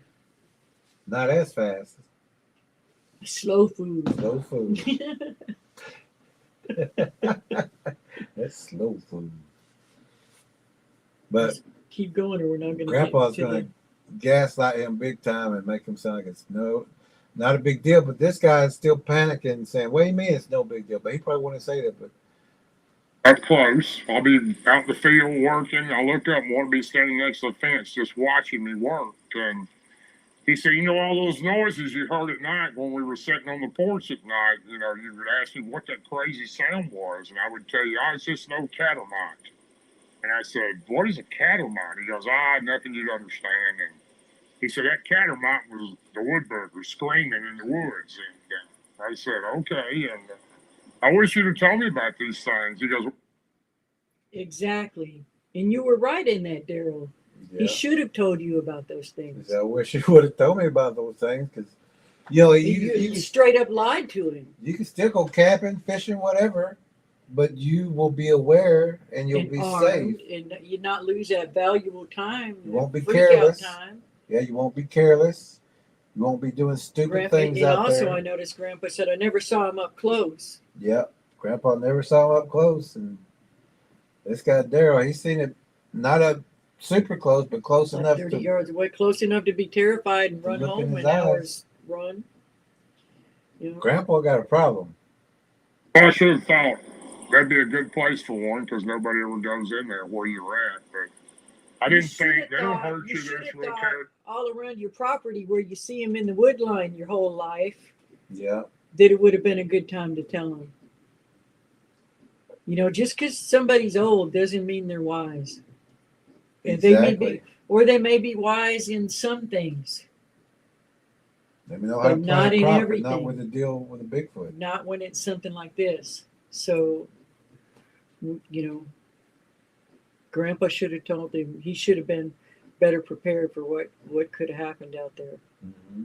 Not as fast. Slow food. Slow food. That's slow food. But Keep going or we're not going to Grandpa's going to gaslight him big time and make him sound like it's not a big deal. But this guy is still panicking, saying, what do you mean it's no big deal? But he probably wouldn't say that. But Up close, I'll be out in the field working. I look up and want to be standing next to the fence just watching me work. And he said, you know, all those noises you heard at night when we were sitting on the porch at night, you know, you would ask me what that crazy sound was. And I would tell you, oh, it's just an old catamite. And I said, what is a catamite? He goes, nothing you'd understand. And he said, that catamite was the woodburger screaming in the woods. And I said, okay. And I wish you'd have told me about these things. He goes, Exactly. And you were right in that, Darrell. yeah. He should have told you about those things. I wish you would have told me about those things because, you know, You straight up lied to him. you can still go camping, fishing, whatever, but you will be aware and you'll And be armed, safe. and you not lose that valuable time. You won't be freak out careless. time. Yeah, you won't be careless. You won't be doing stupid things And out also, there. I noticed Grandpa said, I never saw him up close. Yep. Grandpa never saw him up close. And this guy, Darrell, he's seen it not up super close, but close Like enough 30 to yards away, close enough to be terrified and run look in home his when eyes. hours run. You know? Grandpa got a problem. I should have thought that'd be a good place for one because nobody ever goes in there where you're at. But I You didn't should think have they don't thought, hurt you you should this have real thought territory. all around your property where you see them in the wood line your whole life, Yeah. that it would have been a good time to tell them. You know, just because somebody's old doesn't mean they're wise. And they may Exactly. be, or they may be wise in some things, Let me know how to but plant not a in crop, but everything. not with the deal with a Bigfoot. Not when it's something like this. So, you know, Grandpa should have told him. He should have been better prepared for what could have happened out there. Mm-hmm.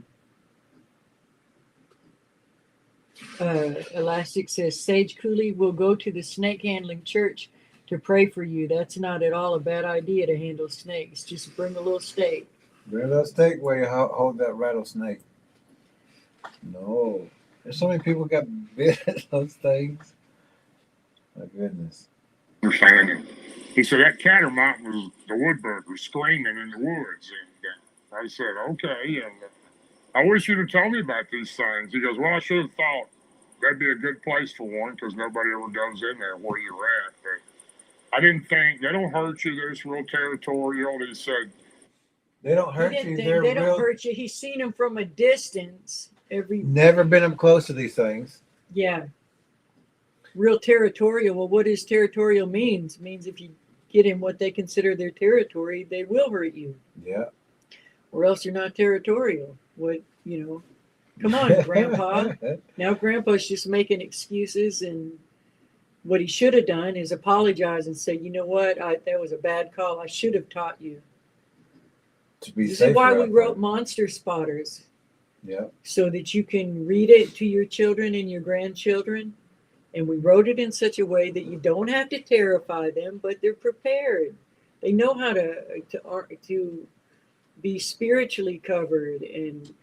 Elastic says, Sage Cooley will go to the snake handling church to pray for you. That's not at all a bad idea to handle snakes. Just bring a little stake. Bring a little stake where you hold that rattlesnake. No. There's so many people got bit at those things. My goodness. Understanding. He said that catamount was the woodburger screaming in the woods. And I said, okay. And I wish you'd have told me about these things. He goes, well, I should have thought that'd be a good place for one because nobody ever goes in there where you're at. But I didn't think they don't hurt you. They're just real territorial. He said, They don't He hurt didn't you. think They're they don't real. hurt you. He's seen them from a distance. Never been up close to these things. Yeah. Real territorial. Well, what does territorial means? Means if you get in what they consider their territory, they will hurt you. Yeah. Or else you're not territorial. What, you know, come on, Grandpa. Now Grandpa's just making excuses, and what he should have done is apologize and say, you know what, that was a bad call. I should have taught you. To be This is why we safer out wrote there. Monster Spotters, Yeah. so that you can read it to your children and your grandchildren. And we wrote it in such a way that you don't have to terrify them, but they're prepared. They know how to be spiritually covered, and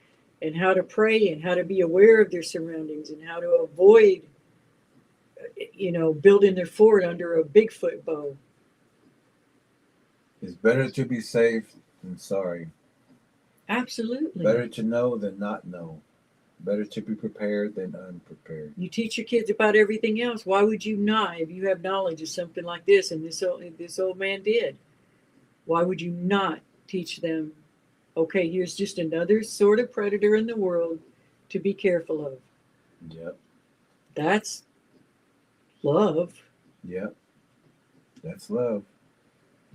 how to pray, and how to be aware of their surroundings, and how to avoid, you know, building their fort under a Bigfoot bow. It's better to be safe than sorry. Absolutely. Better to know than not know. Better to be prepared than unprepared. You teach your kids about everything else. Why would you not, if you have knowledge of something like this, and this old man did? Why would you not teach them? Okay, here's just another sort of predator in the world to be careful of. Yep. That's love. Yep. That's love.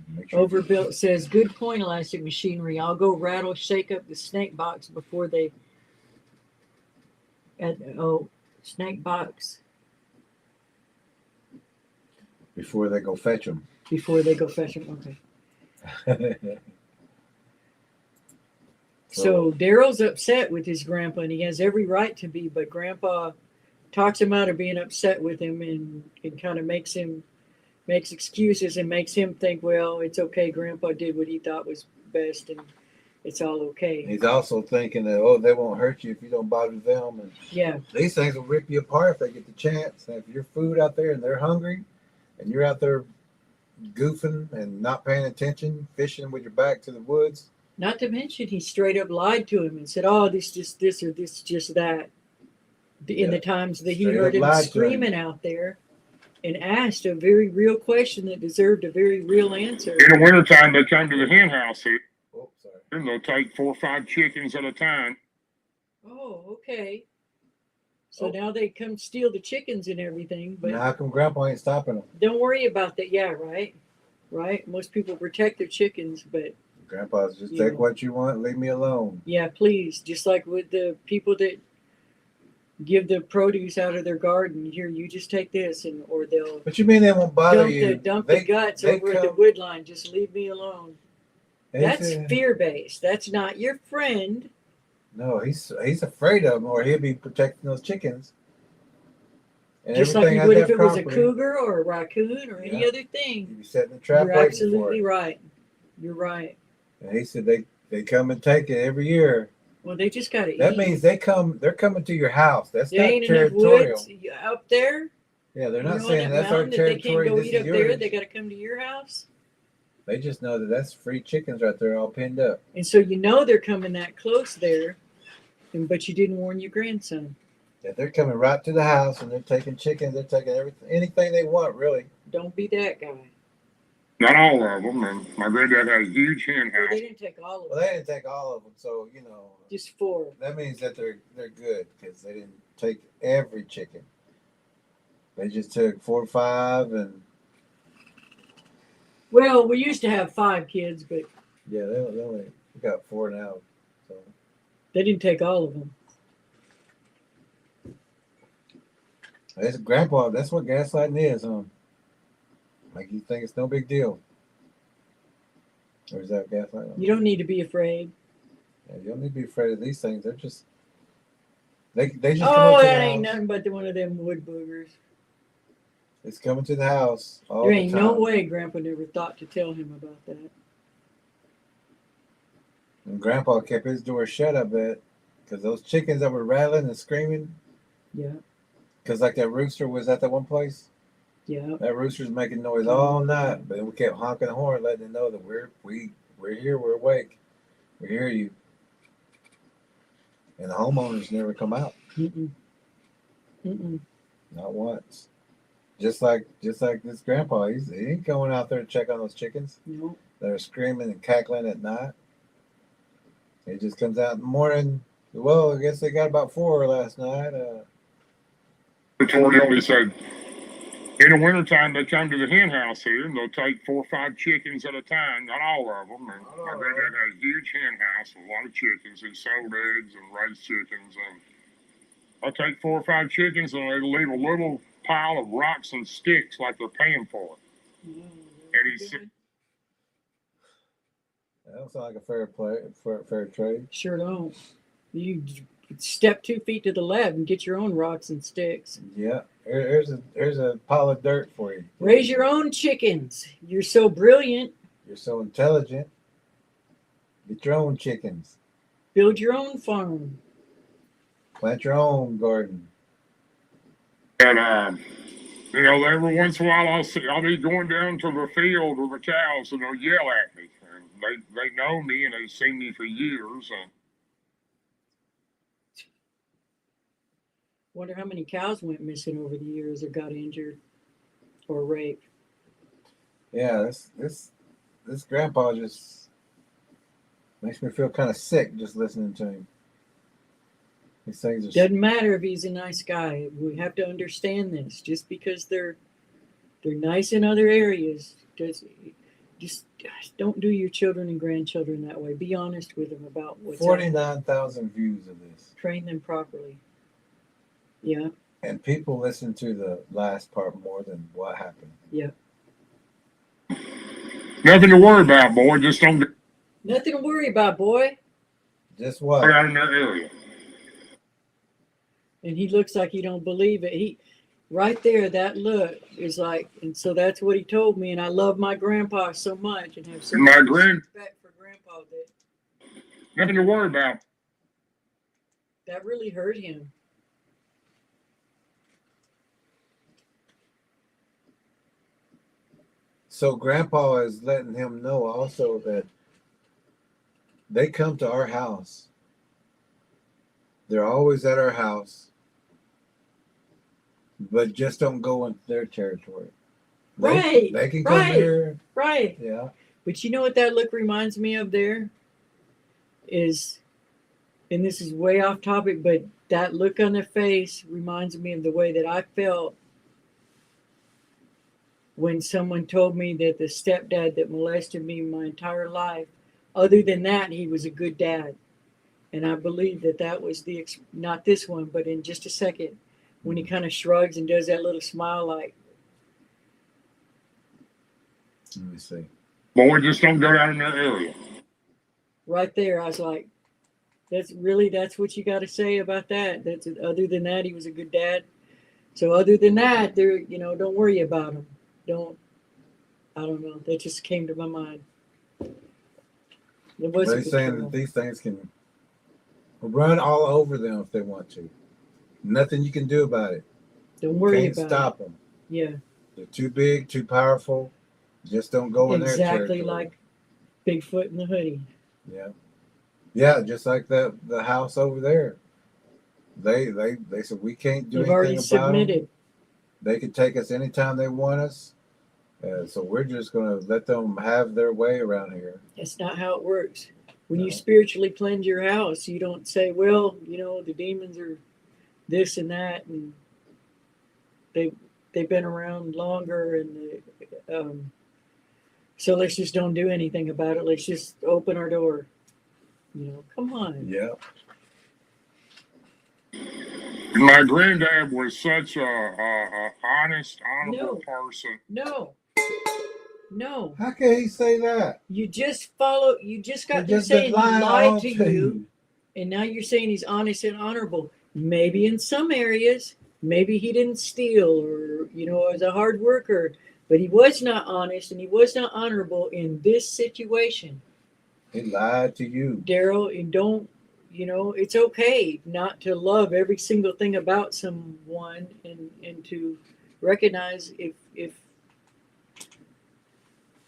Make sure Overbuilt says, good point, Elastic Machinery. I'll go shake up the snake box before they. Snake box. before they go fetch them. Before they go fetch them. Okay. So Darrell's upset with his grandpa, and he has every right to be, but Grandpa talks him out of being upset with him, and kind of makes excuses and makes him think, well, it's okay. Grandpa did what he thought was best, and it's all okay. He's also thinking that, they won't hurt you if you don't bother them. And yeah, these things will rip you apart if they get the chance. And if you're food out there and they're hungry and you're out there goofing and not paying attention, fishing with your back to the woods. Not to mention he straight up lied to him and said, oh, this just this or this just that. In the times that he heard him screaming out there, and asked a very real question that deserved a very real answer. In the wintertime, they come to the hen house here. Oh, sorry. And they'll take 4 or 5 chickens at a time. Oh, okay. So now they come steal the chickens and everything, but Now, how come Grandpa ain't stopping them? don't worry about that. Yeah, right. Right. Most people protect their chickens, but Grandpa's just Yeah. take what you want, leave me alone. yeah, please. Just like with the people that give the produce out of their garden, here, you just take this, or they'll But you mean they won't bother you? dump the guts they over at the come- wood line. Just leave me alone. They That's say- fear-based. That's not your friend. No, he's afraid of them, or he'll be protecting those chickens. And Just like everything you on would that if it was a property, cougar or a raccoon or any Yeah. other thing. He'd be setting a trap You're waiting for absolutely it. right. You're right. And he said they come and take it every year. Well, they just got to eat. That means they're coming to your house. That's there not ain't enough territorial. woods up there. Yeah, they're not on saying that that's our mountain that they can't territory. go This eat is up there. yours. They got to come to your house. They just know that that's free chickens right there, all pinned up. And so you know they're coming that close there, but you didn't warn your grandson. Yeah, they're coming right to the house and they're taking chickens. They're taking everything, anything they want, really. Don't be that guy. Not all of them. And my granddad had a huge hen Well, they house. didn't take all of Well, them. they didn't take all of them, so Just 4. that means that they're good because they didn't take every chicken. They just took 4 or 5, and Well, we used to have 5 kids, but yeah, they only got 4 now. So they didn't take all of them. that's Grandpa. That's what gaslighting is, huh? Like you think it's no big deal, or is that gaslighting? You don't need to be afraid. Yeah, you don't need to be afraid of these things. They're just they just come Oh, up to the that ain't house. nothing but one of them wood boogers. It's coming to the house all There the ain't time. no way Grandpa never thought to tell him about that. And Grandpa kept his door shut, I bet, because those chickens that were rattling and screaming. Yeah, Because like that rooster was at that one place. yeah. That rooster's making noise all night, but we kept honking the horn, letting them know that we're here, we're awake, we hear you. And the homeowners never come out, Mm-mm. Mm-mm. not once. Just like this grandpa, he ain't going out there to check on those chickens No. that are screaming and cackling at night. He just comes out in the morning. Well, I guess they got about 4 last night. He said, in the wintertime, they come to the hen house here, and they'll take 4 or 5 chickens at a time, not all of them. And my granddad had a huge hen house with a lot of chickens. He sold eggs and raised chickens. And I'll take 4 or 5 chickens, and they leave a little pile of rocks and sticks like they're paying for it. And he said, That don't sound like a fair trade. Sure don't. You step 2 feet to the left and get your own rocks and sticks. Yeah, here's a pile of dirt for you. Raise your own chickens. You're so brilliant. You're so intelligent. Get your own chickens. Build your own farm. Plant your own garden. and every once in a while I'll be going down to the field with the cows, and they'll yell at me. And they know me, and they've seen me for years. And Wonder how many cows went missing over the years or got injured or raped. Yeah, this grandpa just makes me feel kind of sick just listening to him. These things are Doesn't matter if he's a nice guy. We have to understand this. Just because they're nice in other areas, just don't do your children and grandchildren that way. Be honest with them about what's 49,000 views of this. Train them properly. Yeah, And people listen to the last part more than what happened. yeah. nothing to worry about, boy. Just don't get Nothing to worry about, boy. Just what? out in that area. And he looks like he don't believe it. He right there, that look is like, and so that's what he told me. And I love my grandpa so much and have so My much grand- respect for grandpa that Nothing to worry about. that really hurt him. So grandpa is letting him know also that they come to our house. They're always at our house, but just don't go into their territory. Right, They can come right. here. Right. Yeah. But you know what that look reminds me of there is, and this is way off topic, but that look on their face reminds me of the way that I felt when someone told me that the stepdad that molested me my entire life, other than that, he was a good dad. And I believe that was not this one, but in just a second, when he kind of shrugs and does that little smile like, Let me see. Boy, just don't go out in that area. right there, I was like, that's what you got to say about that. That's other than that, he was a good dad. So other than that, don't worry about him. I don't know. That just came to my mind. It wasn't They're saying that these things can run all over them if they want to. Nothing you can do about it. Don't worry Can't about stop it. them. Yeah. They're too big, too powerful. Just don't go in their territory. Exactly like Bigfoot in the hoodie. Yeah. Yeah, just like the house over there. They said we can't do You've anything already about submitted. them. They can take us anytime they want us. So we're just going to let them have their way around here. That's not how it works. When No. you spiritually cleanse your house, you don't say, well, the demons are this and that, and they've been around longer, and so let's just don't do anything about it. Let's just open our door. Come on. Yeah. My granddad was such a honest, honorable No. person. No. How can he say that? You just got He through just saying been he lying lied all to to you, and now you're saying he's honest and honorable. Maybe in some areas, maybe he didn't steal, or was a hard worker, but he was not honest and he was not honorable in this situation. He lied to you. Darrell, and don't, it's okay not to love every single thing about someone, and to recognize if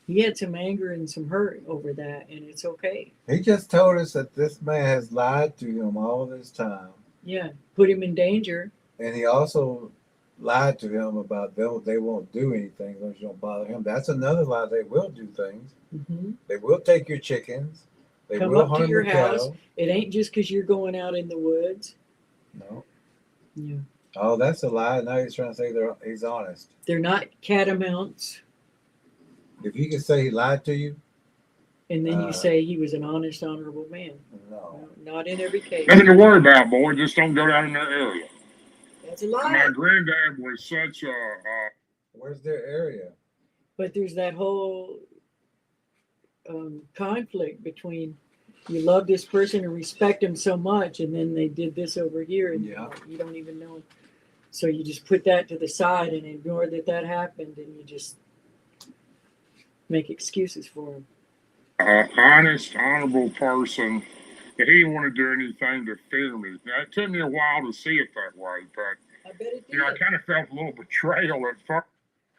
he had some anger and some hurt over that, and it's okay. He just told us that this man has lied to him all this time. Yeah, put him in danger. And he also lied to him about they won't do anything unless you don't bother him. That's another lie. They will do things. Mm-hmm. They will take your chickens. They Come will up to harm your house. cattle. It ain't just because you're going out in the woods. No. Yeah. Oh, that's a lie. Now he's trying to say he's honest. They're not catamounts. If you can say he lied to you, And then you say he was an honest, honorable man. no. Not in every case. Nothing to worry about, boy. Just don't go down in that area. That's a My lie. granddad was such a Where's their area? But there's that whole conflict between you love this person and respect him so much, and then they did this over here, and you don't even know. So you just put that to the side and ignore that happened, and you just make excuses for him. honest, honorable person. He didn't want to do anything to fear me. Now, it took me a while to see it that way, but I bet it did. I kind of felt a little betrayal at first.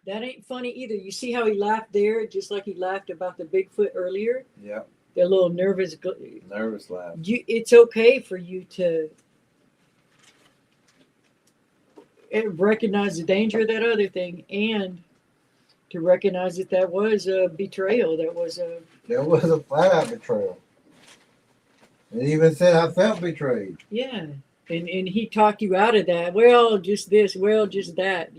That ain't funny either. You see how he laughed there, just like he laughed about the Bigfoot earlier? Yeah. That little nervous laugh. It's okay for you to recognize the danger of that other thing, and to recognize that was a betrayal. There was a flat out betrayal. And he even said I felt betrayed. Yeah. And he talked you out of that. Well, just this, well, just that,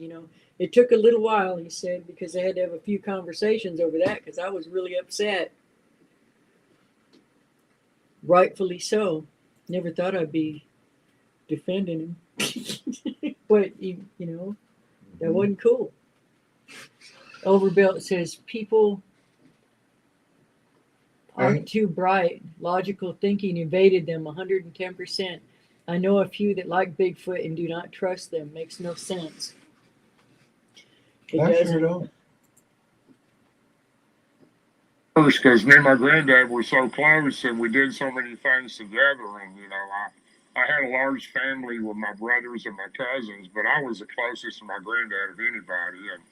It took a little while, he said, because they had to have a few conversations over that, because I was really upset. Rightfully so. Never thought I'd be defending him. But, that wasn't cool. Overbelt says, people aren't too bright. Logical thinking evaded them 110%. I know a few that like Bigfoot and do not trust them. Makes no sense. I sure don't. First, because me and my granddad were so close, and we did so many things together, and I had a large family with my brothers and my cousins, but I was the closest to my granddad of anybody, and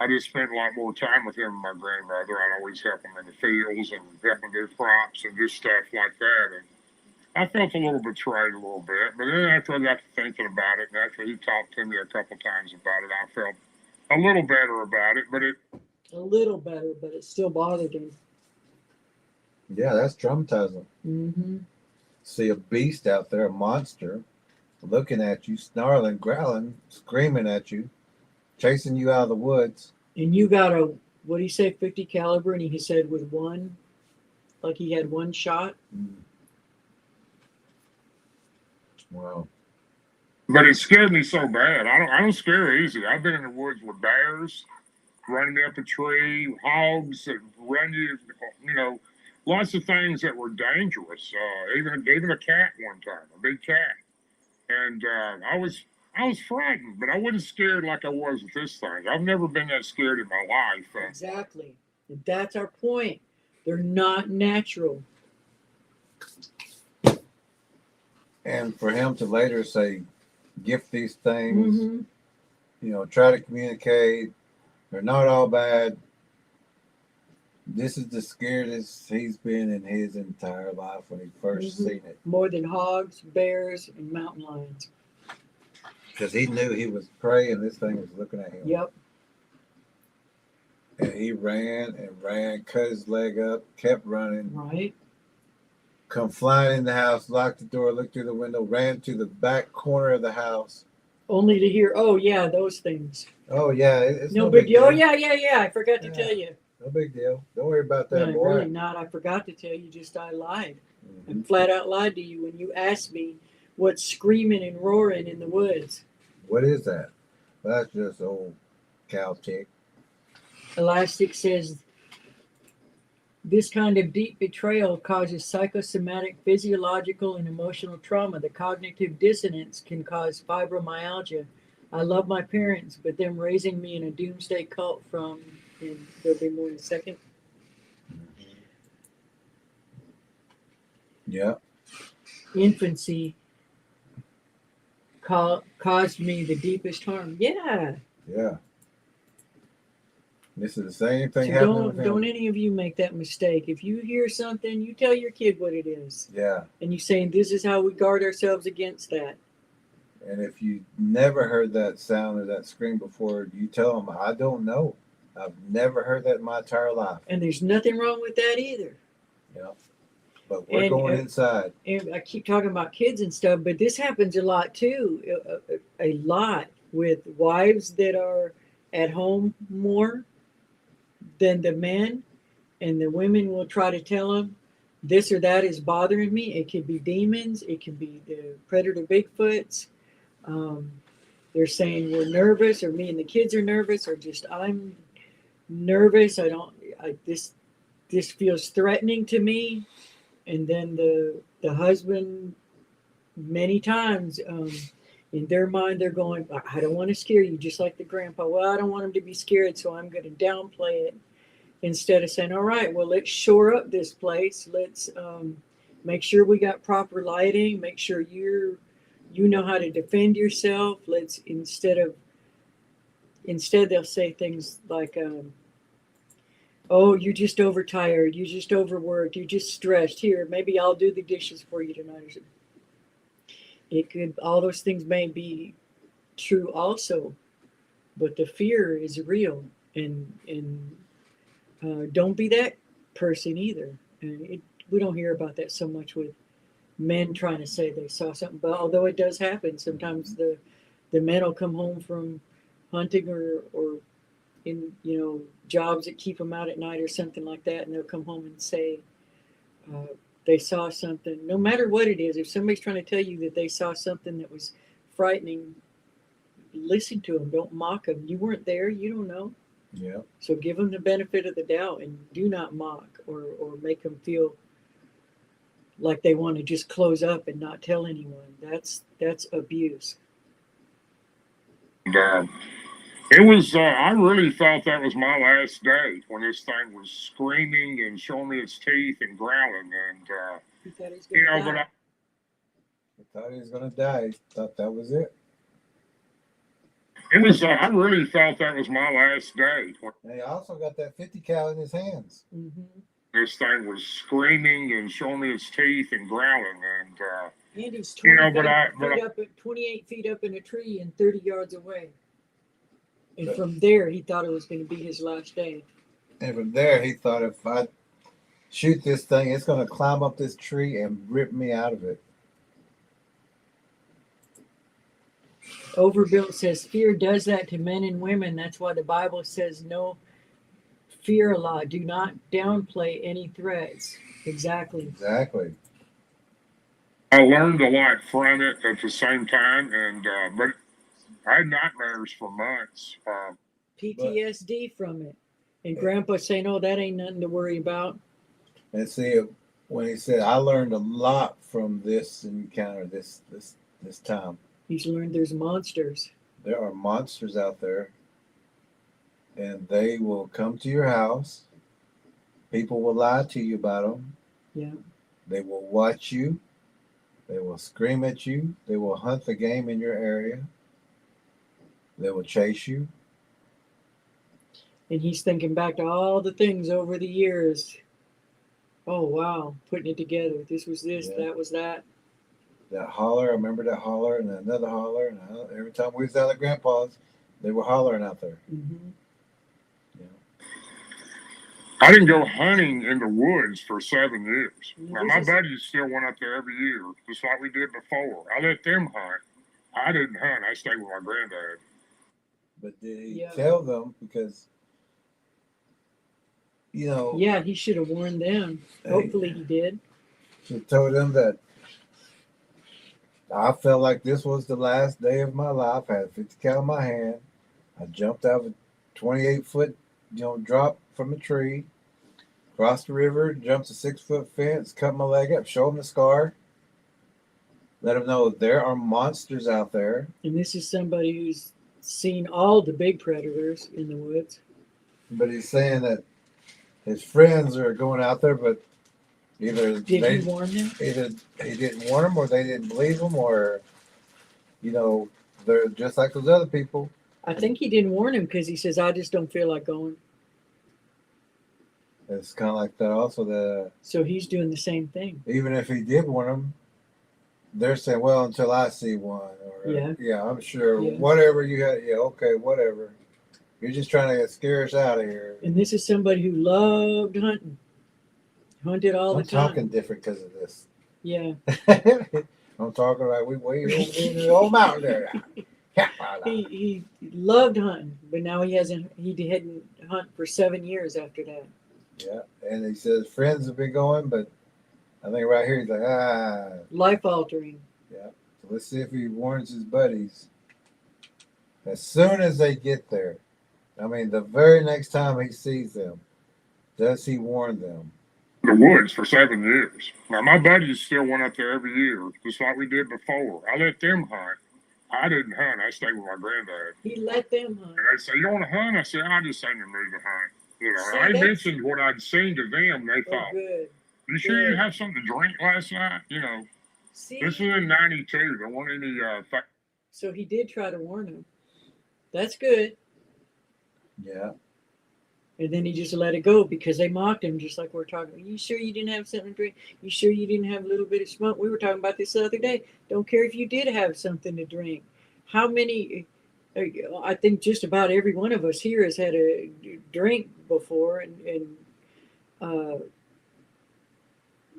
I just spent a lot more time with him and my grandmother. I'd always help him in the fields and help him do crops and do stuff like that, and I felt a little betrayed a little bit, but then after I got to thinking about it, and after he talked to me a couple times about it, I felt a little better about it, but a little better, but it still bothered him. Yeah, that's traumatizing. Mm-hmm. See a beast out there, a monster, looking at you, snarling, growling, screaming at you, chasing you out of the woods. And you got a, what did he say, 50 caliber, and he said with one, like he had one shot. Wow. But it scared me so bad. I don't scare easy. I've been in the woods with bears running me up a tree, hogs that run you, lots of things that were dangerous. Even a cat one time, a big cat. And I was frightened, but I wasn't scared like I was with this thing. I've never been that scared in my life. Exactly. That's our point. They're not natural. And for him to later say, gift these things, try to communicate, they're not all bad. This is the scariest he's been in his entire life when he first seen it. More than hogs, bears, and mountain lions. Because he knew he was prey and this thing was looking at him. Yep. And he ran and ran, cut his leg up, kept running, Right. come flying in the house, locked the door, looked through the window, ran to the back corner of the house. Only to hear, oh yeah, those things. Oh, yeah, it's No no big big deal. Oh deal. yeah. I forgot to Yeah. tell you. No big deal. Don't worry about that, No, boy. really not. I forgot to tell you. Just I lied. Mhm. I flat out lied to you when you asked me what's screaming and roaring in the woods. What is that? Well, that's just old cow tick. Elastic says this kind of deep betrayal causes psychosomatic, physiological, and emotional trauma. The cognitive dissonance can cause fibromyalgia. I love my parents, but them raising me in a doomsday cult from, and there'll be more in a second. Yeah. Infancy caused me the deepest harm. Yeah. Yeah. This is the same thing So happening with don't him. any of you make that mistake. If you hear something, you tell your kid what it is, Yeah. and you saying this is how we guard ourselves against that. And if you never heard that sound or that scream before, you tell them, I don't know. I've never heard that in my entire life. And there's nothing wrong with that either. Yeah. But we're And going inside. And I keep talking about kids and stuff, but this happens a lot too. A lot with wives that are at home more than the men, and the women will try to tell them this or that is bothering me. It could be demons, it can be the predator Bigfoots. They're saying we're nervous, or me and the kids are nervous, or just I'm nervous. This feels threatening to me. And then the husband, many times, in their mind, they're going, I don't want to scare you, just like the grandpa. Well, I don't want him to be scared, so I'm going to downplay it instead of saying, all right, well, let's shore up this place. Let's make sure we got proper lighting. Make sure you know how to defend yourself. Instead they'll say things like, oh, you're just overtired. You're just overworked. You're just stressed. Here, maybe I'll do the dishes for you tonight. It could, all those things may be true also, but the fear is real, and don't be that person either. And we don't hear about that so much with men trying to say they saw something, but although it does happen, sometimes the men will come home from hunting or in jobs that keep them out at night or something like that, and they'll come home and say they saw something. No matter what it is, if somebody's trying to tell you that they saw something that was frightening, listen to them. Don't mock them. You weren't there. You don't know. Yeah. So give them the benefit of the doubt, and do not mock or make them feel like they want to just close up and not tell anyone. That's abuse. And it was, I really thought that was my last day when this thing was screaming and showing me its teeth and growling. And, He thought he was you gonna know, but die. He thought he was going to die. He thought that was it. it was, I really thought that was my last day when And he also got that 50 cal in his hands. Mm-hmm. this thing was screaming and showing me its teeth and growling. And, And he's you know, but I, 28 feet up in a tree and 30 yards away. And from there, he thought it was going to be his last day. And from there, he thought if I shoot this thing, it's going to climb up this tree and rip me out of it. Overbuilt says fear does that to men and women. That's why the Bible says no, fear a lot. Do not downplay any threats. Exactly. Exactly. I learned a lot from it at the same time. And, but I had nightmares for months. PTSD from it. And Grandpa saying, oh, that ain't nothing to worry about. And see, when he said, I learned a lot from this encounter, this time. He's learned there's monsters. There are monsters out there, and they will come to your house. People will lie to you about them. Yeah. They will watch you. They will scream at you. They will hunt the game in your area. They will chase you. And he's thinking back to all the things over the years. Oh, wow. Putting it together. This was this, Yeah. that was that. That holler, I remember that holler, and another holler. And every time we was out at Grandpa's, they were hollering out there. Mm-hmm. Yeah. I didn't go hunting in the woods for 7 years. Now, This my is buddies still went up there every year, just like we did before. I let them hunt. I didn't hunt. I stayed with my granddad. But did he Yeah. tell them? Because, you know, yeah. He should have warned them. Hopefully, he did. he told them that I felt like this was the last day of my life. I had a 50 cal in my hand. I jumped out of a 28-foot, drop from a tree, crossed the river, jumped a 6-foot fence, cut my leg up, show them the scar. Let them know there are monsters out there. And this is somebody who's seen all the big predators in the woods. But he's saying that his friends are going out there, but either Did he warn them? either he didn't warn them, or they didn't believe him, or they're just like those other people. I think he didn't warn him because he says, "I just don't feel like going." It's kind of like that. Also, So he's doing the same thing. even if he did warn them, they're saying, "Well, until I see one," or Yeah. I'm sure, Yeah. whatever you had, yeah, okay, whatever. You're just trying to scare us out of here. And this is somebody who loved hunting, hunted all I'm the time. talking different because of this. Yeah. I'm talking about we way over in the old mountain there. He loved hunting, but now he hadn't hunt for 7 years after that. Yeah, and he says friends have been going, but I think right here he's like, Life altering. yeah. So let's see if he warns his buddies. As soon as they get there, I mean, the very next time he sees them, does he warn them? The woods for 7 years. Now, my buddies still went up there every year, just like we did before. I let them hunt. I didn't hunt. I stayed with my granddad. He let them hunt. And they say, "You want to hunt?" I said, "I just ain't in the mood to hunt." See, I that's- mentioned what I'd seen to them. They Oh, thought, good. "You sure you didn't have something to drink last night?" See, This was in '92. There weren't any. so he did try to warn them. That's good. Yeah. And then he just let it go because they mocked him, just like we're talking. You sure you didn't have something to drink? You sure you didn't have a little bit of smoke? We were talking about this the other day. Don't care if you did have something to drink. How many? I think just about every one of us here has had a drink before. And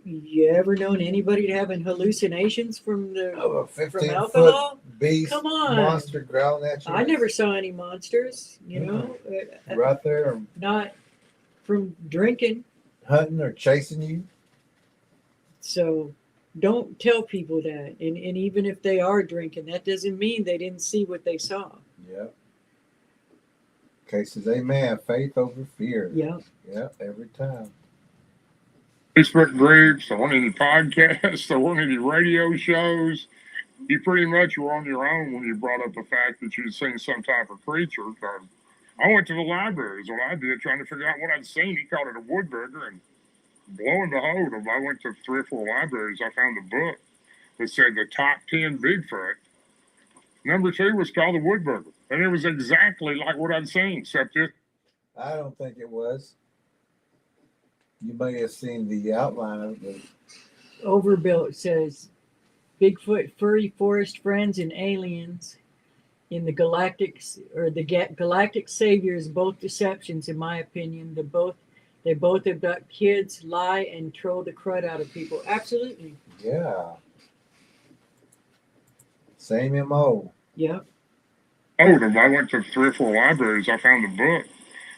you ever known anybody having hallucinations from A alcohol? 15-foot beast Come on. monster growling at you. I never saw any monsters, Right there, not from drinking. hunting or chasing you. So don't tell people that. And even if they are drinking, that doesn't mean they didn't see what they saw. Yeah. Cases, amen. Faith over fear. Yeah. Yeah, every time. Facebook groups, there weren't any podcasts, there weren't any radio shows. You pretty much were on your own when you brought up the fact that you'd seen some type of creature. I went to the library, is what I did, trying to figure out what I'd seen. He called it a woodburger, and lo and behold, I went to 3 or 4 libraries. I found a book that said the top 10 Bigfoot. Number 2 was called the woodburger, and it was exactly like what I'd seen, except it. I don't think it was. You may have seen the outline of it. Overbuilt says Bigfoot, furry forest friends, and aliens in the galactic saviors, both deceptions, in my opinion. They both abduct kids, lie, and troll the crud out of people. Absolutely. Yeah. Same MO. Yep. I went to 3 or 4 libraries. I found a book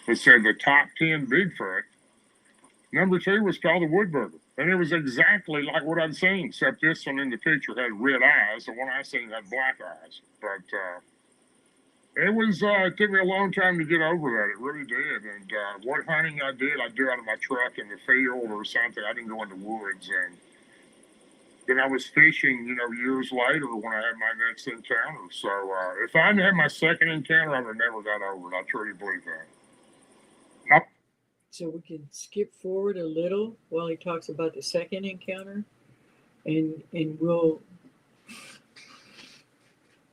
that said the top 10 Bigfoot. Number 2 was called the woodburger, and it was exactly like what I'd seen, except this one in the picture had red eyes. The one I seen had black eyes. But it took me a long time to get over that. It really did. And what hunting I did, I'd do out of my truck in the field or something. I didn't go in the woods. And then I was fishing, years later when I had my next encounter. So if I hadn't had my second encounter, I would have never got over it. I truly believe that. So we can skip forward a little while he talks about the second encounter, and we'll.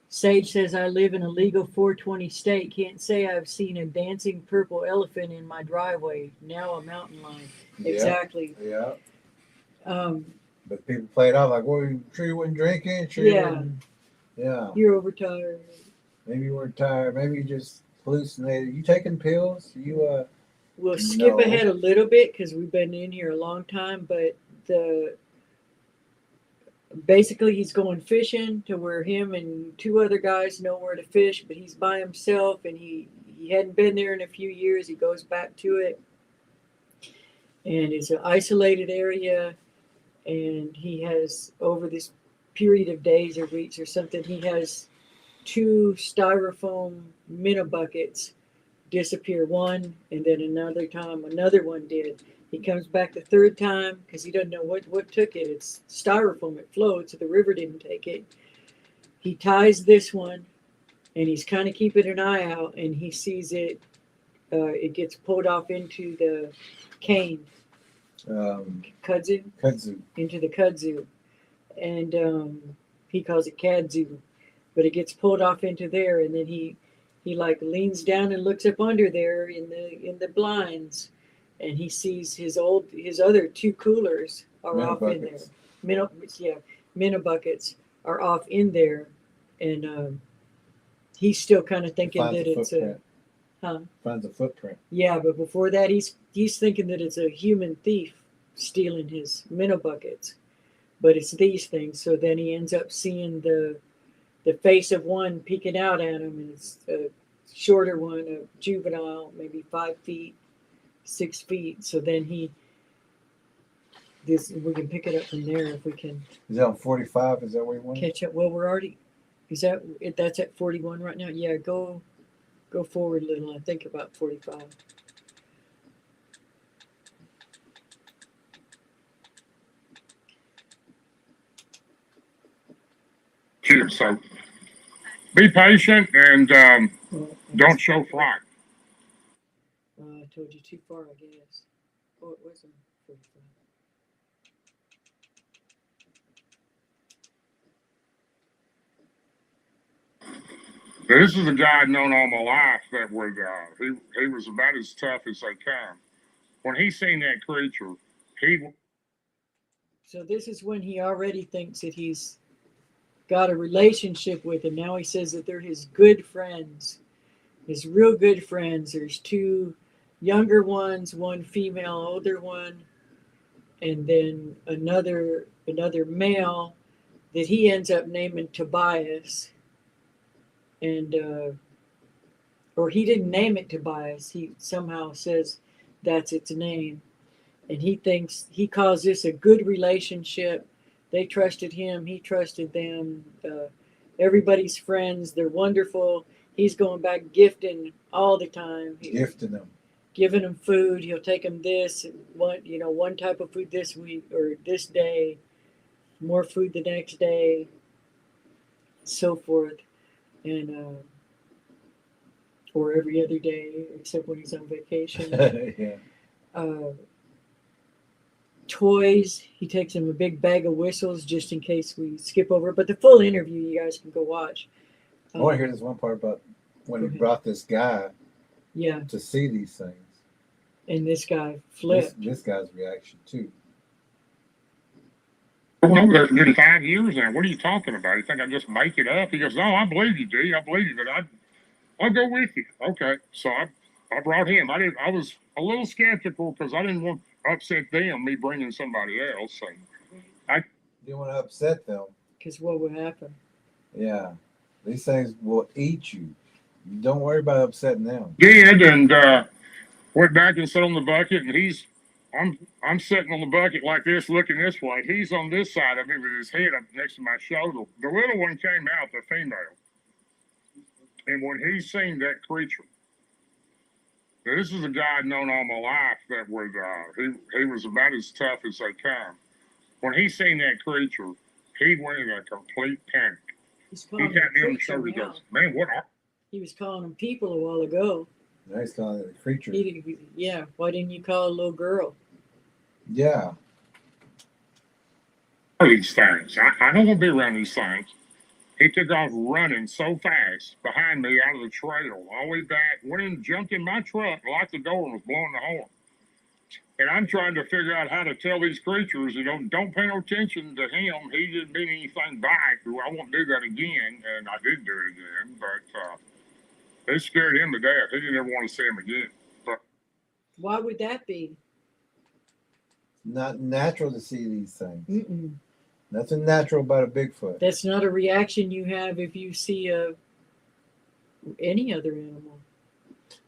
Sage says, "I live in a legal 420 state. Can't say I've seen a dancing purple elephant in my driveway. Now a mountain lion." Yeah. Exactly. Yeah. But people play it off like, "Well, you sure you weren't drinking? Sure you yeah. weren't-" Yeah. You're overtired. Maybe you weren't tired. Maybe you just hallucinated. You taking pills? You we'll skip No. ahead a little bit because we've been in here a long time, but basically he's going fishing to where him and two other guys know where to fish, but he's by himself and he hadn't been there in a few years. He goes back to it, and it's an isolated area, and he has, over this period of days or weeks or something, he has 2 styrofoam minnow buckets disappear. One, and then another time another one did. He comes back the third time because he doesn't know what took it. It's styrofoam, it floats, so the river didn't take it. He ties this one, and he's kind of keeping an eye out, and he sees it. It gets pulled off into the cane, kudzu, into the kudzu, and he calls it kudzu, but it gets pulled off into there, and then he like leans down and looks up under there in the blinds, and he sees his other 2 coolers are Minnow off buckets. in there. Minnow buckets are off in there, and he's still kind of thinking Finds that a it's footprint. huh? Finds a footprint. Yeah, but before that, he's thinking that it's a human thief stealing his minnow buckets, but it's these things. So then he ends up seeing the face of one peeking out at him, and it's a shorter one, a juvenile, maybe 5 feet, 6 feet. So then we can pick it up from there if we can Is that on 45? Is that where you want? catch up. Well, that's at 41 right now. Yeah, go forward a little. I think about 45. Sure. So be patient and Well, don't show fright. I told you too far, I guess. Oh, it wasn't 45. This is a guy I've known all my life that would he was about as tough as they come. When he seen that creature, So this is when he already thinks that he's got a relationship with him. Now he says that they're his good friends, his real good friends. There's 2 younger ones, one female, older one, and then another male that he ends up naming Tobias. And or he didn't name it Tobias. He somehow says that's its name. And he calls this a good relationship. They trusted him, he trusted them. Everybody's friends, they're wonderful. He's going back gifting all the time. Gifting them. Giving them food. He'll take them one type of food this week or this day, more food the next day, so forth. And or every other day except when he's on vacation. Yeah. Toys, he takes him a big bag of whistles just in case we skip over, but the full interview you guys can go watch. I want to hear this one part about when he brought this guy Yeah, to see these things. and this guy flipped. This guy's reaction too. I've known that nearly 5 years now. What are you talking about? You think I just make it up? He goes, no, I believe you, D. I believe you, but I'll go with you. Okay, so I brought him. I was a little skeptical because I didn't want to upset them, me bringing somebody else. And You didn't want to upset them. Because what would happen? Yeah. These things will eat you. Don't worry about upsetting them. did, and went back and sat on the bucket, and I'm sitting on the bucket like this, looking this way. He's on this side of me with his head up next to my shoulder. The little one came out, the female. And when he seen that creature, this is a guy I'd known all my life that would, he was about as tough as they come. When he seen that creature, he went in a complete panic. He's He calling tapped me on the them shoulder and creatures goes, man, what are He was calling them people a while ago. Now he's calling it a creature. Yeah, why didn't you call it a little girl? Yeah. these things? I don't want to be around these things. He took off running so fast behind me out of the trail, all the way back, went in, jumped in my truck, locked the door, and was blowing the horn. And I'm trying to figure out how to tell these creatures, don't pay no attention to him. He didn't mean anything back. I won't do that again. And I did do it again, but it scared him to death. He didn't ever want to see him again. But Why would that be? Not natural to see these things. Mm-mm. Nothing natural about a Bigfoot. That's not a reaction you have if you see any other animal.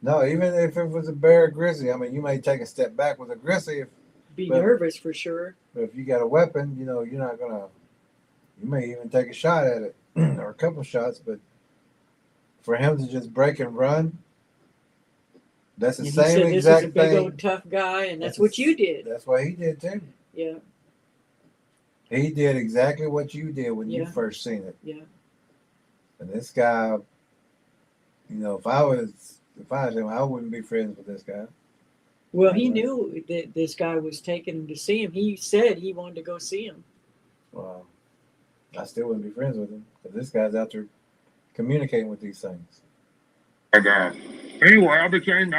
No, even if it was a bear or grizzly, I mean, you may take a step back with a grizzly. Be But- nervous for sure. But if you got a weapon, you know, you're not gonna. You may even take a shot at it or a couple shots. But for him to just break and run, that's the And he same said this was exact a big thing. old tough guy, and that's That's what you did. That's what he did too. Yeah, He did exactly what you did when you Yeah. first seen it. yeah. And this guy, you know, if I was him, I wouldn't be friends with this guy. Well, he knew that this guy was taking him to see him. He said he wanted to go see him. Well, I still wouldn't be friends with him because this guy's out there communicating with these things. And anyway, I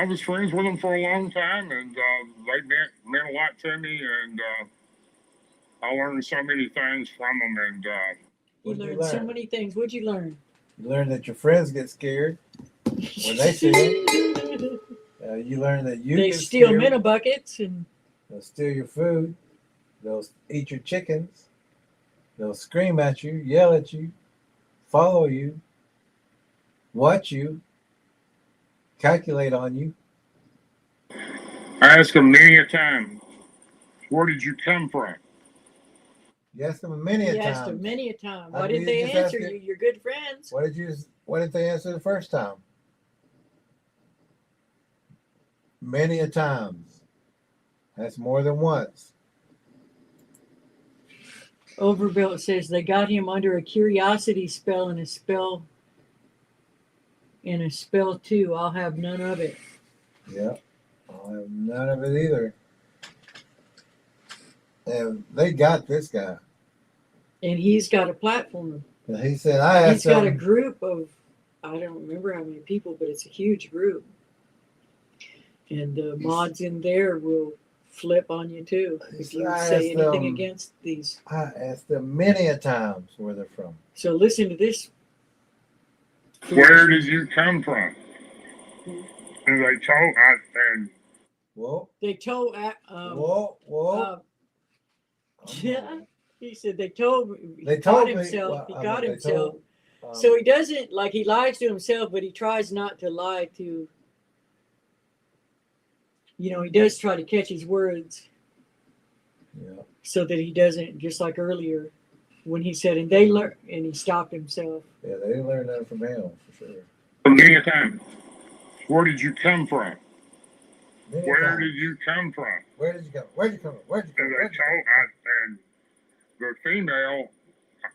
was friends with them for a long time, and they meant a lot to me, and I learned so many things from them. And You What'd you learned so learn? many things. What'd you learn? You learn that your friends get scared when they see it. You learn that you They get steal scared. minnow buckets and They'll steal your food. They'll eat your chickens. They'll scream at you, yell at you, follow you, watch you, calculate on you. I asked them many a time, "Where did you come from?" You asked them many a you asked time. them many a time. I Why did didn't they just answer ask you? it. You're good friends. What did they answer the first time? Many a times. That's more than once. Overbuilt says they got him under a curiosity spell and a spell too. I'll have none of it. Yeah. I'll have none of it either. And they got this guy. And he's got a platform. And he said, I asked He's got a him, group of, I don't remember how many people, but it's a huge group. And the mods in there will flip on you too if you I say asked anything them- against these. I asked them many a times where they're from. So listen to this. Where did you come from? And they told and Whoa, They told, whoa, whoa. yeah, he said they told They he told caught me. himself. well, He I got mean, they himself. told, So he doesn't, like, he lies to himself, but he tries not to lie to, you know, he does try to catch his words yeah. so that he doesn't, just like earlier when he said, and they learn, and he stopped himself. Yeah, they didn't learn that from him for sure. many a time, "Where did you come from? Many Where times. did you come from?" Where did you come? Where'd you come from? Where'd you come And from? they Where'd you come told and the female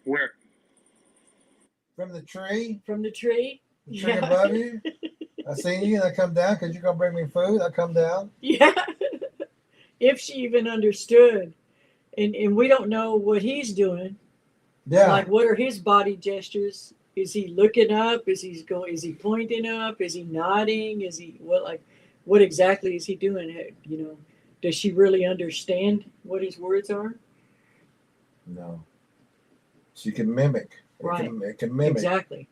went, from? From the tree? From the tree? The tree Yeah. above you? I seen you and I come down because you're going to bring me food. I come down. Yeah. If she even understood. And we don't know what he's doing. Yeah. Like, what are his body gestures? Is he looking up? Is he pointing up? Is he nodding? Is he what exactly is he doing? You know, does she really understand what his words are? No. She can mimic. Right. It can mimic. Exactly.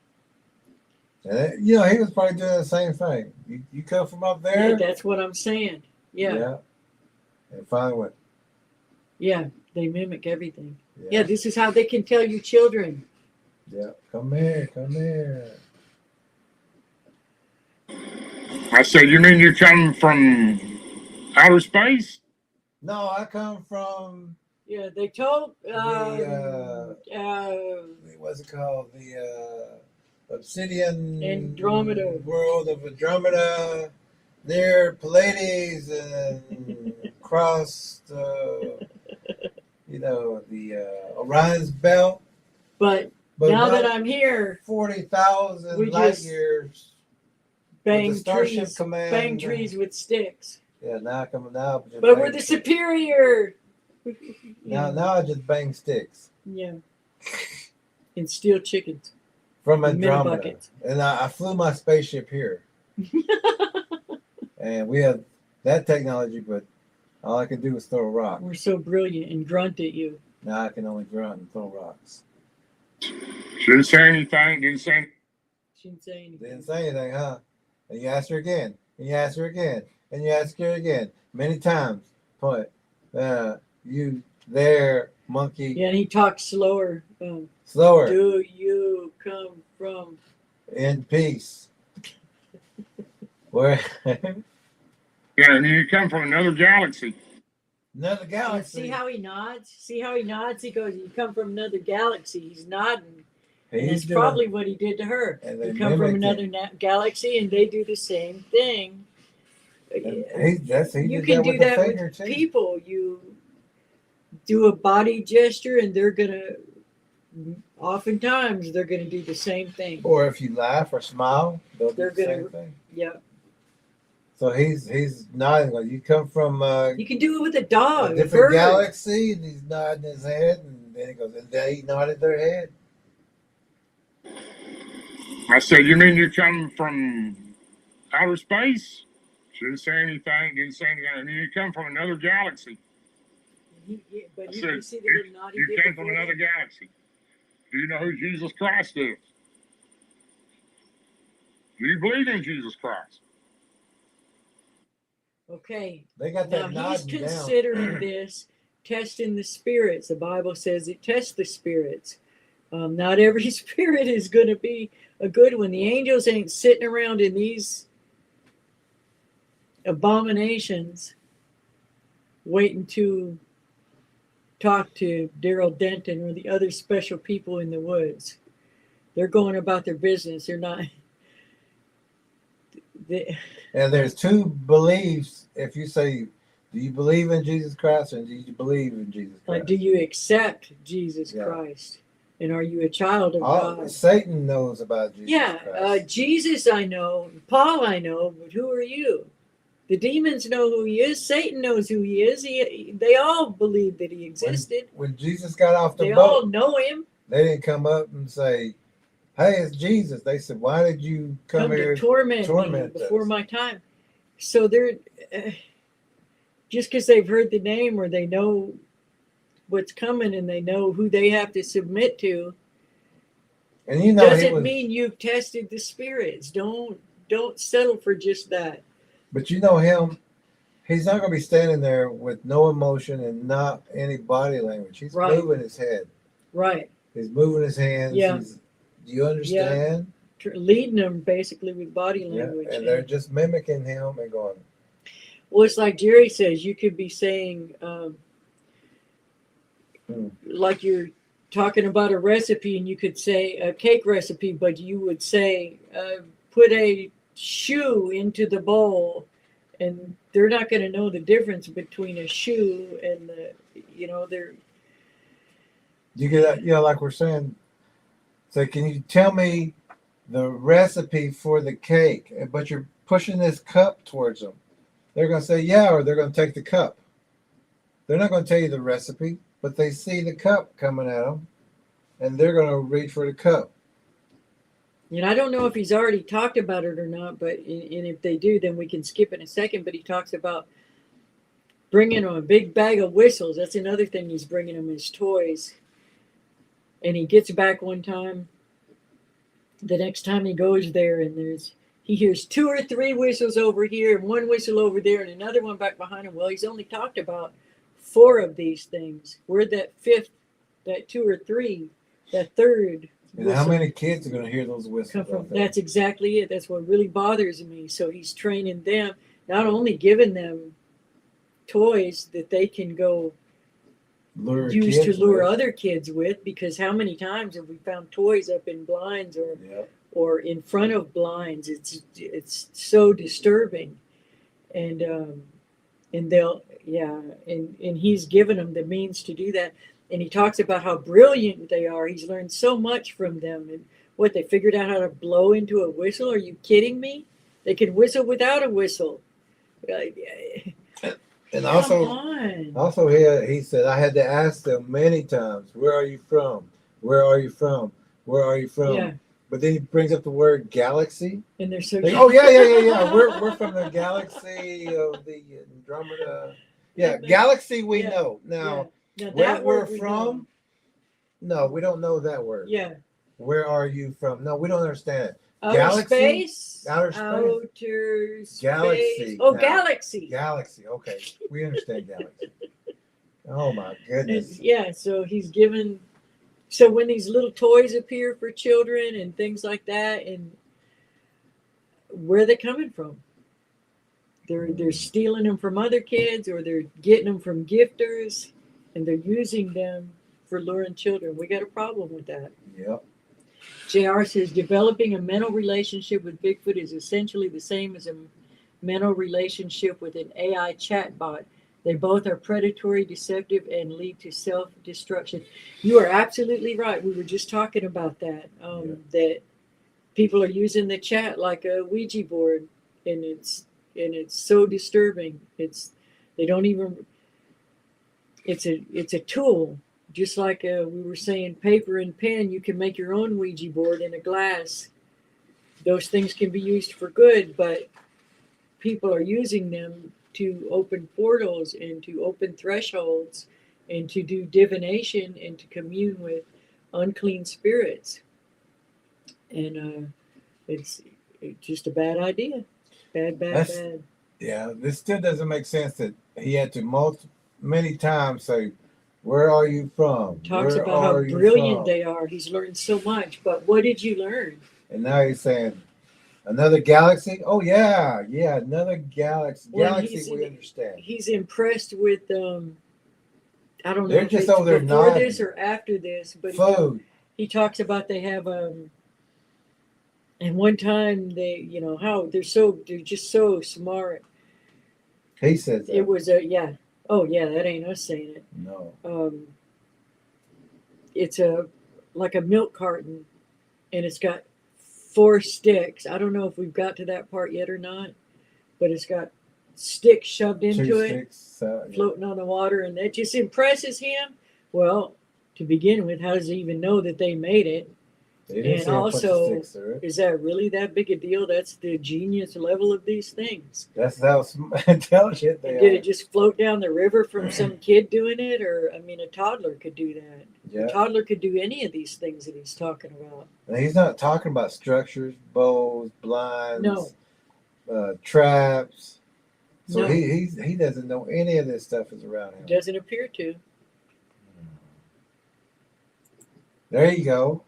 And you know, he was probably doing the same thing. You come from up Yeah, there? that's what I'm saying. Yeah. And finally went, Yeah. They mimic everything. yeah. Yeah, this is how they can tell you children. Yeah. Come here. Come here. I said, "You mean you come from outer space?" No, I come from, Yeah, they told what's it called? The obsidian Andromeda. world of Andromeda, near Pleiades and across the, the Orion's belt. but But now that about I'm here, 40,000 we light just years. bang with the Starship trees, Command. bang trees with sticks. Yeah, now I come now. I just But bang we're the sticks. superior. Now I just bang sticks Yeah. And steal chickens. from And minnow Andromeda, buckets. and I flew my spaceship here, and we have that technology, but all I can do is throw a rock. We're so brilliant and grunt at you. Now I can only grunt and throw rocks. Didn't say anything. Didn't say. She didn't say anything. Didn't say anything, huh? And you asked her again. And you asked her again. and you ask her again many times. Point. You there, monkey? Yeah, and he talks slower. Slower. Do you come from? In peace. Where? Yeah, and you come from another galaxy. Another And galaxy. see how he nods? See how he nods? He goes, "You come from another galaxy." He's nodding. And He's that's probably what he did to her. And they You come from mimicked another galaxy, and they do the same thing. he You did that can do with that the finger with too. people. You do a body gesture, and they're gonna. Oftentimes, they're gonna do the same thing. Or if you laugh or smile, they'll do They're the gonna- same thing. Yeah. So he's nodding. Like, you come from You can do it with a dog, a a different bird. galaxy, and he's nodding his head, and then he goes, and they nodded their head. I said, you mean you come from outer space? She didn't say anything. Didn't say anything. I mean, you come from another galaxy. But I you said, can see the little nod he you did came from before another that. galaxy. Do you know who Jesus Christ is? Do you believe in Jesus Christ? Okay. They got Now that he's nodding down. considering this testing the spirits. The Bible says it tests the spirits. Not every spirit is going to be a good one. The angels ain't sitting around in these abominations waiting to talk to Darrell Denton or the other special people in the woods. They're going about their business. They're not. And there's two beliefs. If you say, do you believe in Jesus Christ, and do you believe in Jesus Christ? Do you accept Jesus Yeah. Christ? And are you a child of God? Satan knows about Jesus Yeah, Christ. Jesus I know, Paul I know, but who are you? The demons know who he is. Satan knows who he is. They all believe that he existed. When Jesus got off the They boat, all know him. they didn't come up and say, hey, it's Jesus. They said, why did you come here to torment me before us? my time. So they're just because they've heard the name or they know what's coming and they know who they have to submit to, and you know, doesn't mean you've tested the spirits. Don't settle for just that. But you know him, he's not going to be standing there with no emotion and not any body language. He's Right. moving his head. Right. He's moving his hands. Yeah. Do you understand? Leading them basically with body Yeah. language. And they're just mimicking him and going. Well, it's like Jerry says, you could be saying, like you're talking about a recipe, and you could say a cake recipe, but you would say, put a shoe into the bowl, and they're not going to know the difference between a shoe and they're. You get, like we're saying. So, can you tell me the recipe for the cake? But you're pushing this cup towards them. They're going to say, yeah, or they're going to take the cup. They're not going to tell you the recipe, but they see the cup coming at them, and they're going to reach for the cup. And I don't know if he's already talked about it or not, but and if they do, then we can skip in a second. But he talks about bringing them a big bag of whistles. That's another thing he's bringing them, his toys. And he gets back one time. The next time he goes there, and he hears 2 or 3 whistles over here and 1 whistle over there and another one back behind him. Well, he's only talked about 4 of these things. Where'd that 5th, that 2 or 3, that 3rd And how many kids are going to hear those whistles? come from? That's exactly it. That's what really bothers me. So he's training them, not only giving them toys that they can go use to lure other kids with, because how many times have we found toys up in blinds or in front of blinds? It's so disturbing, and they'll and he's given them the means to do that. And he talks about how brilliant they are. He's learned so much from them, and what they figured out how to blow into a whistle. Are you kidding me? They can whistle without a whistle. And also he said, I had to ask them many times, where are you from? Where are you from? Where are you from? Yeah. But then he brings up the word galaxy. And they're so like, oh yeah. We're from the galaxy of the Andromeda. Yeah, galaxy we know. Now where we're from, no, we don't know that word. Yeah. Where are you from? No, we don't understand it. Galaxy? space. Outer space. Outer space. Galaxy. Oh, Now, galaxy. Galaxy. Okay, we understand galaxy. Oh my And, goodness. yeah, so he's given. So when these little toys appear for children and things like that, and where are they coming from? They're stealing them from other kids, or they're getting them from gifters, and they're using them for luring children. We got a problem with that. Yep. JR says developing a mental relationship with Bigfoot is essentially the same as a mental relationship with an AI chatbot. They both are predatory, deceptive, and lead to self-destruction. You are absolutely right. We were just talking about that. That people are using the chat like a Ouija board, and it's so disturbing. They don't even. It's a tool. Just like we were saying, paper and pen, you can make your own Ouija board in a glass. Those things can be used for good, but people are using them to open portals and to open thresholds and to do divination and to commune with unclean spirits. And it's just a bad idea. Bad. Yeah, this still doesn't make sense that he had to many times say, "Where are you from?" Talks Where about how are you brilliant from? they are. He's learned so much, but what did you learn? And now he's saying, "Another galaxy? Oh yeah, another galaxy. Well, Galaxy, we understand." He's impressed with I don't know They're if just it's over there before nodding. this or after this, but Food. he talks about they have and one time they, how they're just so smart. He says that. It was oh yeah, that ain't us saying it. No. It's like a milk carton, and it's got 4 sticks. I don't know if we've got to that part yet or not, but it's got sticks shoved into 2 it, sticks, floating on the water, and that just impresses him. Well, to begin with, how does he even know that they made it? They didn't And say a bunch of also, sticks through it. is that really that big a deal? That's the genius level of these things. That's how intelligent they Did are. it just float down the river from some kid doing it? Or, I mean, a toddler could do that. Yeah. A toddler could do any of these things that he's talking about. And he's not talking about structures, bows, blinds, No. traps. So No. he doesn't know any of this stuff is around him. Doesn't appear to. There you go.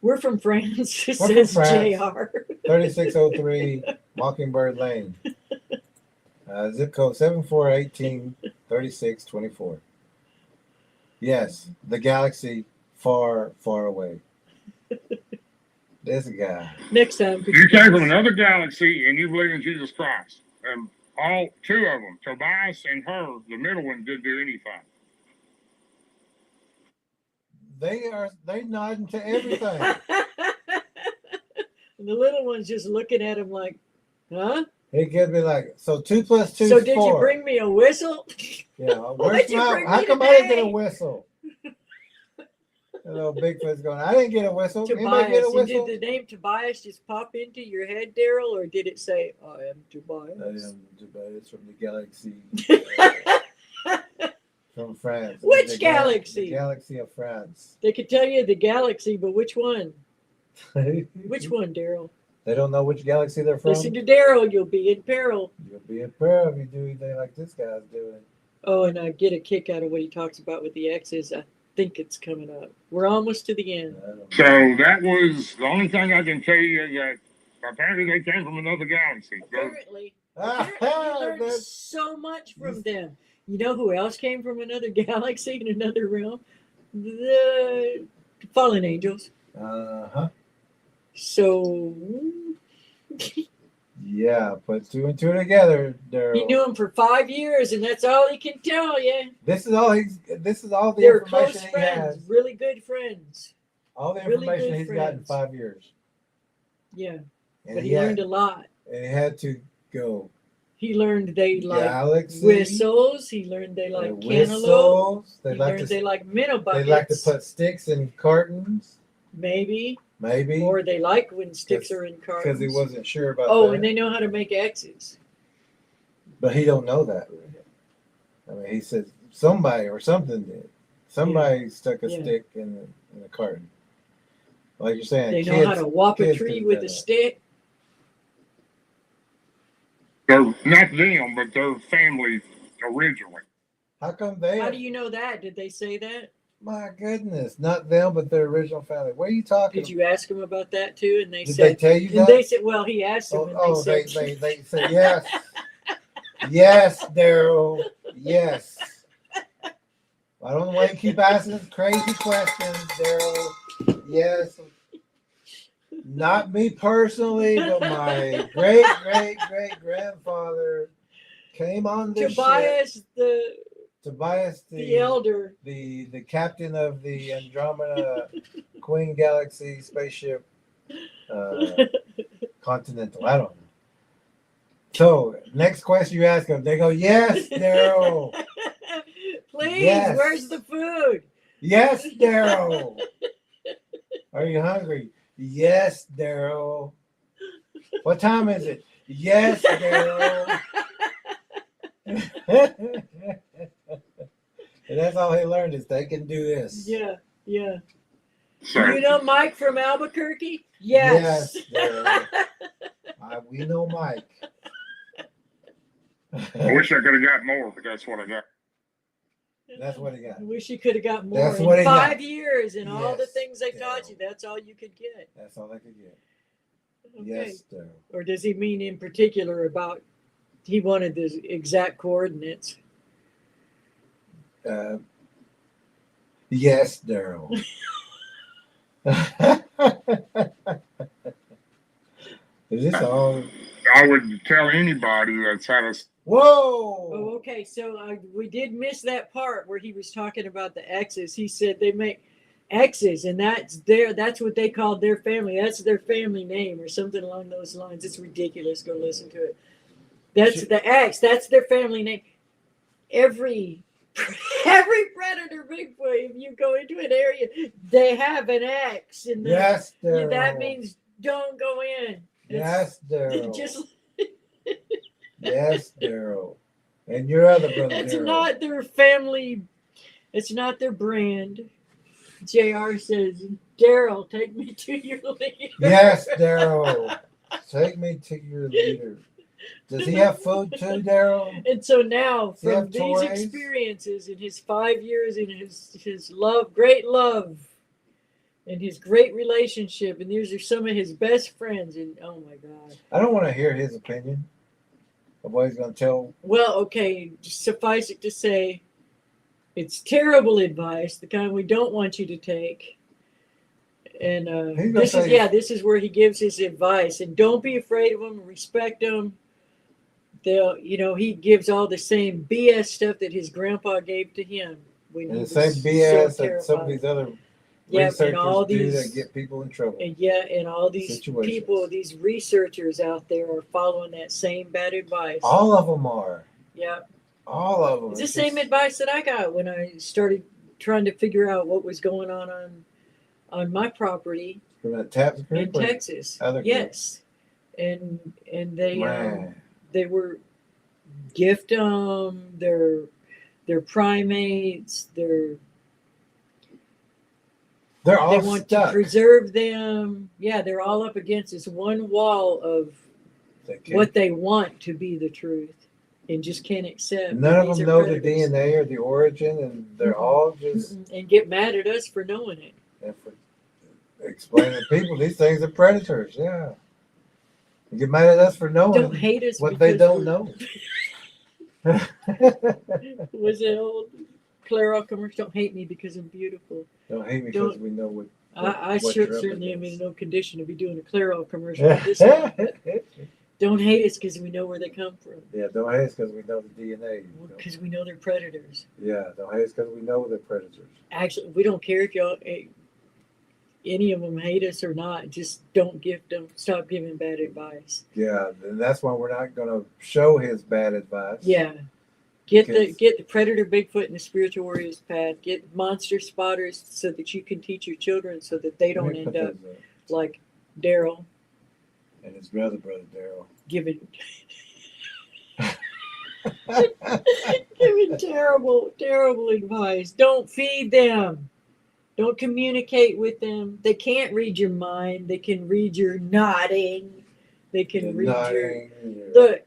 We're from France, We're says from France. JR. 3603 Mockingbird Lane. Zip code 7418 3624. Yes, the galaxy far, far away. There's a guy. Next time. You came from another galaxy and you believe in Jesus Christ. And all 2 of them, Tobias and her, the middle one, didn't do anything. They nodding to everything. And the little one's just looking at him like, huh? He could be like, so 2 plus 2 So is did 4. you bring me a whistle? Yeah, What'd you bring how me come I didn't get a today? whistle? And little Bigfoot's going, I didn't get a whistle. Anybody get Tobias. a And whistle? did the name Tobias just pop into your head, Darrell, or did it say, I am Tobias? I am Tobias from the galaxy from France. Which The galaxy? The galaxy of France. They could tell you the galaxy, but which one? Which one, Darrell? They don't know which galaxy they're from. Listen to Darrell, you'll be in peril. You'll be in prayer if you do anything like this guy's doing. Oh, and I get a kick out of what he talks about with the X's. I think it's coming up. We're almost to the end. So that was the only thing I can tell you, that apparently they came from another galaxy. Apparently you learned so much from them. You know who else came from another galaxy in another realm? The fallen angels. Uh-huh. So Yeah, put 2 and 2 together, Darrell. he knew him for 5 years, and that's all he can tell you. This is all the They're close information he friends, has. really good friends. All the really information good he's got in friends. 5 years. Yeah, And but he learned a lot. and he had to go He learned they like galaxy, whistles. He learned they like cantaloupe. whistles. He learned they like minnow they buckets. like to put sticks in cartons, maybe, maybe, or they like when sticks are in cartons. because he wasn't sure about Oh, that. and they know how to make X's. But he don't know that. I mean, he said somebody or something did. Somebody stuck a Yeah. stick in a carton. Like you're saying, They know how to whop a kids tree could've with done a that. stick. They're not them, but their family originally. How come they? How do you know that? Did they say that? My goodness, not them, but their original family. What are you talking? Did you ask them about that too? And they Did said, they tell you and that? they said, well, he asked them, Oh, and oh, they they said yes, yes, Darrell, yes. I don't know why you keep asking us crazy questions, Darrell. Yes, not me personally, but my great grandfather came on this Tobias, ship. the Tobias, the elder, the captain of the Andromeda Queen Galaxy spaceship, Continental. I don't know. So next question you ask them, they go, "Yes, Darrell. Please, Yes. where's the food? Yes, Darrell. Are you hungry? Yes, Darrell. What time is it? Yes, Darrell." And that's all he learned is they can do this. Yeah, yeah. So You know Mike from Albuquerque? Yes. Darrell. We know Mike. I wish I could have got more, but that's what I got. That's what he got. I wish you could have got more. That's what In he got. 5 years and all the Yes, things they Darrell. taught you, that's all you could get. That's all I could get. Okay. Yes, Darrell. Or does he mean in particular about he wanted the exact coordinates? Yes, Darrell. Is this all? I would tell anybody that's had a Whoa! Oh, okay. So we did miss that part where he was talking about the X's. He said they make X's, and that's what they called their family. That's their family name or something along those lines. It's ridiculous. Go listen to it. That's the X. That's their family name. Every predator Bigfoot, if you go into an area, they have an X. And Yes, Darrell. that means don't go in. Yes, Darrell. Just Yes, Darrell. And your other brother, it's Darrell. not their family. It's not their brand. JR says, Darrell, take me to your leader. Yes, Darrell. Take me to your leader. Does he have food too, Darrell? And so now, Does he have from these toys? experiences in his 5 years in his love, great love, and his great relationship, and these are some of his best friends, and oh my God. I don't want to hear his opinion of what he's going to tell. Well, okay, suffice it to say, it's terrible advice, the kind we don't want you to take. And this is where he gives his advice. And don't be afraid of them. Respect them. He gives all the same BS stuff that his grandpa gave to him. And the same BS that some of these other researchers do that get people in trouble. And all these people, these researchers out there are following that same bad advice. All of them are. Yeah. All of them. It's the same advice that I got when I started trying to figure out what was going on my property From that Taps Creek in Texas. Yes. And they were gift they're primates, they want to preserve them. Yeah, they're all up against this one wall of what they want to be the truth and just can't accept. None of them know the DNA or the origin, and they're all just and get mad at us for knowing it. And for explaining to people these things are predators. Yeah, you get mad at us for knowing. Don't hate us what they don't know. Was it old Clairol commercial? Don't hate me because I'm beautiful. Don't hate me because we know what. I certainly am in no condition to be doing a Clairol commercial at this time. Don't hate us because we know where they come from. Yeah, don't hate us because we know the DNA. Because we know they're predators. Yeah, don't hate us because we know they're predators. Actually, we don't care if any of them hate us or not. Just don't stop giving bad advice. Yeah, and that's why we're not going to show his bad advice. Yeah. Get the predator Bigfoot and the spiritual warriors path. Get monster spotters so that you can teach your children so that they don't end up like Darrell. And his brother Darrell. Giving terrible advice. Don't feed them. Don't communicate with them. They can't read your mind. They can read your nodding. They can You're read your nodding, you're- look.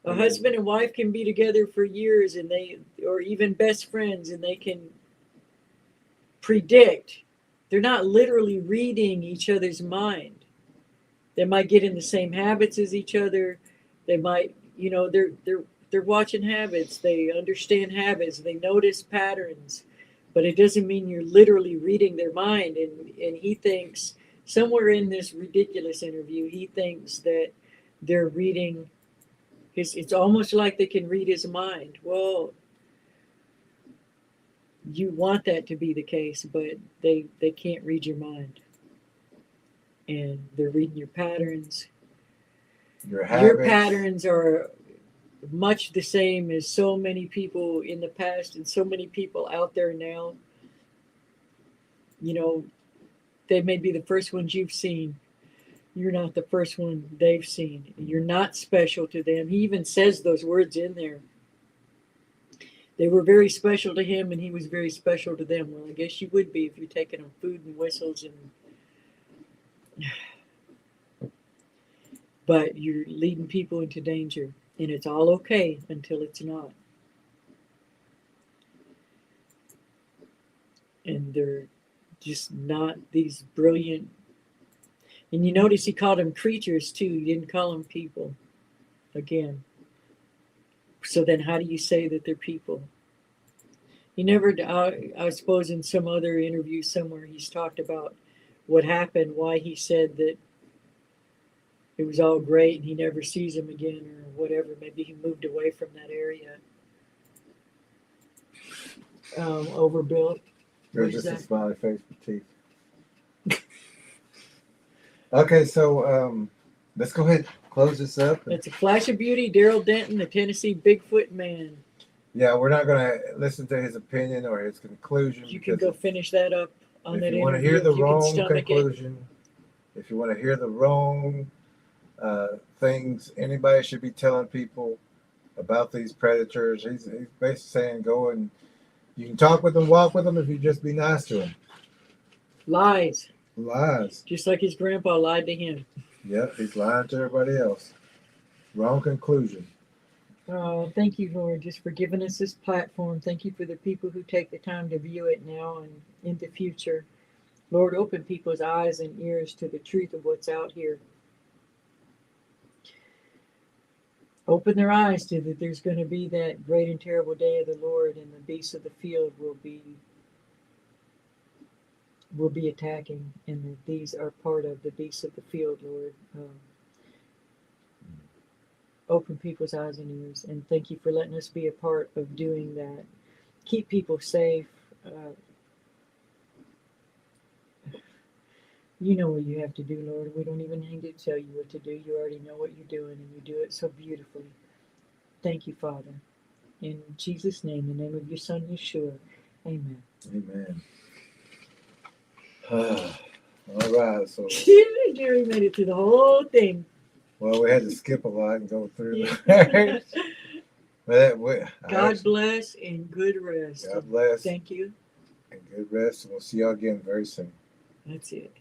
A husband and wife can be together for years, and or even best friends, and they can predict. They're not literally reading each other's mind. They might get in the same habits as each other. They might, they're watching habits. They understand habits. They notice patterns, but it doesn't mean you're literally reading their mind. And he thinks somewhere in this ridiculous interview, he thinks that they're reading his. It's almost like they can read his mind. Well, you want that to be the case, but they can't read your mind, and they're reading your patterns. your habits. Your patterns are much the same as so many people in the past and so many people out there now. They may be the first ones you've seen. You're not the first one they've seen. You're not special to them. He even says those words in there. They were very special to him, and he was very special to them. Well, I guess you would be if you're taking them food and whistles, but you're leading people into danger, and it's all okay until it's not. And they're just not these brilliant. And you notice he called them creatures too. He didn't call them people. Again. So then how do you say that they're people? He never, I suppose in some other interview somewhere, he's talked about what happened, why he said that it was all great and he never sees them again or whatever. Maybe he moved away from that area. Overbuilt. You're What is just a that? smiley face with teeth. Okay, so let's go ahead and close this up. It's a flash of beauty. Darrell Denton, the Tennessee Bigfoot man. Yeah, we're not going to listen to his opinion or his conclusion. You can because go finish that up on that if you want to interview. hear the if you can wrong stomach it. conclusion, if you want to hear the wrong things anybody should be telling people about these predators, he's basically saying go and you can talk with them, walk with them if you just be nice to them. Lies. Lies. Just like his grandpa lied to him. Yep, he's lying to everybody else. Wrong conclusion. Oh, thank you, Lord, just for giving us this platform. Thank you for the people who take the time to view it now and in the future. Lord, open people's eyes and ears to the truth of what's out here. Open their eyes to that there's going to be that great and terrible day of the Lord, and the beasts of the field will be attacking, and that these are part of the beasts of the field, Lord. Open people's eyes and ears, and thank you for letting us be a part of doing that. Keep people safe. You know what you have to do, Lord. We don't even need to tell you what to do. You already know what you're doing, and you do it so beautifully. Thank you, Father. In Jesus' name, in the name of your Son, Yeshua. Amen. Amen. All right, so Jerry made it through the whole thing. well, we had to skip a lot and go through the but God bless and good rest. God bless Thank you. and good rest, and we'll see y'all again very soon. That's it.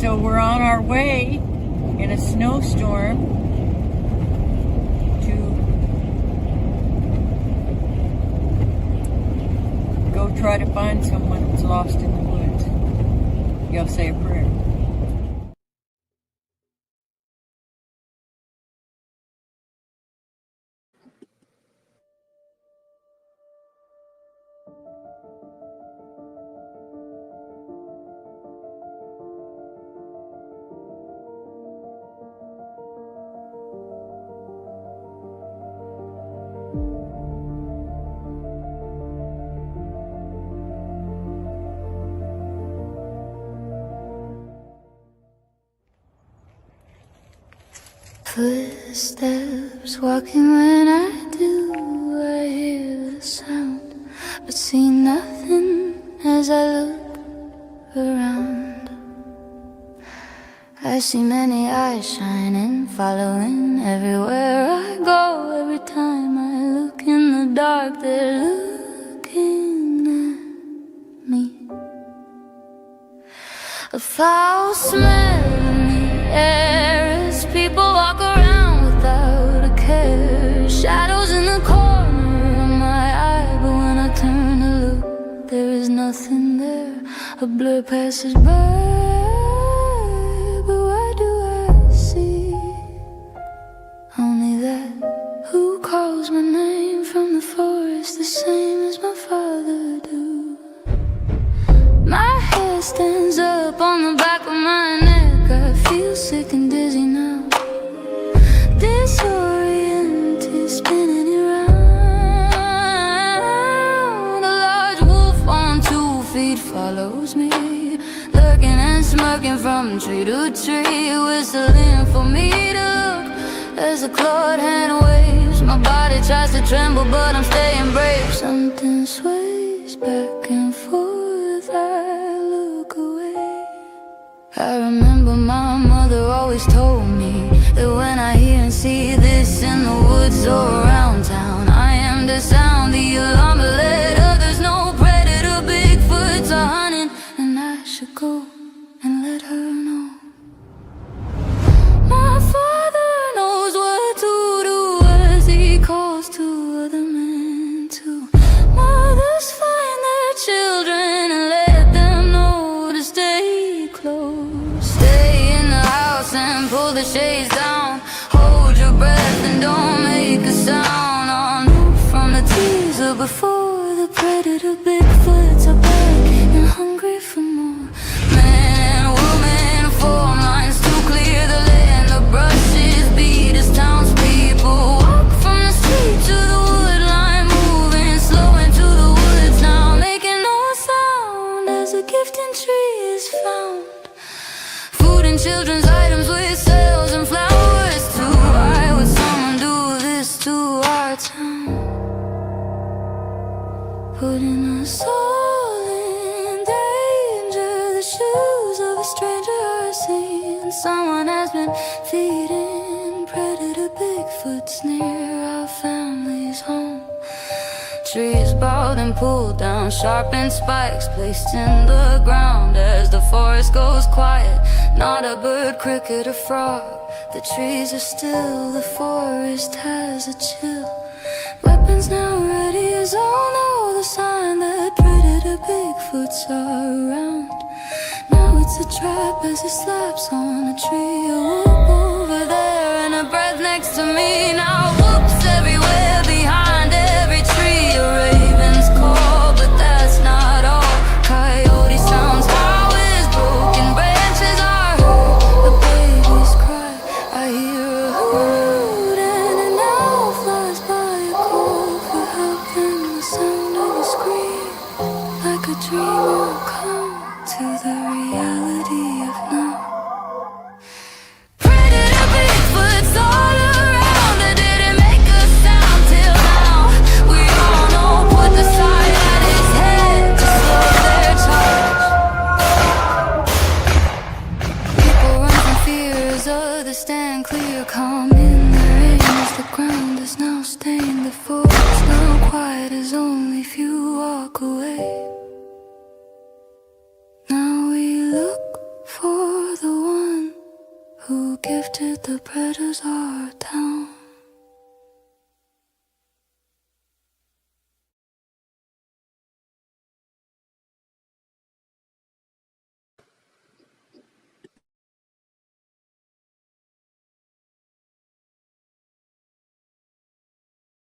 So we're on our way in a snowstorm to go try to find someone that's lost in the woods. Y'all say a prayer. Footsteps walking when I do, I hear the sound but see nothing as I look around. I see many eyes shining, following everywhere I go. Every time I look in the dark, they're looking at me. A foul smell in the air as people walk around without a care. Shadows in the corner of my eye, but when I turn to look, there is nothing there. A blur passes by, but what do I see? Only that who calls my name from the forest, the same as my father do. My hair stands up on the back of my neck. I feel sick and dizzy now, disoriented, spinning around. A large wolf on 2 feet follows me, lurking and smirking from tree to tree, whistling for me to look as a clawed hand waves. My body tries to tremble, but I'm staying brave. Something sways back and forth, I look away. I remember my mother always told me that when I hear and see this in the woods or around town, I am to sound the alarm, but let others know predator Bigfoots are hunting, and I should go and let her know. My father knows what to do as he calls to other men too. Mothers find their children and let them know to stay close. Stay in the house and pull the shades down. Hold your breath and don't make a sound. On from the teaser before the predator Bigfoots are back and hungry for more. Man and woman form lines to clear the land. The brushes beat as townspeople walk from the street to the wood line, moving slow into the woods now, making no sound as a gifting tree is found. Food and children's items with sales and flowers too. Why would someone do this to our town? Putting us all in danger. The shoes of a stranger are seen. Someone has been feeding predator Bigfoots near our family's home. Trees bowed and pulled down, sharpened spikes placed in the ground as the forest goes quiet. Not a bird, cricket, or frog. The trees are still, the forest has a chill. Weapons now ready as all know the sign that predator Bigfoots are around. Now it's a trap as it slaps on a tree. A whoop over there and a breath next to me. Now whoops everywhere behind every tree. A raven's call, but that's not all. Coyote sounds, how is broken branches are heard. A baby's cry, I hear a hoot, and an owl flies by a call for help. Then the sound of a scream, like a dream will come to the reality of now. Predator Bigfoots all around. They didn't make a sound till now. We all know, put the sight at his head to slow their charge. People run from fear as others stand clear, calm in their aim as the ground is now stained. The forest now quiet as only few walk away. Now we look for the one who gifted the predators our town.